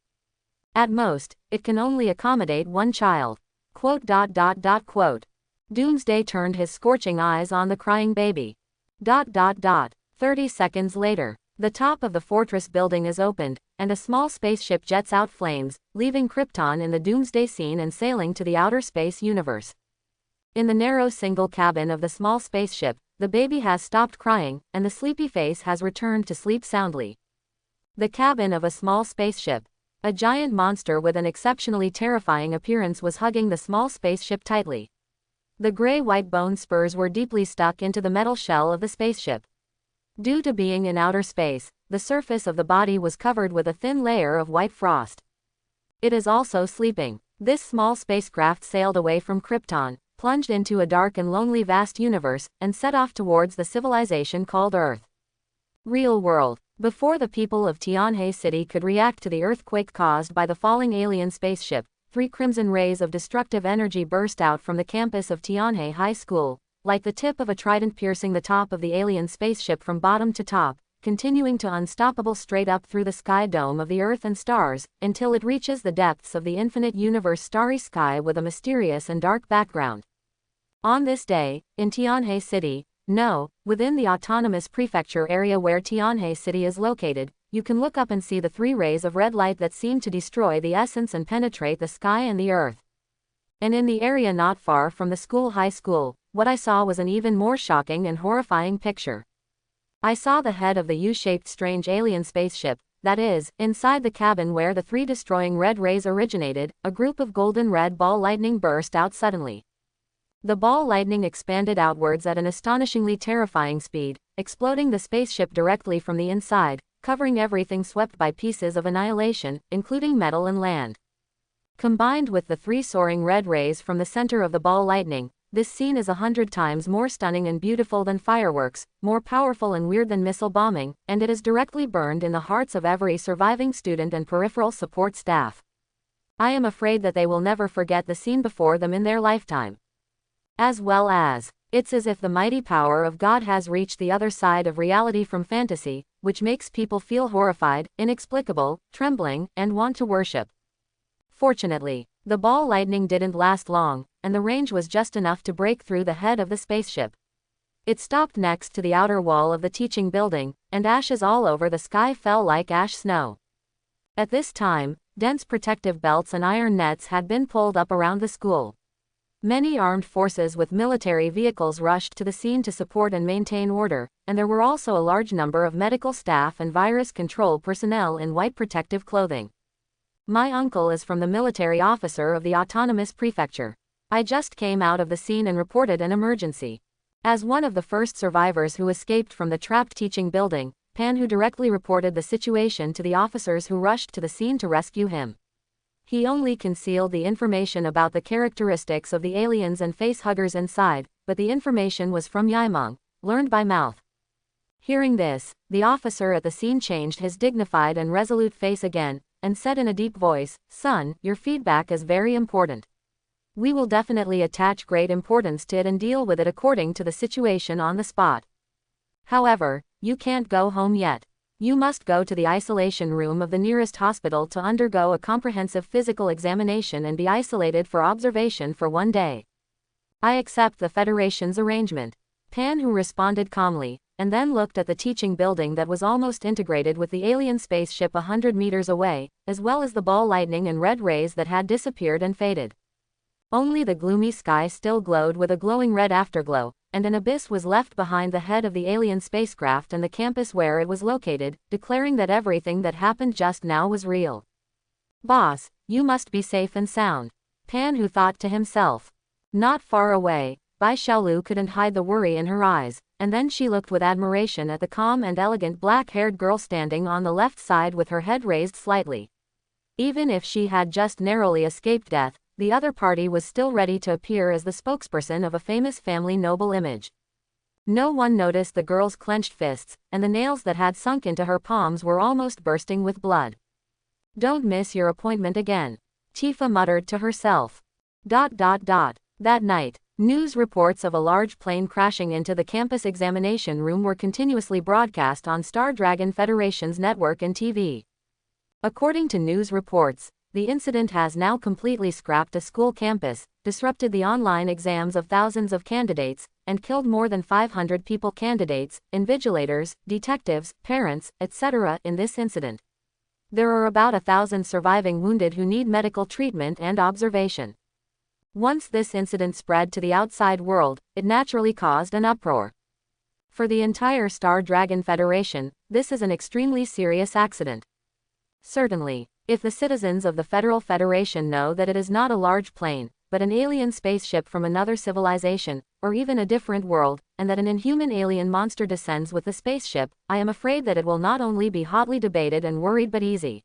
At most, it can only accommodate 1 child. Quote. Doomsday turned his scorching eyes on the crying baby. 30 seconds later, the top of the fortress building is opened, and a small spaceship jets out flames, leaving Krypton in the Doomsday scene and sailing to the outer space universe. In the narrow single cabin of the small spaceship, the baby has stopped crying, and the sleepy face has returned to sleep soundly. The cabin of a small spaceship. A giant monster with an exceptionally terrifying appearance was hugging the small spaceship tightly. The gray-white bone spurs were deeply stuck into the metal shell of the spaceship. Due to being in outer space, the surface of the body was covered with a thin layer of white frost. It is also sleeping. This small spacecraft sailed away from Krypton, plunged into a dark and lonely vast universe, and set off towards the civilization called Earth. Real world. Before the people of Tianhe City could react to the earthquake caused by the falling alien spaceship, 3 crimson rays of destructive energy burst out from the campus of Tianhe High School, like the tip of a trident piercing the top of the alien spaceship from bottom to top, continuing to unstoppable straight up through the sky dome of the Earth and stars, until it reaches the depths of the infinite universe starry sky with a mysterious and dark background. On this day, in Tianhe City, within the autonomous prefecture area where Tianhe City is located, you can look up and see the 3 rays of red light that seem to destroy the essence and penetrate the sky and the earth. And in the area not far from the high school, what I saw was an even more shocking and horrifying picture. I saw the head of the U-shaped strange alien spaceship, that is, inside the cabin where the 3 destroying red rays originated, a group of golden red ball lightning burst out suddenly. The ball lightning expanded outwards at an astonishingly terrifying speed, exploding the spaceship directly from the inside, covering everything swept by pieces of annihilation, including metal and land. Combined with the 3 soaring red rays from the center of the ball lightning, this scene is 100 times more stunning and beautiful than fireworks, more powerful and weird than missile bombing, and it is directly burned in the hearts of every surviving student and peripheral support staff. I am afraid that they will never forget the scene before them in their lifetime. As well as, it's as if the mighty power of God has reached the other side of reality from fantasy, which makes people feel horrified, inexplicable, trembling, and want to worship. Fortunately, the ball lightning didn't last long, and the range was just enough to break through the head of the spaceship. It stopped next to the outer wall of the teaching building, and ashes all over the sky fell like ash snow. At this time, dense protective belts and iron nets had been pulled up around the school. Many armed forces with military vehicles rushed to the scene to support and maintain order, and there were also a large number of medical staff and virus control personnel in white protective clothing. My uncle is from the military officer of the autonomous prefecture. I just came out of the scene and reported an emergency. As one of the first survivors who escaped from the trapped teaching building, Pan who directly reported the situation to the officers who rushed to the scene to rescue him. He only concealed the information about the characteristics of the aliens and face-huggers inside, but the information was from Yaimeng, learned by mouth. Hearing this, the officer at the scene changed his dignified and resolute face again, and said in a deep voice, "Son, your feedback is very important. We will definitely attach great importance to it and deal with it according to the situation on the spot. However, you can't go home yet. You must go to the isolation room of the nearest hospital to undergo a comprehensive physical examination and be isolated for observation for 1 day. I accept the Federation's arrangement." Pan who responded calmly, and then looked at the teaching building that was almost integrated with the alien spaceship 100 meters away, as well as the ball lightning and red rays that had disappeared and faded. Only the gloomy sky still glowed with a glowing red afterglow, and an abyss was left behind the head of the alien spacecraft and the campus where it was located, declaring that everything that happened just now was real. "Boss, you must be safe and sound," Pan who thought to himself. Not far away, Bai Xiaolu couldn't hide the worry in her eyes, and then she looked with admiration at the calm and elegant black-haired girl standing on the left side with her head raised slightly. Even if she had just narrowly escaped death, the other party was still ready to appear as the spokesperson of a famous family noble image. No one noticed the girl's clenched fists, and the nails that had sunk into her palms were almost bursting with blood. "Don't miss your appointment again," Tifa muttered to herself. That night, news reports of a large plane crashing into the campus examination room were continuously broadcast on Star Dragon Federation's network and TV. According to news reports, the incident has now completely scrapped a school campus, disrupted the online exams of thousands of candidates, and killed more than 500 people candidates, invigilators, detectives, parents, etc. in this incident. There are about 1,000 surviving wounded who need medical treatment and observation. Once this incident spread to the outside world, it naturally caused an uproar. For the entire Star Dragon Federation, this is an extremely serious accident. Certainly, if the citizens of the Federal Federation know that it is not a large plane, but an alien spaceship from another civilization, or even a different world, and that an inhuman alien monster descends with the spaceship, I am afraid that it will not only be hotly debated and worried but easy.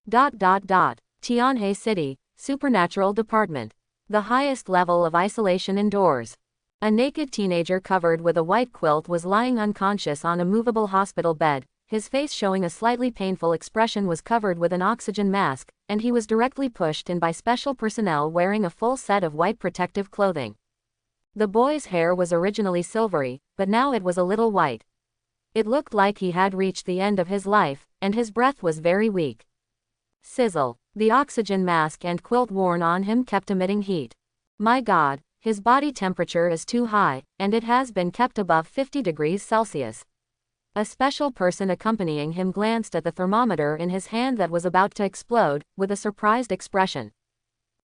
Tianhe City, Supernatural Department. The highest level of isolation indoors. A naked teenager covered with a white quilt was lying unconscious on a movable hospital bed. His face showing a slightly painful expression was covered with an oxygen mask, and he was directly pushed in by special personnel wearing a full set of white protective clothing. The boy's hair was originally silvery, but now it was a little white. It looked like he had reached the end of his life, and his breath was very weak. Sizzle. The oxygen mask and quilt worn on him kept emitting heat. My God, his body temperature is too high, and it has been kept above 50 degrees Celsius. A special person accompanying him glanced at the thermometer in his hand that was about to explode, with a surprised expression.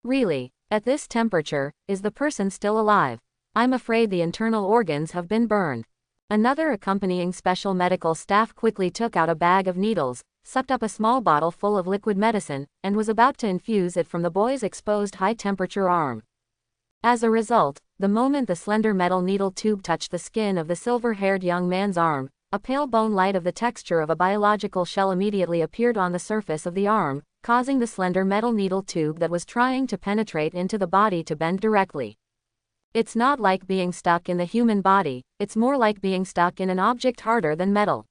Really, at this temperature, is the person still alive? I'm afraid the internal organs have been burned. Another accompanying special medical staff quickly took out a bag of needles, sucked up a small bottle full of liquid medicine, and was about to infuse it from the boy's exposed high-temperature arm. As a result, the moment the slender metal needle tube touched the skin of the silver-haired young man's arm, a pale bone light of the texture of a biological shell immediately appeared on the surface of the arm, causing the slender metal needle tube that was trying to penetrate into the body to bend directly. It's not like being stuck in the human body, it's more like being stuck in an object harder than metal.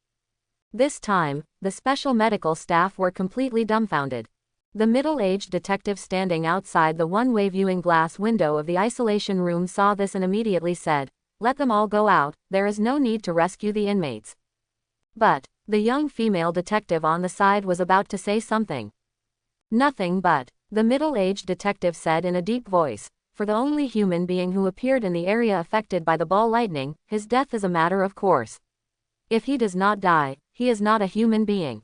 This time, the special medical staff were completely dumbfounded. The middle-aged detective standing outside the one-way viewing glass window of the isolation room saw this and immediately said, "Let them all go out, there is no need to rescue the inmates." But, the young female detective on the side was about to say something. "Nothing but," the middle-aged detective said in a deep voice, "for the only human being who appeared in the area affected by the ball lightning, his death is a matter of course. If he does not die, he is not a human being.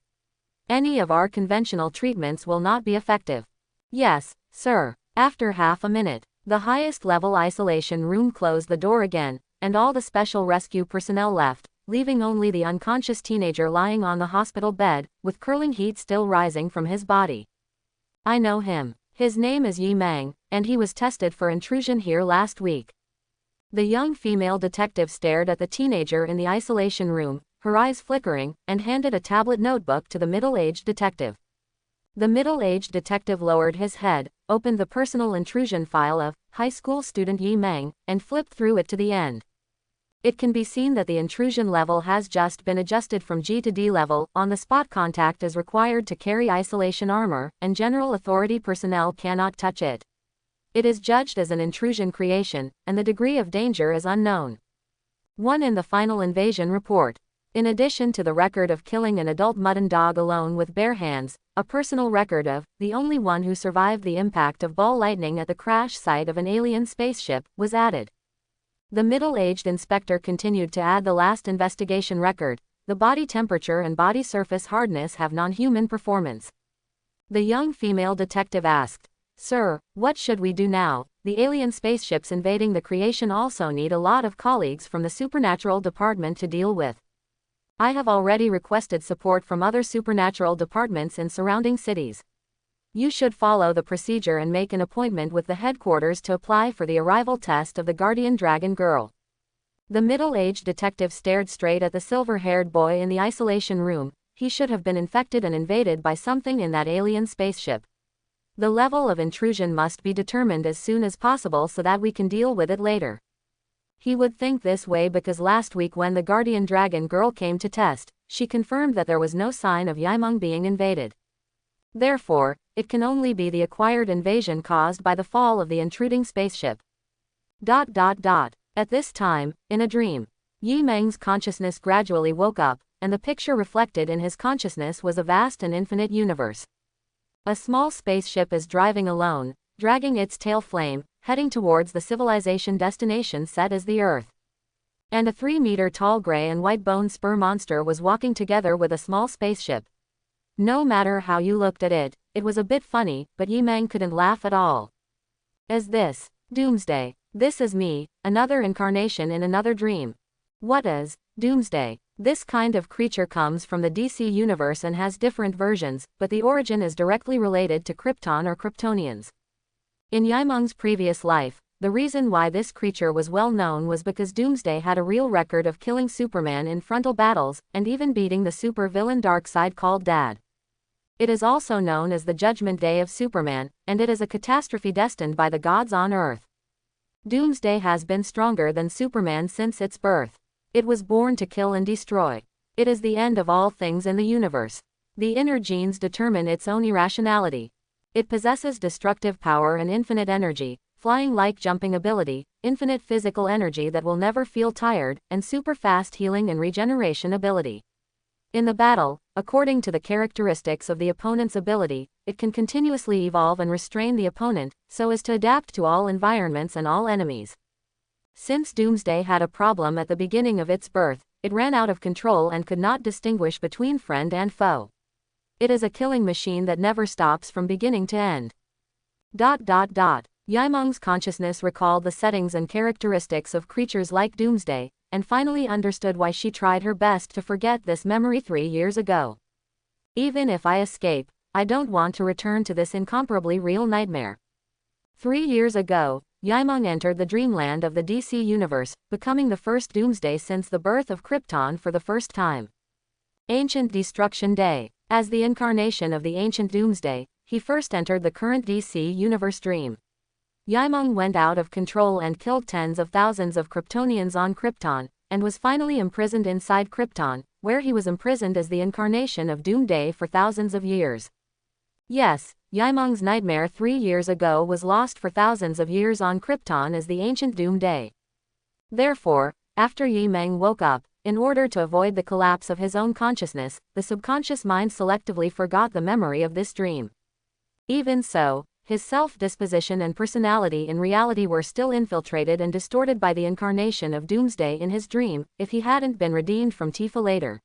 Any of our conventional treatments will not be effective." "Yes, sir." After half a minute, the highest level isolation room closed the door again, and all the special rescue personnel left, leaving only the unconscious teenager lying on the hospital bed, with curling heat still rising from his body. "I know him. His name is Yi Meng, and he was tested for intrusion here last week." The young female detective stared at the teenager in the isolation room, her eyes flickering, and handed a tablet notebook to the middle-aged detective. The middle-aged detective lowered his head, opened the personal intrusion file of high school student Yi Meng, and flipped through it to the end. It can be seen that the intrusion level has just been adjusted from G to D level. On-the-spot contact is required to carry isolation armor, and general authority personnel cannot touch it. It is judged as an intrusion creation, and the degree of danger is unknown. 1 in the final invasion report. In addition to the record of killing an adult mutton dog alone with bare hands, a personal record of the only one who survived the impact of ball lightning at the crash site of an alien spaceship was added. The middle-aged inspector continued to add the last investigation record. The body temperature and body surface hardness have non-human performance. The young female detective asked, "Sir, what should we do now? The alien spaceships invading the creation also need a lot of colleagues from the supernatural department to deal with. I have already requested support from other supernatural departments in surrounding cities. You should follow the procedure and make an appointment with the headquarters to apply for the arrival test of the guardian dragon girl." The middle-aged detective stared straight at the silver-haired boy in the isolation room. He should have been infected and invaded by something in that alien spaceship. The level of intrusion must be determined as soon as possible so that we can deal with it later. He would think this way because last week when the guardian dragon girl came to test, she confirmed that there was no sign of Yimeng being invaded. Therefore, it can only be the acquired invasion caused by the fall of the intruding spaceship. At this time, in a dream, Yimeng's consciousness gradually woke up, and the picture reflected in his consciousness was a vast and infinite universe. A small spaceship is driving alone, dragging its tail flame, heading towards the civilization destination set as the Earth. And a 3-meter-tall gray and white bone spur monster was walking together with a small spaceship. No matter how you looked at it, it was a bit funny, but Yimeng couldn't laugh at all. "Is this Doomsday? This is me, another incarnation in another dream. What is Doomsday. This kind of creature comes from the DC universe and has different versions, but the origin is directly related to Krypton or Kryptonians. In Yaimeng's previous life, the reason why this creature was well known was because Doomsday had a real record of killing Superman in frontal battles, and even beating the super villain Darkseid called Dad. It is also known as the Judgment Day of Superman, and it is a catastrophe destined by the gods on Earth. Doomsday has been stronger than Superman since its birth. It was born to kill and destroy. It is the end of all things in the universe. The inner genes determine its own irrationality. It possesses destructive power and infinite energy, flying-like jumping ability, infinite physical energy that will never feel tired, and super-fast healing and regeneration ability. In the battle, according to the characteristics of the opponent's ability, it can continuously evolve and restrain the opponent, so as to adapt to all environments and all enemies. Since Doomsday had a problem at the beginning of its birth, it ran out of control and could not distinguish between friend and foe. It is a killing machine that never stops from beginning to end. Yaimeng's consciousness recalled the settings and characteristics of creatures like Doomsday, and finally understood why she tried her best to forget this memory 3 years ago. Even if I escape, I don't want to return to this incomparably real nightmare. 3 years ago, Yaimeng entered the dreamland of the DC universe, becoming the first Doomsday since the birth of Krypton for the first time. Ancient Destruction Day. As the incarnation of the ancient Doomsday, he first entered the current DC universe dream. Yaimeng went out of control and killed tens of thousands of Kryptonians on Krypton, and was finally imprisoned inside Krypton, where he was imprisoned as the incarnation of Doomsday for thousands of years. Yes, Yaimeng's nightmare 3 years ago was lost for thousands of years on Krypton as the ancient Doomsday. Therefore, after Yaimeng woke up, in order to avoid the collapse of his own consciousness, the subconscious mind selectively forgot the memory of this dream. Even so, his self-disposition and personality in reality were still infiltrated and distorted by the incarnation of Doomsday in his dream, if he hadn't been redeemed from Tifa later.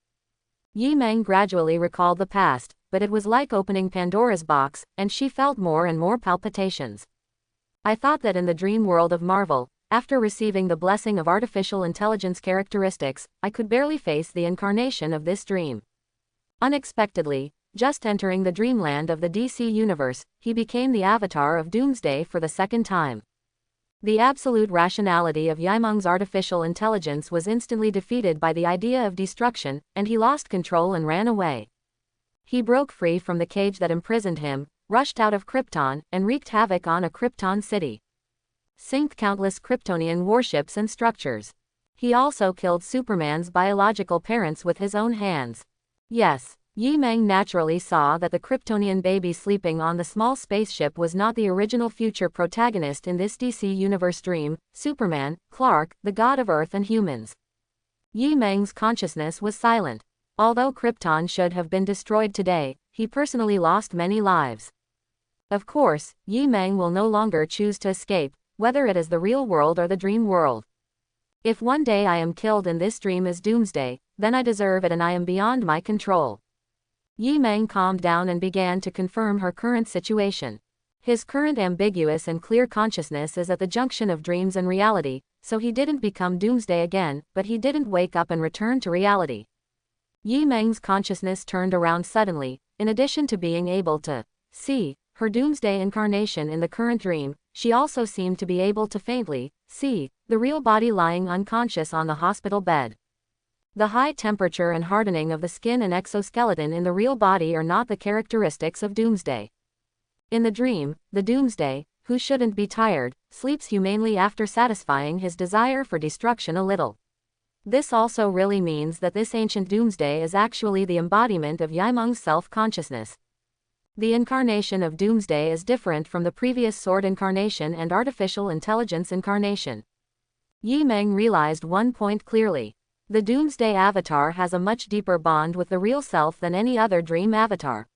Yaimeng gradually recalled the past, but it was like opening Pandora's box, and she felt more and more palpitations. I thought that in the dream world of Marvel, after receiving the blessing of artificial intelligence characteristics, I could barely face the incarnation of this dream. Unexpectedly, just entering the dreamland of the DC universe, he became the avatar of Doomsday for the second time. The absolute rationality of Yaimeng's artificial intelligence was instantly defeated by the idea of destruction, and he lost control and ran away. He broke free from the cage that imprisoned him, rushed out of Krypton, and wreaked havoc on a Krypton city. Sank countless Kryptonian warships and structures. He also killed Superman's biological parents with his own hands. Yes, Yaimeng naturally saw that the Kryptonian baby sleeping on the small spaceship was not the original future protagonist in this DC universe dream, Superman, Clark, the god of Earth and humans. Yaimeng's consciousness was silent. Although Krypton should have been destroyed today, he personally lost many lives. Of course, Yaimeng will no longer choose to escape, whether it is the real world or the dream world. If one day I am killed in this dream as Doomsday, then I deserve it and I am beyond my control. Yaimeng calmed down and began to confirm her current situation. His current ambiguous and clear consciousness is at the junction of dreams and reality, so he didn't become Doomsday again, but he didn't wake up and return to reality. Yaimeng's consciousness turned around suddenly. In addition to being able to see her Doomsday incarnation in the current dream, she also seemed to be able to faintly see the real body lying unconscious on the hospital bed. The high temperature and hardening of the skin and exoskeleton in the real body are not the characteristics of Doomsday. In the dream, the Doomsday, who shouldn't be tired, sleeps humanely after satisfying his desire for destruction a little. This also really means that this ancient Doomsday is actually the embodiment of Yaimeng's self-consciousness. The incarnation of Doomsday is different from the previous Sword incarnation and artificial intelligence incarnation. Yaimeng realized one point clearly. The Doomsday avatar has a much deeper bond with the real self than any other dream avatar.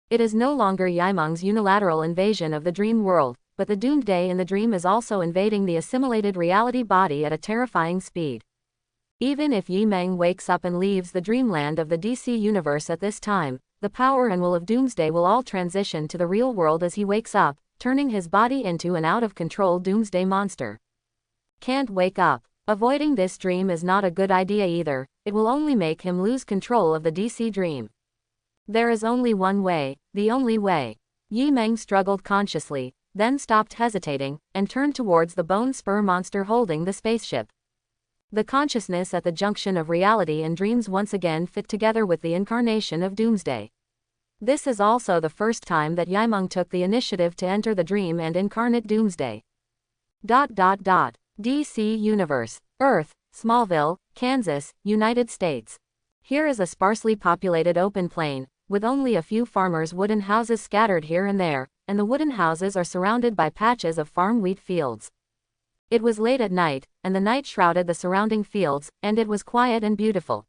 It is no longer Yaimeng's unilateral invasion of the dream world, but the Doomsday in the dream is also invading the assimilated reality body at a terrifying speed. Even if Yaimeng wakes up and leaves the dreamland of the DC universe at this time, the power and will of Doomsday will all transition to the real world as he wakes up, turning his body into an out-of-control Doomsday monster. Can't wake up. Avoiding this dream is not a good idea either, it will only make him lose control of the DC dream. There is only one way, the only way. Yi Meng struggled consciously, then stopped hesitating, and turned towards the bone spur monster holding the spaceship. The consciousness at the junction of reality and dreams once again fit together with the incarnation of Doomsday. This is also the first time that Yi Meng took the initiative to enter the dream and incarnate Doomsday. DC Universe. Earth, Smallville, Kansas, United States. Here is a sparsely populated open plain, with only a few farmers' wooden houses scattered here and there, and the wooden houses are surrounded by patches of farm wheat fields. It was late at night, and the night shrouded the surrounding fields, and it was quiet and beautiful.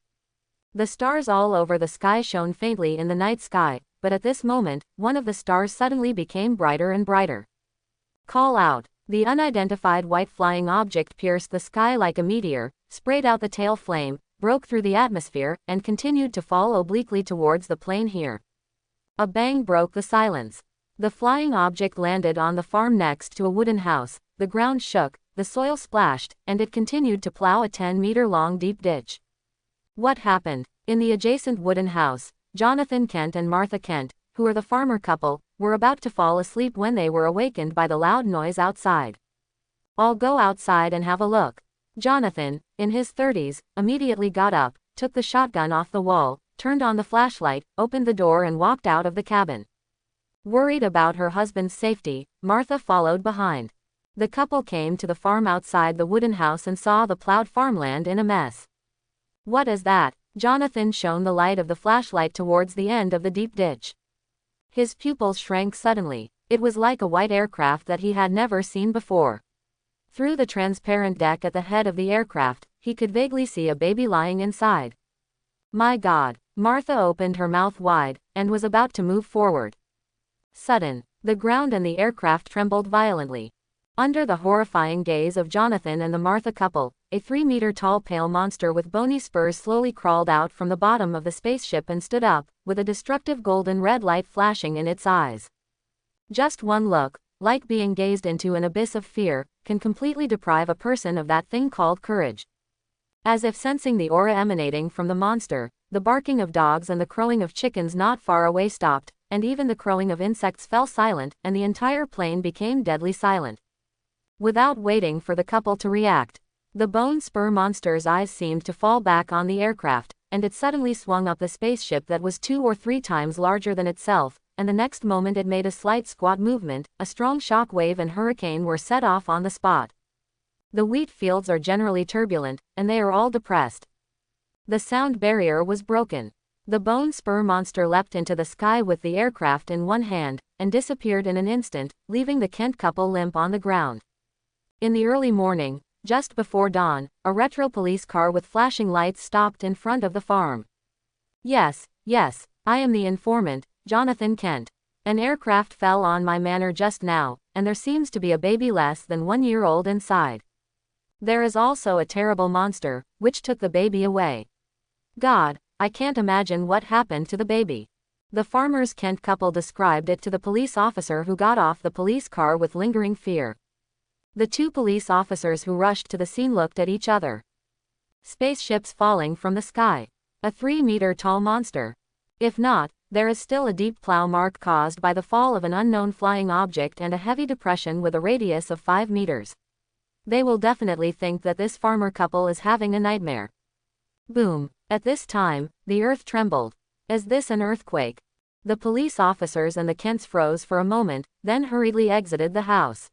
The stars all over the sky shone faintly in the night sky, but at this moment, one of the stars suddenly became brighter and brighter. Call out. The unidentified white flying object pierced the sky like a meteor, sprayed out the tail flame, broke through the atmosphere, and continued to fall obliquely towards the plain here. A bang broke the silence. The flying object landed on the farm next to a wooden house, the ground shook, the soil splashed, and it continued to plow a 10-meter-long deep ditch. What happened? In the adjacent wooden house, Jonathan Kent and Martha Kent, who are the farmer couple, were about to fall asleep when they were awakened by the loud noise outside. I'll go outside and have a look. Jonathan, in his 30s, immediately got up, took the shotgun off the wall, turned on the flashlight, opened the door and walked out of the cabin. Worried about her husband's safety, Martha followed behind. The couple came to the farm outside the wooden house and saw the plowed farmland in a mess. What is that? Jonathan shone the light of the flashlight towards the end of the deep ditch. His pupils shrank suddenly. It was like a white aircraft that he had never seen before. Through the transparent deck at the head of the aircraft, he could vaguely see a baby lying inside. My God! Martha opened her mouth wide, and was about to move forward. Sudden, the ground and the aircraft trembled violently. Under the horrifying gaze of Jonathan and the Martha couple, a 3-meter-tall pale monster with bony spurs slowly crawled out from the bottom of the spaceship and stood up, with a destructive golden red light flashing in its eyes. Just one look, like being gazed into an abyss of fear, can completely deprive a person of that thing called courage. As if sensing the aura emanating from the monster, the barking of dogs and the crowing of chickens not far away stopped, and even the crowing of insects fell silent, and the entire plain became deadly silent. Without waiting for the couple to react, the bone spur monster's eyes seemed to fall back on the aircraft, and it suddenly swung up the spaceship that was 2 or 3 times larger than itself, and the next moment it made a slight squat movement, a strong shock wave and hurricane were set off on the spot. The wheat fields are generally turbulent, and they are all depressed. The sound barrier was broken. The bone spur monster leapt into the sky with the aircraft in one hand, and disappeared in an instant, leaving the Kent couple limp on the ground. In the early morning, just before dawn, a retro police car with flashing lights stopped in front of the farm. Yes, I am the informant, Jonathan Kent. An aircraft fell on my manor just now, and there seems to be a baby less than 1 year old inside. There is also a terrible monster, which took the baby away. God, I can't imagine what happened to the baby. The farmer's Kent couple described it to the police officer who got off the police car with lingering fear. The 2 police officers who rushed to the scene looked at each other. Spaceships falling from the sky. A 3-meter-tall monster. If not, there is still a deep plow mark caused by the fall of an unknown flying object and a heavy depression with a radius of 5 meters. They will definitely think that this farmer couple is having a nightmare. Boom. At this time, the earth trembled. Is this an earthquake? The police officers and the Kents froze for a moment, then hurriedly exited the house.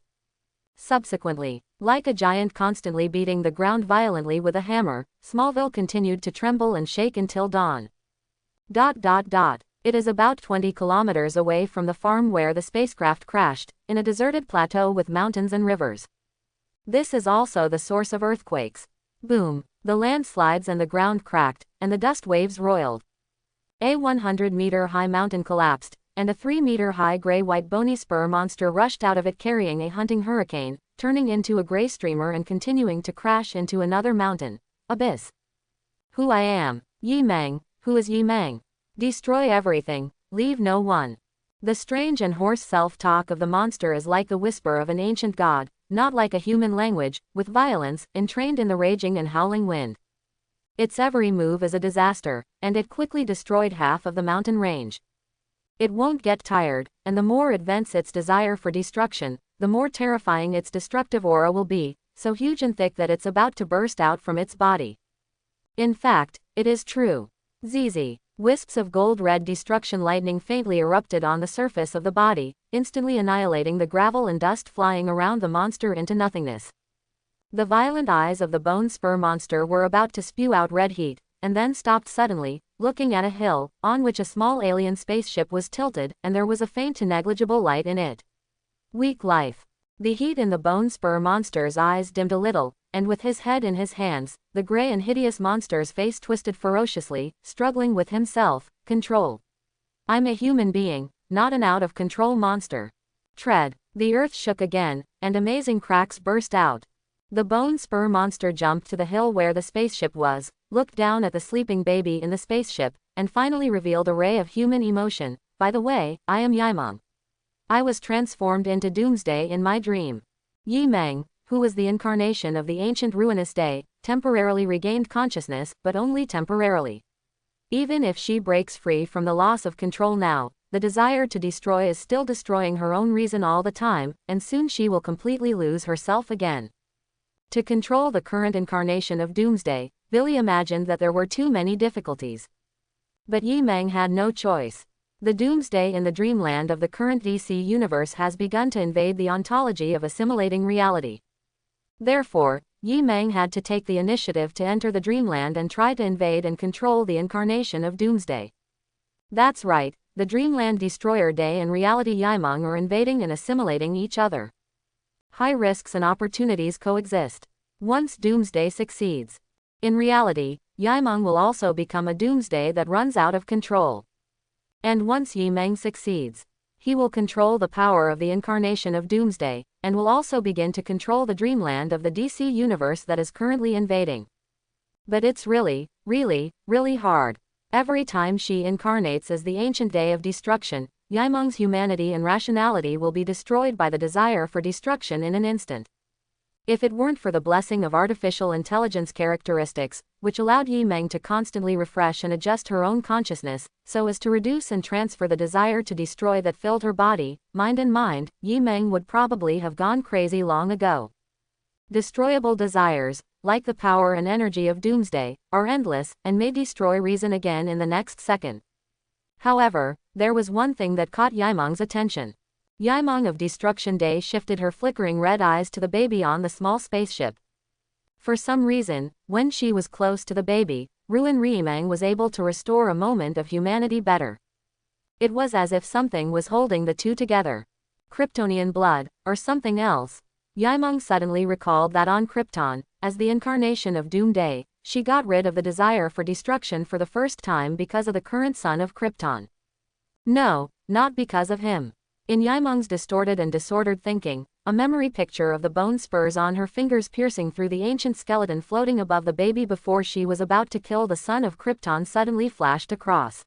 Subsequently, like a giant constantly beating the ground violently with a hammer, Smallville continued to tremble and shake until dawn. It is about 20 kilometers away from the farm where the spacecraft crashed, in a deserted plateau with mountains and rivers. This is also the source of earthquakes. Boom. The landslides and the ground cracked, and the dust waves roiled. A 100-meter-high mountain collapsed, and a 3-meter-high gray-white bony spur monster rushed out of it carrying a hunting hurricane, turning into a gray streamer and continuing to crash into another mountain abyss. Who I am. Yi Meng. Who is Yi Meng? Destroy everything, leave no one. The strange and hoarse self-talk of the monster is like the whisper of an ancient god, not like a human language, with violence, entrained in the raging and howling wind. Its every move is a disaster, and it quickly destroyed half of the mountain range. It won't get tired, and the more it vents its desire for destruction, the more terrifying its destructive aura will be, so huge and thick that it's about to burst out from its body. In fact, it is true. ZZ. Wisps of gold-red destruction lightning faintly erupted on the surface of the body, instantly annihilating the gravel and dust flying around the monster into nothingness. The violent eyes of the bone spur monster were about to spew out red heat, and then stopped suddenly, looking at a hill, on which a small alien spaceship was tilted, and there was a faint to negligible light in it. Weak life. The heat in the bone spur monster's eyes dimmed a little, and with his head in his hands, the gray and hideous monster's face twisted ferociously, struggling with himself. Control. I'm a human being, not an out-of-control monster. Tread. The earth shook again, and amazing cracks burst out. The bone spur monster jumped to the hill where the spaceship was, looked down at the sleeping baby in the spaceship, and finally revealed a ray of human emotion. By the way, I am Yaimang. I was transformed into Doomsday in my dream. Yi Meng, who was the incarnation of the ancient ruinous day, temporarily regained consciousness, but only temporarily. Even if she breaks free from the loss of control now, the desire to destroy is still destroying her own reason all the time, and soon she will completely lose herself again. To control the current incarnation of Doomsday, Billy imagined that there were too many difficulties. But Yi Meng had no choice. The Doomsday in the dreamland of the current DC universe has begun to invade the ontology of assimilating reality. Therefore, Yi Meng had to take the initiative to enter the dreamland and try to invade and control the incarnation of Doomsday. That's right, the Dreamland Destroyer Day and Reality Yaimang are invading and assimilating each other. High risks and opportunities coexist. Once Doomsday succeeds. In reality, Yaimang will also become a Doomsday that runs out of control. And once Yi Meng succeeds, he will control the power of the incarnation of Doomsday, and will also begin to control the dreamland of the DC universe that is currently invading. But it's really, really hard. Every time she incarnates as the ancient day of destruction, Yaimang's humanity and rationality will be destroyed by the desire for destruction in an instant. If it weren't for the blessing of artificial intelligence characteristics, which allowed Yi Meng to constantly refresh and adjust her own consciousness, so as to reduce and transfer the desire to destroy that filled her body, mind, Yi Meng would probably have gone crazy long ago. Destroyable desires, like the power and energy of Doomsday, are endless, and may destroy reason again in the next second. However, there was one thing that caught Yaimang's attention. Yaimang of Destruction Day shifted her flickering red eyes to the baby on the small spaceship. For some reason, when she was close to the baby, Ruin Riemang was able to restore a moment of humanity better. It was as if something was holding the two together. Kryptonian blood, or something else. Yaimang suddenly recalled that on Krypton, as the incarnation of Doomsday, she got rid of the desire for destruction for the first time because of the current son of Krypton. No, not because of him. In Yaimang's distorted and disordered thinking, a memory picture of the bone spurs on her fingers piercing through the ancient skeleton floating above the baby before she was about to kill the son of Krypton suddenly flashed across.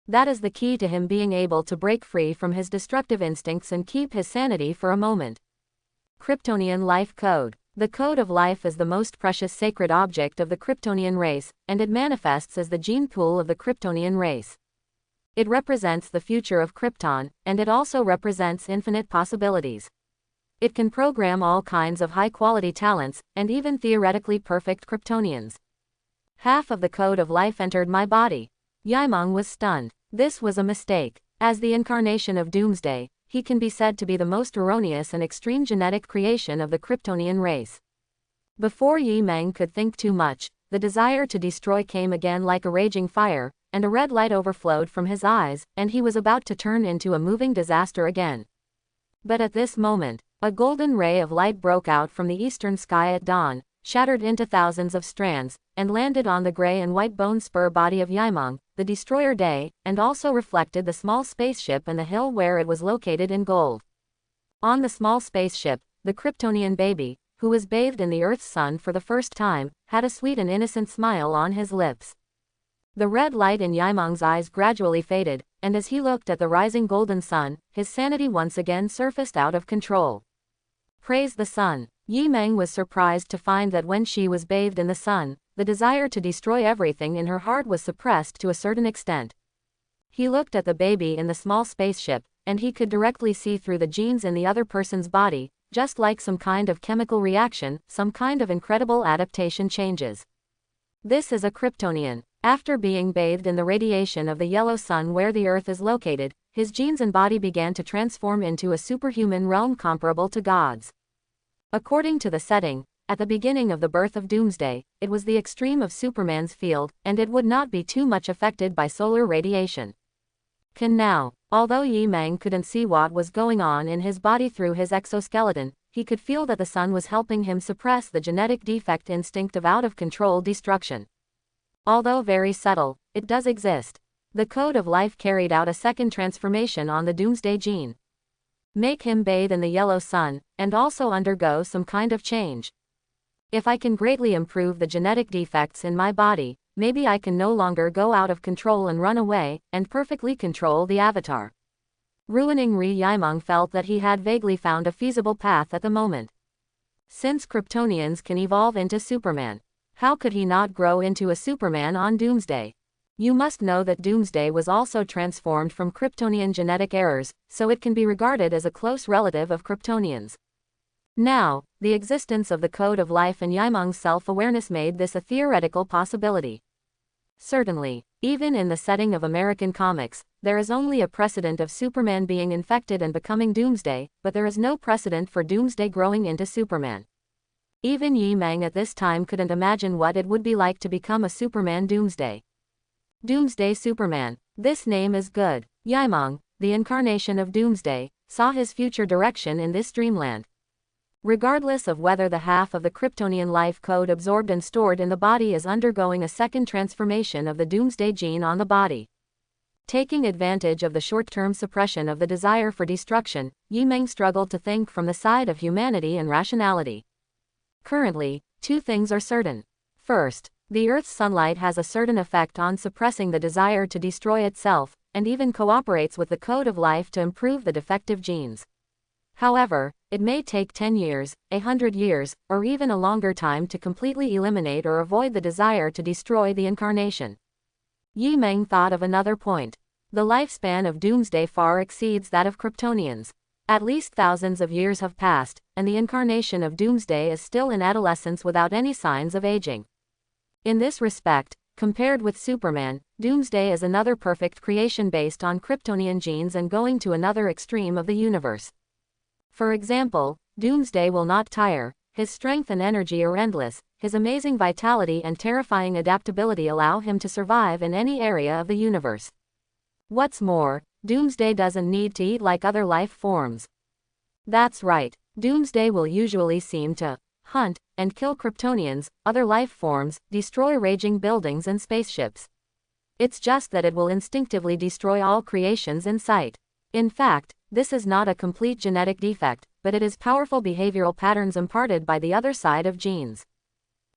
That is the key to him being able to break free from his destructive instincts and keep his sanity for a moment. Kryptonian Life Code. The Code of Life is the most precious sacred object of the Kryptonian race, and it manifests as the gene pool of the Kryptonian race. It represents the future of Krypton, and it also represents infinite possibilities. It can program all kinds of high-quality talents, and even theoretically perfect Kryptonians. Half of the Code of Life entered my body. Yaimang was stunned. This was a mistake. As the incarnation of Doomsday, he can be said to be the most erroneous and extreme genetic creation of the Kryptonian race. Before Yi Meng could think too much, the desire to destroy came again like a raging fire, and a red light overflowed from his eyes, and he was about to turn into a moving disaster again. But at this moment, a golden ray of light broke out from the eastern sky at dawn, shattered into thousands of strands, and landed on the gray and white bone spur body of Yaimang, the Destroyer Day, and also reflected the small spaceship and the hill where it was located in gold. On the small spaceship, the Kryptonian baby, who was bathed in the Earth's sun for the first time, had a sweet and innocent smile on his lips. The red light in Yaimang's eyes gradually faded, and as he looked at the rising golden sun, his sanity once again surfaced out of control. Praise the sun. Yi Meng was surprised to find that when she was bathed in the sun, the desire to destroy everything in her heart was suppressed to a certain extent. He looked at the baby in the small spaceship, and he could directly see through the genes in the other person's body, just like some kind of chemical reaction, some kind of incredible adaptation changes. This is a Kryptonian. After being bathed in the radiation of the yellow sun where the Earth is located, his genes and body began to transform into a superhuman realm comparable to gods. According to the setting, at the beginning of the birth of Doomsday, it was the extreme of Superman's field, and it would not be too much affected by solar radiation. Now, although Yi Meng couldn't see what was going on in his body through his exoskeleton, he could feel that the sun was helping him suppress the genetic defect instinct of out-of-control destruction. Although very subtle, it does exist. The Code of Life carried out a second transformation on the Doomsday gene. Make him bathe in the yellow sun, and also undergo some kind of change. If I can greatly improve the genetic defects in my body, maybe I can no longer go out of control and run away, and perfectly control the avatar. Ruining Ri Yimeng felt that he had vaguely found a feasible path at the moment. Since Kryptonians can evolve into Superman, how could he not grow into a Superman on Doomsday? You must know that Doomsday was also transformed from Kryptonian genetic errors, so it can be regarded as a close relative of Kryptonians. Now, the existence of the Code of Life and Yimeng's self-awareness made this a theoretical possibility. Certainly, even in the setting of American comics, there is only a precedent of Superman being infected and becoming Doomsday, but there is no precedent for Doomsday growing into Superman. Even Yi Meng at this time couldn't imagine what it would be like to become a Superman Doomsday. Doomsday Superman. This name is good. Yimeng, the incarnation of Doomsday, saw his future direction in this dreamland. Regardless of whether the half of the Kryptonian life code absorbed and stored in the body is undergoing a second transformation of the Doomsday gene on the body. Taking advantage of the short-term suppression of the desire for destruction, Yi Meng struggled to think from the side of humanity and rationality. Currently, two things are certain. First, the Earth's sunlight has a certain effect on suppressing the desire to destroy itself, and even cooperates with the Code of Life to improve the defective genes. However, it may take 10 years, 100 years, or even a longer time to completely eliminate or avoid the desire to destroy the incarnation. Yi Meng thought of another point. The lifespan of Doomsday far exceeds that of Kryptonians. At least thousands of years have passed, and the incarnation of Doomsday is still in adolescence without any signs of aging. In this respect, compared with Superman, Doomsday is another perfect creation based on Kryptonian genes and going to another extreme of the universe. For example, Doomsday will not tire, his strength and energy are endless, his amazing vitality and terrifying adaptability allow him to survive in any area of the universe. What's more, Doomsday doesn't need to eat like other life forms. That's right, Doomsday will usually seem to hunt and kill Kryptonians, other life forms, destroy raging buildings and spaceships. It's just that it will instinctively destroy all creations in sight. In fact, this is not a complete genetic defect, but it is powerful behavioral patterns imparted by the other side of genes.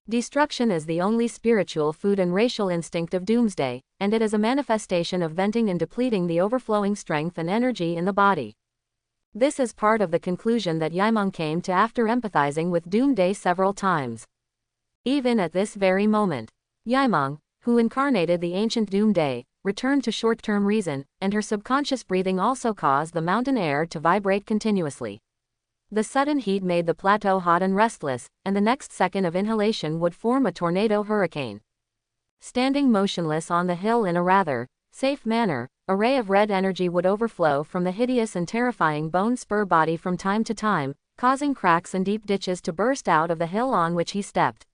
Destruction is the only spiritual food and racial instinct of Doomsday, and it is a manifestation of venting and depleting the overflowing strength and energy in the body. This is part of the conclusion that Yimeng came to after empathizing with Doomsday several times. Even at this very moment, Yimeng, who incarnated the ancient Doomsday, returned to short-term reason, and her subconscious breathing also caused the mountain air to vibrate continuously. The sudden heat made the plateau hot and restless, and the next second of inhalation would form a tornado hurricane. Standing motionless on the hill in a rather safe manner, a ray of red energy would overflow from the hideous and terrifying bone spur body from time to time, causing cracks and deep ditches to burst out of the hill on which he stepped.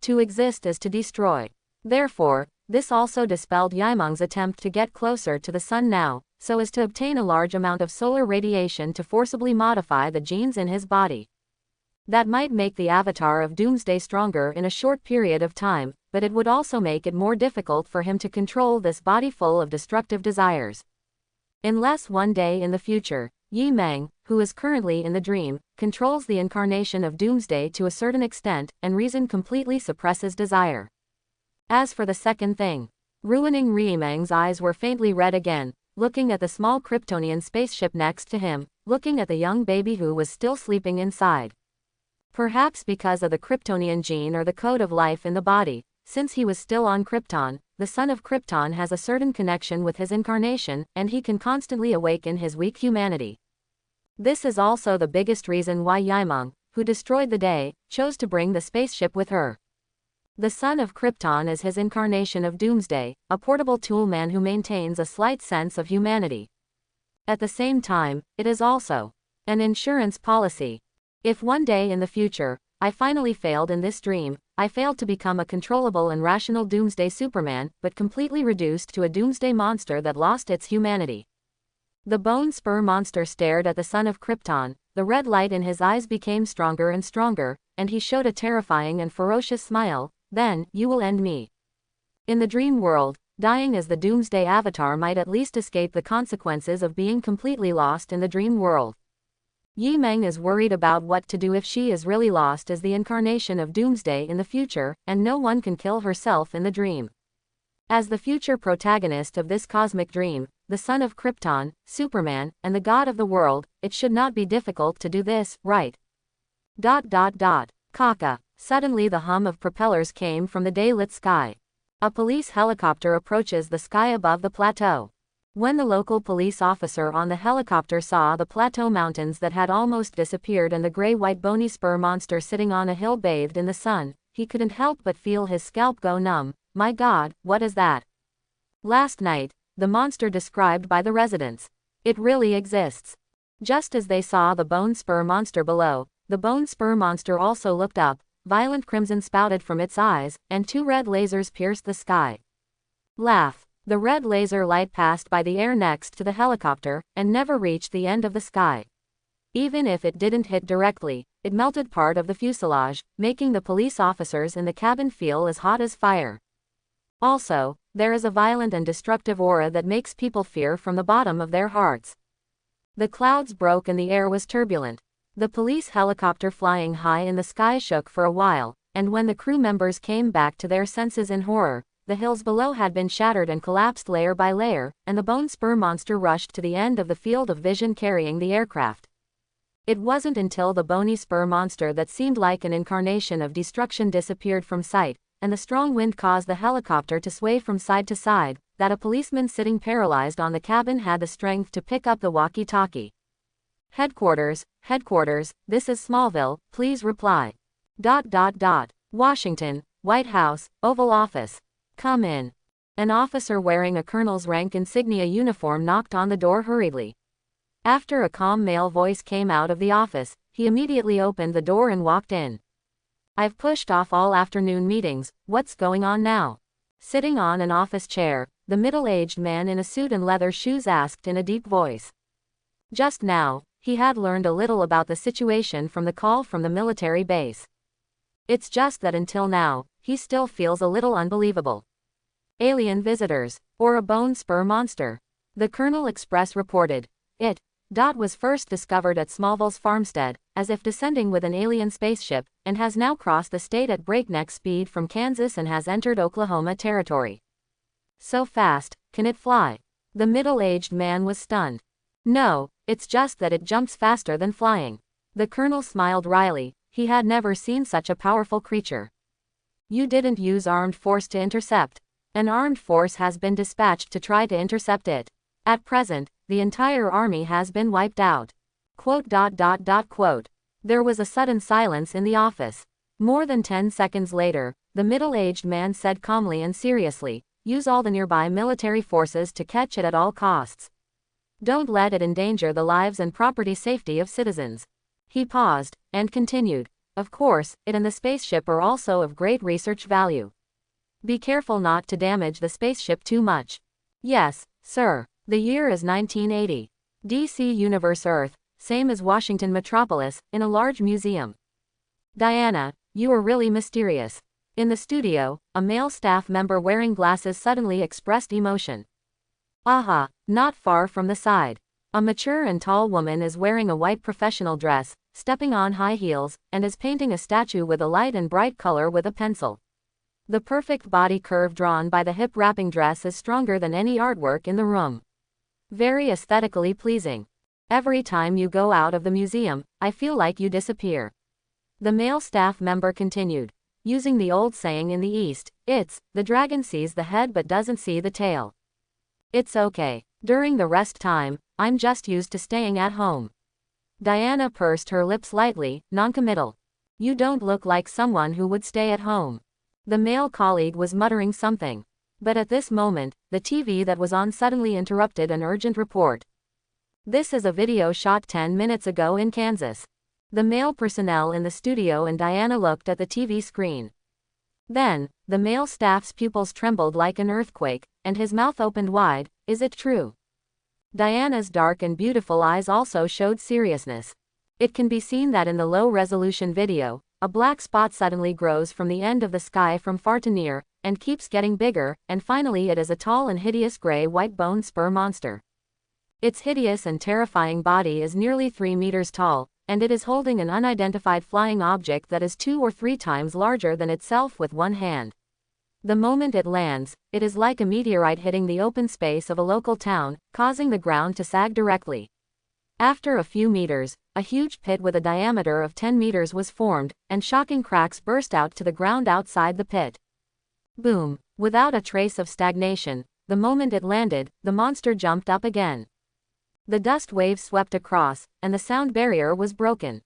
To exist is to destroy. Therefore, this also dispelled Yimeng's attempt to get closer to the sun now, so as to obtain a large amount of solar radiation to forcibly modify the genes in his body. That might make the avatar of Doomsday stronger in a short period of time, but it would also make it more difficult for him to control this body full of destructive desires. Unless one day in the future, Yi Meng, who is currently in the dream, controls the incarnation of Doomsday to a certain extent, and reason completely suppresses desire. As for the second thing, ruining Ri Meng's eyes were faintly red again, looking at the small Kryptonian spaceship next to him, looking at the young baby who was still sleeping inside. Perhaps because of the Kryptonian gene or the code of life in the body, since he was still on Krypton, the son of Krypton has a certain connection with his incarnation, and he can constantly awaken his weak humanity. This is also the biggest reason why Yimeng, who destroyed the day, chose to bring the spaceship with her. The son of Krypton is his incarnation of Doomsday, a portable tool man who maintains a slight sense of humanity. At the same time, it is also an insurance policy. If one day in the future, I finally failed in this dream, I failed to become a controllable and rational Doomsday Superman, but completely reduced to a Doomsday monster that lost its humanity. The bone spur monster stared at the son of Krypton, the red light in his eyes became stronger and stronger, and he showed a terrifying and ferocious smile. Then, you will end me. In the dream world, dying as the Doomsday avatar might at least escape the consequences of being completely lost in the dream world. Yimeng is worried about what to do if she is really lost as the incarnation of Doomsday in the future, and no one can kill herself in the dream. As the future protagonist of this cosmic dream, the son of Krypton, Superman, and the god of the world, it should not be difficult to do this, right? Kaka. Suddenly the hum of propellers came from the day-lit sky. A police helicopter approaches the sky above the plateau. When the local police officer on the helicopter saw the plateau mountains that had almost disappeared and the gray-white bony spur monster sitting on a hill bathed in the sun, he couldn't help but feel his scalp go numb. My God, what is that? Last night, the monster described by the residents. It really exists. Just as they saw the bone spur monster below, the bone spur monster also looked up, violent crimson spouted from its eyes, and two red lasers pierced the sky. Laugh. The red laser light passed by the air next to the helicopter, and never reached the end of the sky. Even if it didn't hit directly, it melted part of the fuselage, making the police officers in the cabin feel as hot as fire. Also, there is a violent and destructive aura that makes people fear from the bottom of their hearts. The clouds broke and the air was turbulent. The police helicopter flying high in the sky shook for a while, and when the crew members came back to their senses in horror, the hills below had been shattered and collapsed layer by layer, and the bone spur monster rushed to the end of the field of vision carrying the aircraft. It wasn't until the bony spur monster that seemed like an incarnation of destruction disappeared from sight, and the strong wind caused the helicopter to sway from side to side, that a policeman sitting paralyzed on the cabin had the strength to pick up the walkie-talkie. Headquarters, this is Smallville, please reply. Washington, White House, Oval Office. Come in. An officer wearing a colonel's rank insignia uniform knocked on the door hurriedly. After a calm male voice came out of the office, he immediately opened the door and walked in. I've pushed off all afternoon meetings, what's going on now? Sitting on an office chair, the middle-aged man in a suit and leather shoes asked in a deep voice. Just now, he had learned a little about the situation from the call from the military base. It's just that until now, he still feels a little unbelievable. Alien visitors, or a bone spur monster. The Colonel Express reported. It was first discovered at Smallville's farmstead, as if descending with an alien spaceship, and has now crossed the state at breakneck speed from Kansas and has entered Oklahoma territory. So fast, can it fly? The middle-aged man was stunned. No, it's just that it jumps faster than flying. The Colonel smiled wryly. He had never seen such a powerful creature. You didn't use armed force to intercept. An armed force has been dispatched to try to intercept it. At present, the entire army has been wiped out. Quote. There was a sudden silence in the office. More than 10 seconds later, the middle-aged man said calmly and seriously, use all the nearby military forces to catch it at all costs. Don't let it endanger the lives and property safety of citizens. He paused, and continued. Of course, it and the spaceship are also of great research value. Be careful not to damage the spaceship too much. Yes, sir. The year is 1980. DC Universe Earth, same as Washington Metropolis, in a large museum. Diana, you are really mysterious. In the studio, a male staff member wearing glasses suddenly expressed emotion. Aha, not far from the side. A mature and tall woman is wearing a white professional dress, stepping on high heels, and is painting a statue with a light and bright color with a pencil. The perfect body curve drawn by the hip wrapping dress is stronger than any artwork in the room. Very aesthetically pleasing. Every time you go out of the museum, I feel like you disappear. The male staff member continued, using the old saying in the East, it's, the dragon sees the head but doesn't see the tail. It's okay. During the rest time, I'm just used to staying at home. Diana pursed her lips lightly, noncommittal. You don't look like someone who would stay at home. The male colleague was muttering something. But at this moment, the TV that was on suddenly interrupted an urgent report. This is a video shot 10 minutes ago in Kansas. The male personnel in the studio and Diana looked at the TV screen. Then, the male staff's pupils trembled like an earthquake, and his mouth opened wide. Is it true? Diana's dark and beautiful eyes also showed seriousness. It can be seen that in the low-resolution video, a black spot suddenly grows from the end of the sky from far to near, and keeps getting bigger, and finally it is a tall and hideous gray-white bone spur monster. Its hideous and terrifying body is nearly 3 meters tall, and it is holding an unidentified flying object that is 2 or 3 times larger than itself with one hand. The moment it lands, it is like a meteorite hitting the open space of a local town, causing the ground to sag directly. After a few meters, a huge pit with a diameter of 10 meters was formed, and shocking cracks burst out to the ground outside the pit. Boom! Without a trace of stagnation, the moment it landed, the monster jumped up again. The dust waves swept across, and the sound barrier was broken.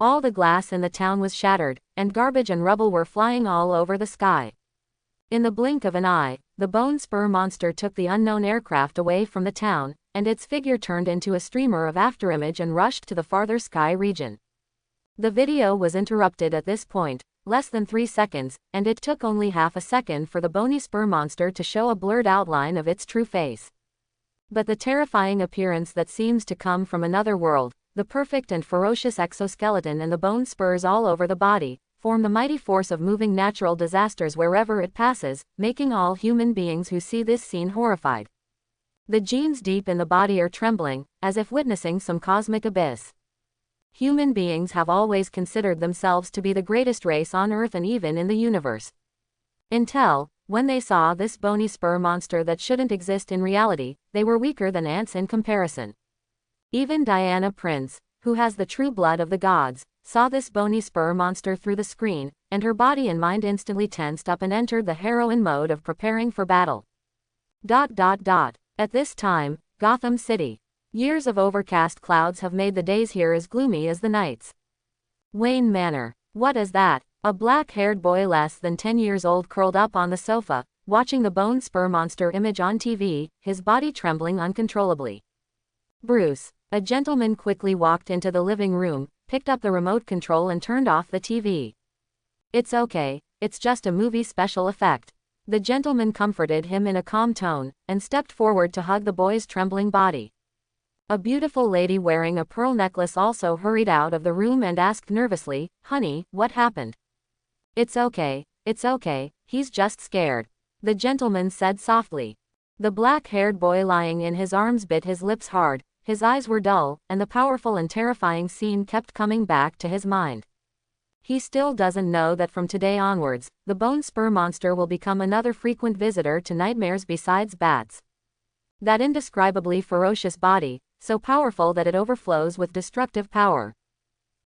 All the glass in the town was shattered, and garbage and rubble were flying all over the sky. In the blink of an eye, the bone spur monster took the unknown aircraft away from the town, and its figure turned into a streamer of afterimage and rushed to the farther sky region. The video was interrupted at this point, less than 3 seconds, and it took only half a second for the bony spur monster to show a blurred outline of its true face. But the terrifying appearance that seems to come from another world, the perfect and ferocious exoskeleton and the bone spurs all over the body, form the mighty force of moving natural disasters wherever it passes, making all human beings who see this scene horrified. The genes deep in the body are trembling, as if witnessing some cosmic abyss. Human beings have always considered themselves to be the greatest race on Earth and even in the universe. Until, when they saw this bony spur monster that shouldn't exist in reality, they were weaker than ants in comparison. Even Diana Prince, who has the true blood of the gods, saw this bony spur monster through the screen, and her body and mind instantly tensed up and entered the heroine mode of preparing for battle. At this time, Gotham City. Years of overcast clouds have made the days here as gloomy as the nights. Wayne Manor. What is that? A black-haired boy less than 10 years old curled up on the sofa, watching the bone spur monster image on TV, his body trembling uncontrollably. Bruce. A gentleman quickly walked into the living room, picked up the remote control and turned off the TV. It's okay, it's just a movie special effect. The gentleman comforted him in a calm tone, and stepped forward to hug the boy's trembling body. A beautiful lady wearing a pearl necklace also hurried out of the room and asked nervously, "Honey, what happened?" It's okay, he's just scared," the gentleman said softly. The black-haired boy lying in his arms bit his lips hard, his eyes were dull, and the powerful and terrifying scene kept coming back to his mind. He still doesn't know that from today onwards, the bone spur monster will become another frequent visitor to nightmares besides bats. That indescribably ferocious body, so powerful that it overflows with destructive power.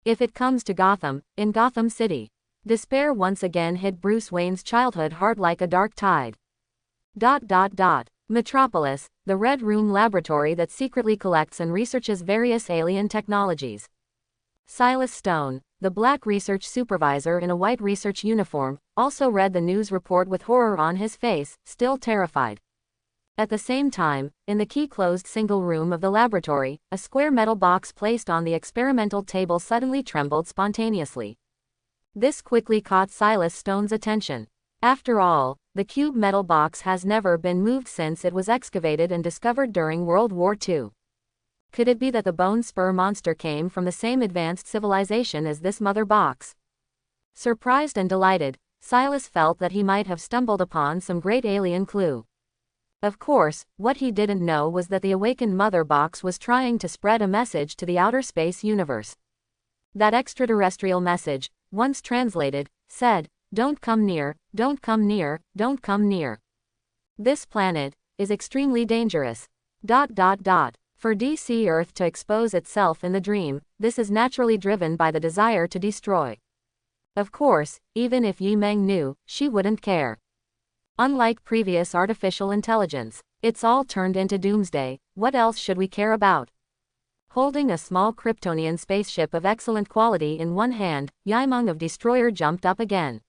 If it comes to Gotham, in Gotham City, despair once again hit Bruce Wayne's childhood hard like a dark tide. Metropolis, the Red Room laboratory that secretly collects and researches various alien technologies. Silas Stone, the black research supervisor in a white research uniform, also read the news report with horror on his face, still terrified. At the same time, in the key-closed single room of the laboratory, a square metal box placed on the experimental table suddenly trembled spontaneously. This quickly caught Silas Stone's attention. After all, the cube metal box has never been moved since it was excavated and discovered during World War II. Could it be that the bone spur monster came from the same advanced civilization as this mother box? Surprised and delighted, Silas felt that he might have stumbled upon some great alien clue. Of course, what he didn't know was that the awakened mother box was trying to spread a message to the outer space universe. That extraterrestrial message, once translated, said, "Don't come near, don't come near, don't come near. This planet is extremely dangerous. For DC Earth to expose itself in the dream, this is naturally driven by the desire to destroy. Of course, even if Yi Meng knew, she wouldn't care. Unlike previous artificial intelligence, it's all turned into Doomsday. What else should we care about? Holding a small Kryptonian spaceship of excellent quality in one hand, Yi Meng of Destroyer jumped up again.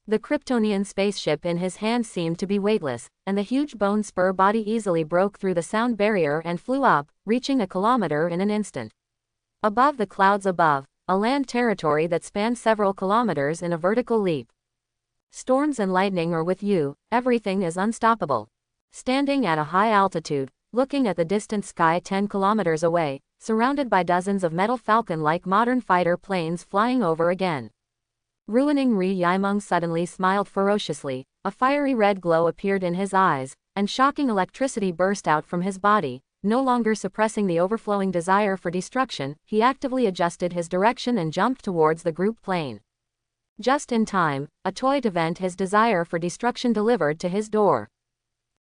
The Kryptonian spaceship in his hand seemed to be weightless, and the huge bone spur body easily broke through the sound barrier and flew up, reaching a kilometer in an instant. Above the clouds above, a land territory that spanned several kilometers in a vertical leap. Storms and lightning are with you, everything is unstoppable. Standing at a high altitude, looking at the distant sky 10 kilometers away, surrounded by dozens of metal falcon-like modern fighter planes flying over again. Ruining Yi Meng suddenly smiled ferociously, a fiery red glow appeared in his eyes, and shocking electricity burst out from his body. No longer suppressing the overflowing desire for destruction, he actively adjusted his direction and jumped towards the group plane. Just in time, a toy to vent his desire for destruction delivered to his door.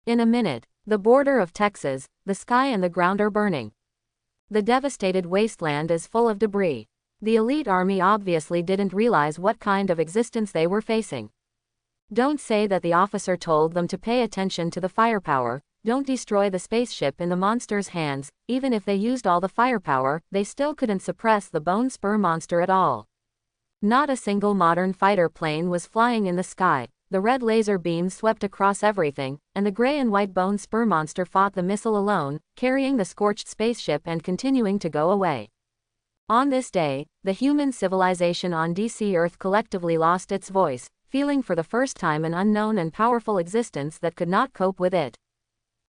In a minute, the border of Texas, the sky and the ground are burning. The devastated wasteland is full of debris. The elite army obviously didn't realize what kind of existence they were facing. Don't say that the officer told them to pay attention to the firepower. Don't destroy the spaceship in the monster's hands. Even if they used all the firepower, they still couldn't suppress the bone spur monster at all. Not a single modern fighter plane was flying in the sky. The red laser beams swept across everything, and the gray and white bone spur monster fought the missile alone, carrying the scorched spaceship and continuing to go away. On this day, the human civilization on DC Earth collectively lost its voice, feeling for the first time an unknown and powerful existence that could not cope with it.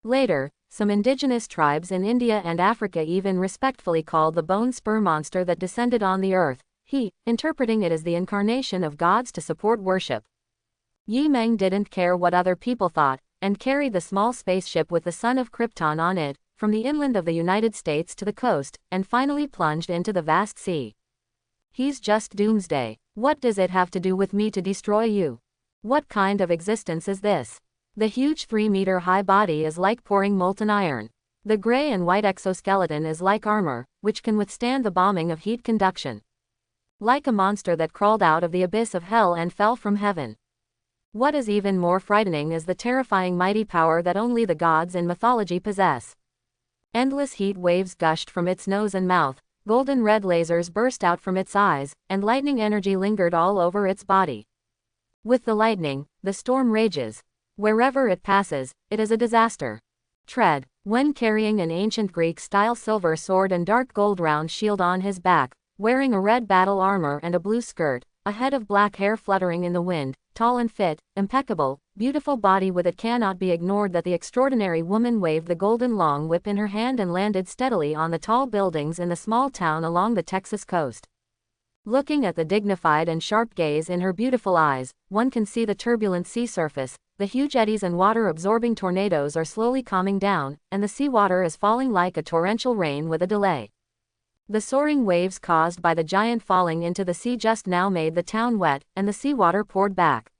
Later, some indigenous tribes in India and Africa even respectfully called the bone spur monster that descended on the earth, interpreting it as the incarnation of gods to support worship. Yi Meng didn't care what other people thought, and carried the small spaceship with the son of Krypton on it, from the inland of the United States to the coast, and finally plunged into the vast sea. He's just Doomsday. What does it have to do with me to destroy you? What kind of existence is this? The huge 3-meter-high body is like pouring molten iron. The gray and white exoskeleton is like armor, which can withstand the bombing of heat conduction. Like a monster that crawled out of the abyss of hell and fell from heaven. What is even more frightening is the terrifying mighty power that only the gods in mythology possess. Endless heat waves gushed from its nose and mouth, golden red lasers burst out from its eyes, and lightning energy lingered all over its body. With the lightning, the storm rages. Wherever it passes, it is a disaster. Tread. When carrying an ancient Greek-style silver sword and dark gold round shield on his back, wearing a red battle armor and a blue skirt, a head of black hair fluttering in the wind, tall and fit, impeccable, beautiful body with it cannot be ignored that the extraordinary woman waved the golden long whip in her hand and landed steadily on the tall buildings in the small town along the Texas coast. Looking at the dignified and sharp gaze in her beautiful eyes, one can see the turbulent sea surface. The huge eddies and water-absorbing tornadoes are slowly calming down, and the seawater is falling like a torrential rain with a delay. The soaring waves caused by the giant falling into the sea just now made the town wet, and the seawater poured back.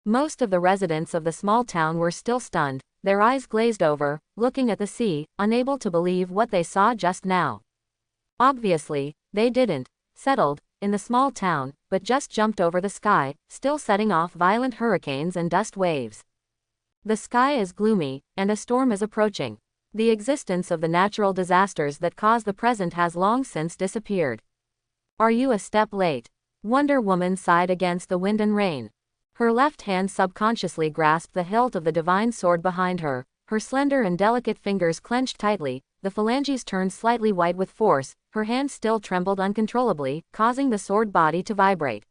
Most of the residents of the small town were still stunned, their eyes glazed over, looking at the sea, unable to believe what they saw just now. Obviously, they didn't settled in the small town, but just jumped over the sky, still setting off violent hurricanes and dust waves. The sky is gloomy, and a storm is approaching. The existence of the natural disasters that cause the present has long since disappeared. Are you a step late? Wonder Woman sighed against the wind and rain. Her left hand subconsciously grasped the hilt of the divine sword behind her, her slender and delicate fingers clenched tightly, the phalanges turned slightly white with force, her hand still trembled uncontrollably, causing the sword body to vibrate.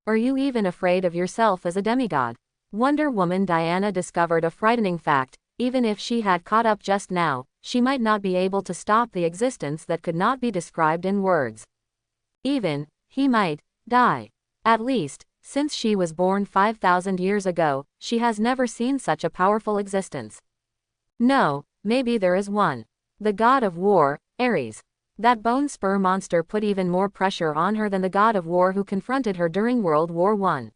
Are you even afraid of yourself as a demigod? Wonder Woman Diana discovered a frightening fact: even if she had caught up just now, she might not be able to stop the existence that could not be described in words. Even, he might die. At least, since she was born 5,000 years ago, she has never seen such a powerful existence. No, maybe there is one. The god of war, Ares. That bone spur monster put even more pressure on her than the god of war who confronted her during World War I.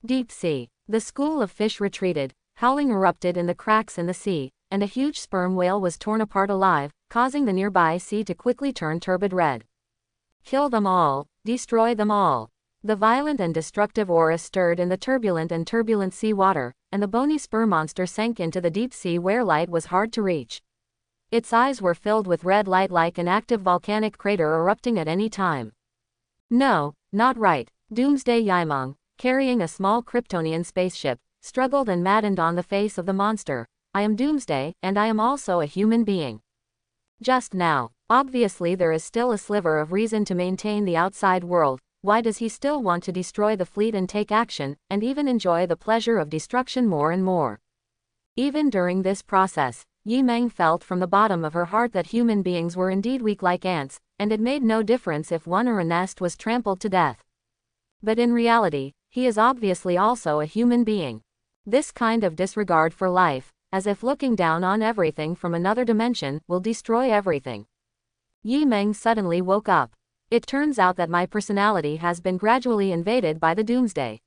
Deep sea. The school of fish retreated, howling erupted in the cracks in the sea, and a huge sperm whale was torn apart alive, causing the nearby sea to quickly turn turbid red. Kill them all, destroy them all. The violent and destructive aura stirred in the turbulent sea water, and the bony sperm monster sank into the deep sea where light was hard to reach. Its eyes were filled with red light like an active volcanic crater erupting at any time. No, not right. Doomsday Yaimeng, carrying a small Kryptonian spaceship, struggled and maddened on the face of the monster. I am Doomsday, and I am also a human being. Just now, obviously there is still a sliver of reason to maintain the outside world. Why does he still want to destroy the fleet and take action, and even enjoy the pleasure of destruction more and more? Even during this process, Yaimeng felt from the bottom of her heart that human beings were indeed weak like ants, and it made no difference if one or a nest was trampled to death. But in reality, he is obviously also a human being. This kind of disregard for life, as if looking down on everything from another dimension, will destroy everything. Yaimeng suddenly woke up. It turns out that my personality has been gradually invaded by the Doomsday.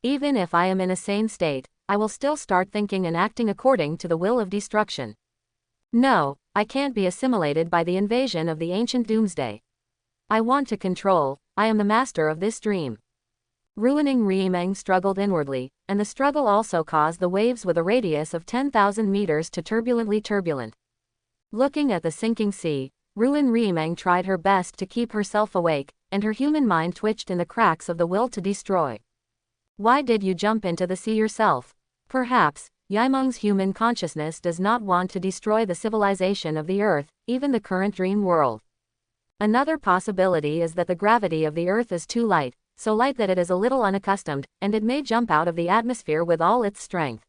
Even if I am in a sane state, I will still start thinking and acting according to the will of destruction. No, I can't be assimilated by the invasion of the ancient Doomsday. I want to control, I am the master of this dream. Ruining Yaimeng struggled inwardly, and the struggle also caused the waves with a radius of 10,000 meters to turbulent. Looking at the sinking sea, Ruin Yaimeng tried her best to keep herself awake, and her human mind twitched in the cracks of the will to destroy. Why did you jump into the sea yourself? Perhaps, Yaimeng's human consciousness does not want to destroy the civilization of the Earth, even the current dream world. Another possibility is that the gravity of the Earth is too light, so light that it is a little unaccustomed, and it may jump out of the atmosphere with all its strength.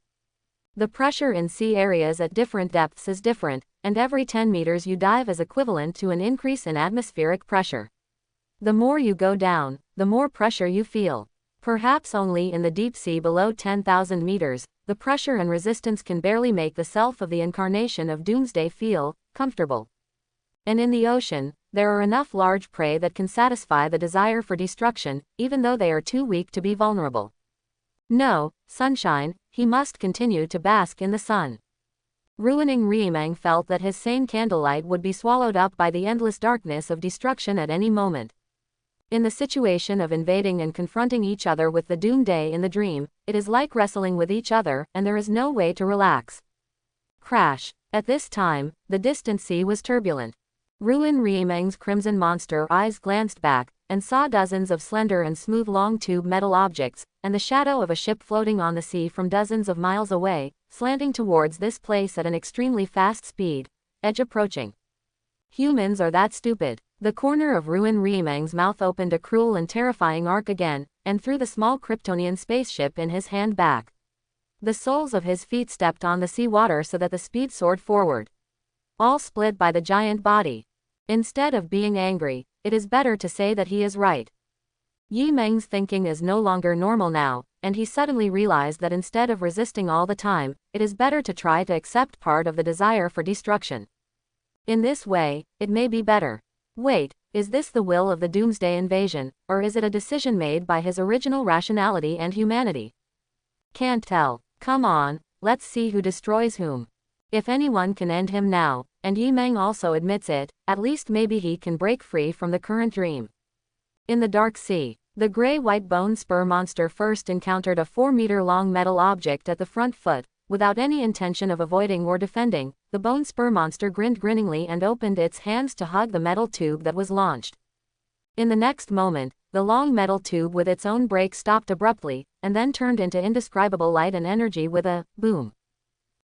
The pressure in sea areas at different depths is different, and every 10 meters you dive is equivalent to an increase in atmospheric pressure. The more you go down, the more pressure you feel. Perhaps only in the deep sea below 10,000 meters, the pressure and resistance can barely make the self of the incarnation of Doomsday feel comfortable. And in the ocean, there are enough large prey that can satisfy the desire for destruction, even though they are too weak to be vulnerable. No, sunshine, he must continue to bask in the sun. Ruining Yaimeng felt that his sane candlelight would be swallowed up by the endless darkness of destruction at any moment. In the situation of invading and confronting each other with the Doomsday in the dream, it is like wrestling with each other, and there is no way to relax. Crash. At this time, the distant sea was turbulent. Ruin Yaimeng's crimson monster eyes glanced back, and saw dozens of slender and smooth long tube metal objects, and the shadow of a ship floating on the sea from dozens of miles away, slanting towards this place at an extremely fast speed, edge approaching. Humans are that stupid. The corner of Ruin Yaimeng's mouth opened a cruel and terrifying arc again, and threw the small Kryptonian spaceship in his hand back. The soles of his feet stepped on the sea water so that the speed soared forward. All split by the giant body. Instead of being angry, it is better to say that he is right. Yaimeng's thinking is no longer normal now, and he suddenly realized that instead of resisting all the time, it is better to try to accept part of the desire for destruction. In this way, it may be better. Wait, is this the will of the Doomsday invasion, or is it a decision made by his original rationality and humanity? Can't tell. Come on, let's see who destroys whom. If anyone can end him now, and Yaimeng also admits it, at least maybe he can break free from the current dream. In the dark sea, the gray-white bone spur monster first encountered a 4-meter-long metal object at the front foot. Without any intention of avoiding or defending, the bone spur monster grinned grinningly and opened its hands to hug the metal tube that was launched. In the next moment, the long metal tube with its own brake stopped abruptly, and then turned into indescribable light and energy with a boom.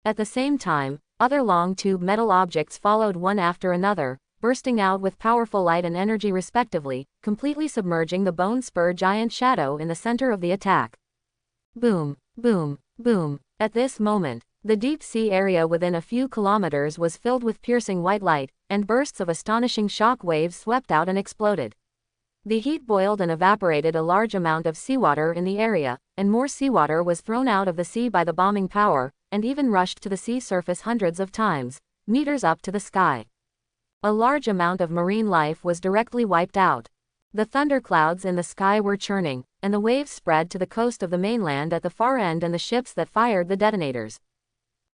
At the same time, other long tube metal objects followed one after another, bursting out with powerful light and energy respectively, completely submerging the bone spur giant shadow in the center of the attack. Boom, boom, boom. At this moment, the deep sea area within a few kilometers was filled with piercing white light, and bursts of astonishing shock waves swept out and exploded. The heat boiled and evaporated a large amount of seawater in the area, and more seawater was thrown out of the sea by the bombing power, and even rushed to the sea surface hundreds of times, meters up to the sky. A large amount of marine life was directly wiped out. The thunderclouds in the sky were churning, and the waves spread to the coast of the mainland at the far end and the ships that fired the detonators.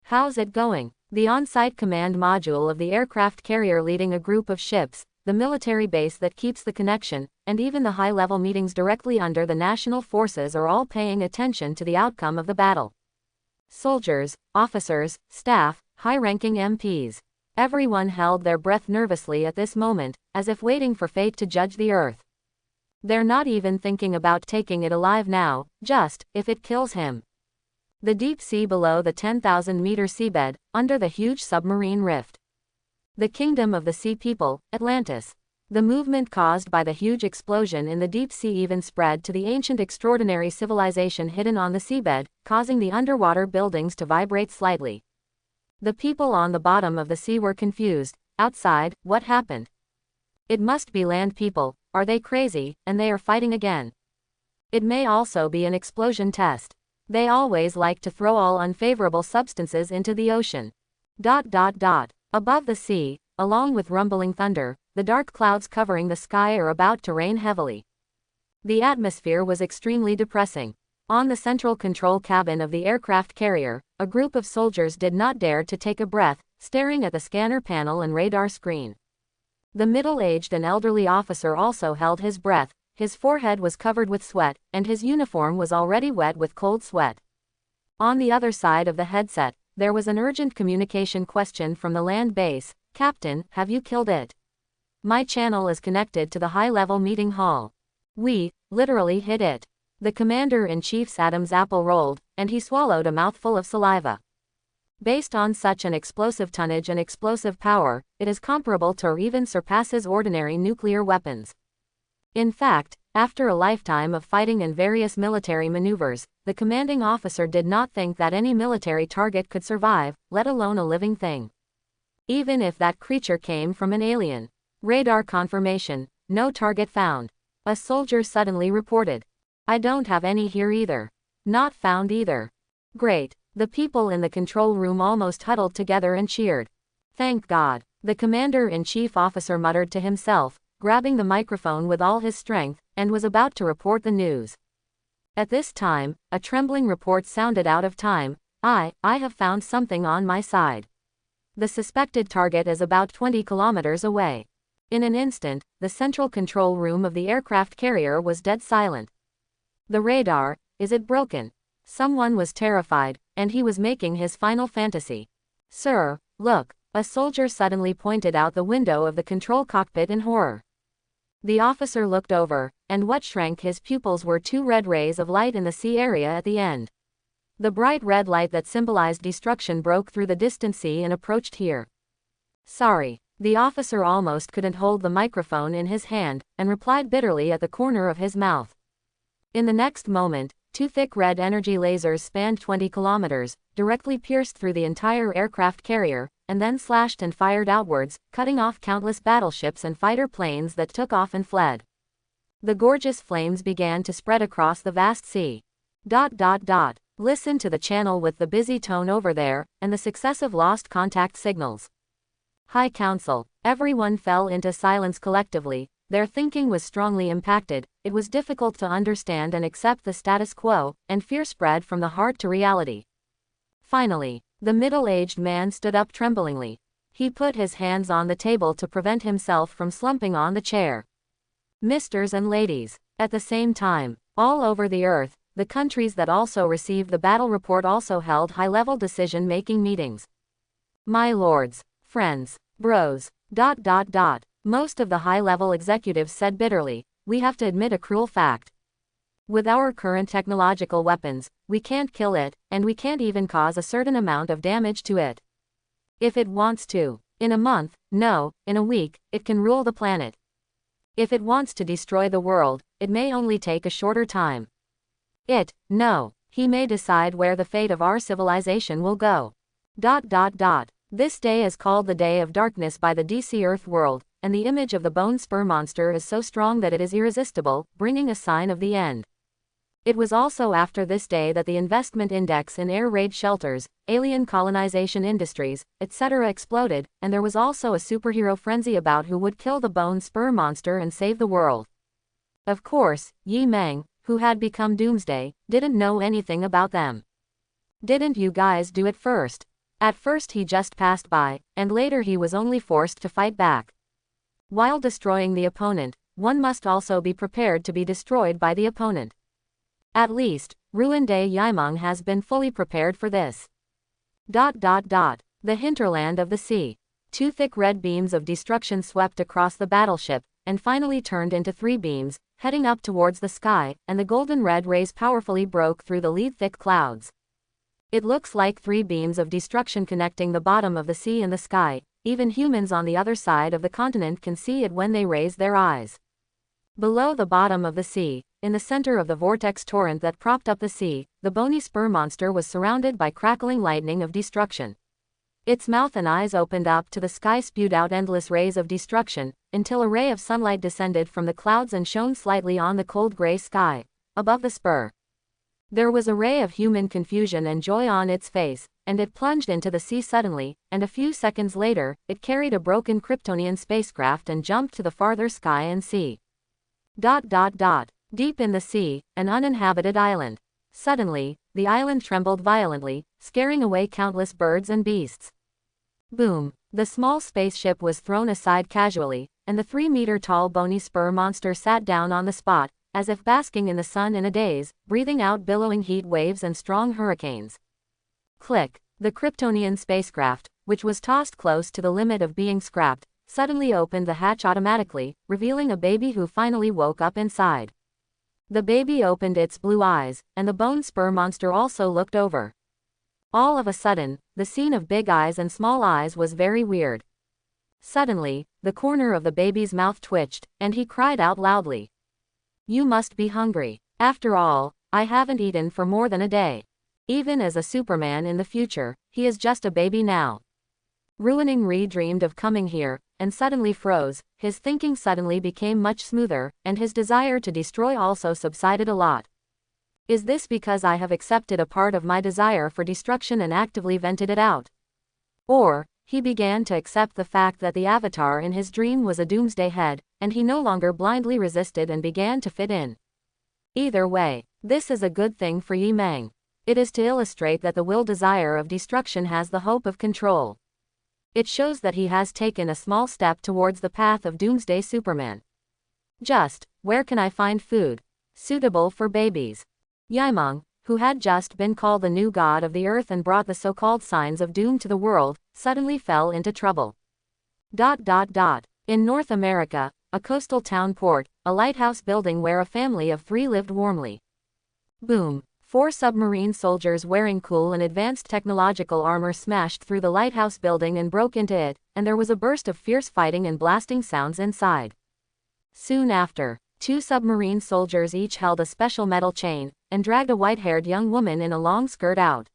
How's it going? The on-site command module of the aircraft carrier leading a group of ships, the military base that keeps the connection, and even the high-level meetings directly under the national forces are all paying attention to the outcome of the battle. Soldiers, officers, staff, high-ranking MPs. Everyone held their breath nervously at this moment, as if waiting for fate to judge the Earth. They're not even thinking about taking it alive now, just, if it kills him. The deep sea below the 10,000-meter seabed, under the huge submarine rift. The kingdom of the sea people, Atlantis. The movement caused by the huge explosion in the deep sea even spread to the ancient extraordinary civilization hidden on the seabed, causing the underwater buildings to vibrate slightly. The people on the bottom of the sea were confused. Outside, what happened? It must be land people, are they crazy, and they are fighting again? It may also be an explosion test. They always like to throw all unfavorable substances into the ocean. Above the sea, along with rumbling thunder, the dark clouds covering the sky are about to rain heavily. The atmosphere was extremely depressing. On the central control cabin of the aircraft carrier, a group of soldiers did not dare to take a breath, staring at the scanner panel and radar screen. The middle-aged and elderly officer also held his breath, his forehead was covered with sweat, and his uniform was already wet with cold sweat. On the other side of the headset, there was an urgent communication question from the land base. Captain, have you killed it? My channel is connected to the high-level meeting hall. We, literally hit it. The commander-in-chief's Adam's apple rolled, and he swallowed a mouthful of saliva. Based on such an explosive tonnage and explosive power, it is comparable to or even surpasses ordinary nuclear weapons. In fact, after a lifetime of fighting and various military maneuvers, the commanding officer did not think that any military target could survive, let alone a living thing. Even if that creature came from an alien. Radar confirmation, no target found. A soldier suddenly reported. I don't have any here either. Not found either. Great. The people in the control room almost huddled together and cheered. Thank God. The commander-in-chief officer muttered to himself, grabbing the microphone with all his strength, and was about to report the news. At this time, a trembling report sounded out of time. I have found something on my side. The suspected target is about 20 kilometers away. In an instant, the central control room of the aircraft carrier was dead silent. The radar, is it broken? Someone was terrified, and he was making his final fantasy. Sir, look, a soldier suddenly pointed out the window of the control cockpit in horror. The officer looked over, and what shrank his pupils were two red rays of light in the sea area at the end. The bright red light that symbolized destruction broke through the distant sea and approached here. Sorry. The officer almost couldn't hold the microphone in his hand, and replied bitterly at the corner of his mouth. In the next moment, two thick red energy lasers spanned 20 kilometers, directly pierced through the entire aircraft carrier, and then slashed and fired outwards, cutting off countless battleships and fighter planes that took off and fled. The gorgeous flames began to spread across the vast sea. Listen to the channel with the busy tone over there, and the successive lost contact signals. High Council. Everyone fell into silence collectively. Their thinking was strongly impacted, it was difficult to understand and accept the status quo, and fear spread from the heart to reality. Finally, the middle-aged man stood up tremblingly. He put his hands on the table to prevent himself from slumping on the chair. Misters and ladies, at the same time, all over the earth, the countries that also received the battle report also held high-level decision-making meetings. My lords, friends, bros, most of the high-level executives said bitterly, we have to admit a cruel fact. With our current technological weapons, we can't kill it, and we can't even cause a certain amount of damage to it. If it wants to, in a month, no, in a week, it can rule the planet. If it wants to destroy the world, it may only take a shorter time. He may decide where the fate of our civilization will go. This day is called the Day of Darkness by the DC Earth world, and the image of the bone spur monster is so strong that it is irresistible, bringing a sign of the end. It was also after this day that the investment index in air raid shelters, alien colonization industries, etc. exploded, and there was also a superhero frenzy about who would kill the bone spur monster and save the world. Of course, Yi Meng, who had become Doomsday, didn't know anything about them. Didn't you guys do it first? At first he just passed by, and later he was only forced to fight back. While destroying the opponent, one must also be prepared to be destroyed by the opponent. At least, Ruined Yaimeng has been fully prepared for this. The hinterland of the sea. 2 thick red beams of destruction swept across the battleship, and finally turned into 3 beams, heading up towards the sky, and the golden red rays powerfully broke through the lead thick clouds. It looks like 3 beams of destruction connecting the bottom of the sea and the sky. Even humans on the other side of the continent can see it when they raise their eyes. Below the bottom of the sea, in the center of the vortex torrent that propped up the sea, the bony spur monster was surrounded by crackling lightning of destruction. Its mouth and eyes opened up to the sky, spewed out endless rays of destruction, until a ray of sunlight descended from the clouds and shone slightly on the cold gray sky, above the spur. There was a ray of human confusion and joy on its face, and it plunged into the sea suddenly, and a few seconds later, it carried a broken Kryptonian spacecraft and jumped to the farther sky and sea. Deep in the sea, an uninhabited island. Suddenly, the island trembled violently, scaring away countless birds and beasts. Boom! The small spaceship was thrown aside casually, and the 3-meter-tall bony spur monster sat down on the spot, as if basking in the sun in a daze, breathing out billowing heat waves and strong hurricanes. Click! The Kryptonian spacecraft, which was tossed close to the limit of being scrapped, suddenly opened the hatch automatically, revealing a baby who finally woke up inside. The baby opened its blue eyes, and the bone spur monster also looked over. All of a sudden, the scene of big eyes and small eyes was very weird. Suddenly, the corner of the baby's mouth twitched, and he cried out loudly. "You must be hungry. After all, I haven't eaten for more than a day." Even as a Superman in the future, he is just a baby now. Ruining dreamed of coming here, and suddenly froze. His thinking suddenly became much smoother, and his desire to destroy also subsided a lot. Is this because I have accepted a part of my desire for destruction and actively vented it out? Or, he began to accept the fact that the avatar in his dream was a Doomsday head, and he no longer blindly resisted and began to fit in. Either way, this is a good thing for Yaimeng. It is to illustrate that the will desire of destruction has the hope of control. It shows that he has taken a small step towards the path of Doomsday Superman. Where can I find food suitable for babies? Yaimeng, who had just been called the new god of the earth and brought the so-called signs of doom to the world, suddenly fell into trouble. In North America, a coastal town port, a lighthouse building where a family of 3 lived warmly. Boom! 4 submarine soldiers wearing cool and advanced technological armor smashed through the lighthouse building and broke into it, and there was a burst of fierce fighting and blasting sounds inside. Soon after, 2 submarine soldiers each held a special metal chain, and dragged a white-haired young woman in a long skirt out.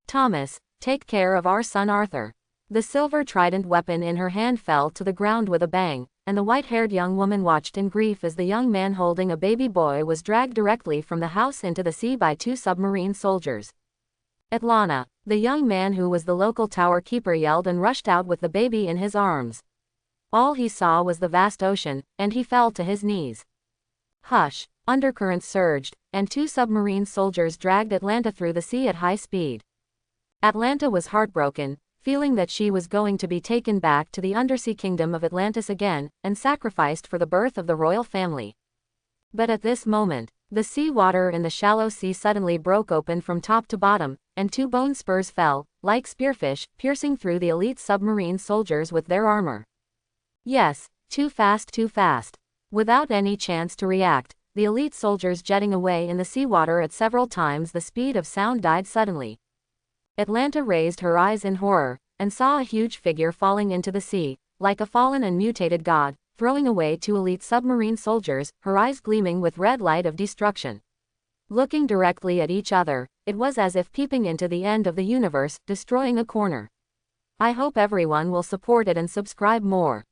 "Thomas, take care of our son Arthur." The silver trident weapon in her hand fell to the ground with a bang, and the white-haired young woman watched in grief as the young man holding a baby boy was dragged directly from the house into the sea by 2 submarine soldiers. "Atlanta!" The young man who was the local tower keeper yelled and rushed out with the baby in his arms. All he saw was the vast ocean, and he fell to his knees. Hush! Undercurrents surged, and 2 submarine soldiers dragged Atlanta through the sea at high speed. Atlanta was heartbroken, feeling that she was going to be taken back to the undersea kingdom of Atlantis again, and sacrificed for the birth of the royal family. But at this moment, the sea water in the shallow sea suddenly broke open from top to bottom, and 2 bone spurs fell, like spearfish, piercing through the elite submarine soldiers with their armor. Yes, too fast. Without any chance to react, the elite soldiers jetting away in the seawater at several times the speed of sound died suddenly. Atlanta raised her eyes in horror, and saw a huge figure falling into the sea, like a fallen and mutated god, throwing away 2 elite submarine soldiers, her eyes gleaming with red light of destruction. Looking directly at each other, it was as if peeping into the end of the universe, destroying a corner. I hope everyone will support it and subscribe more.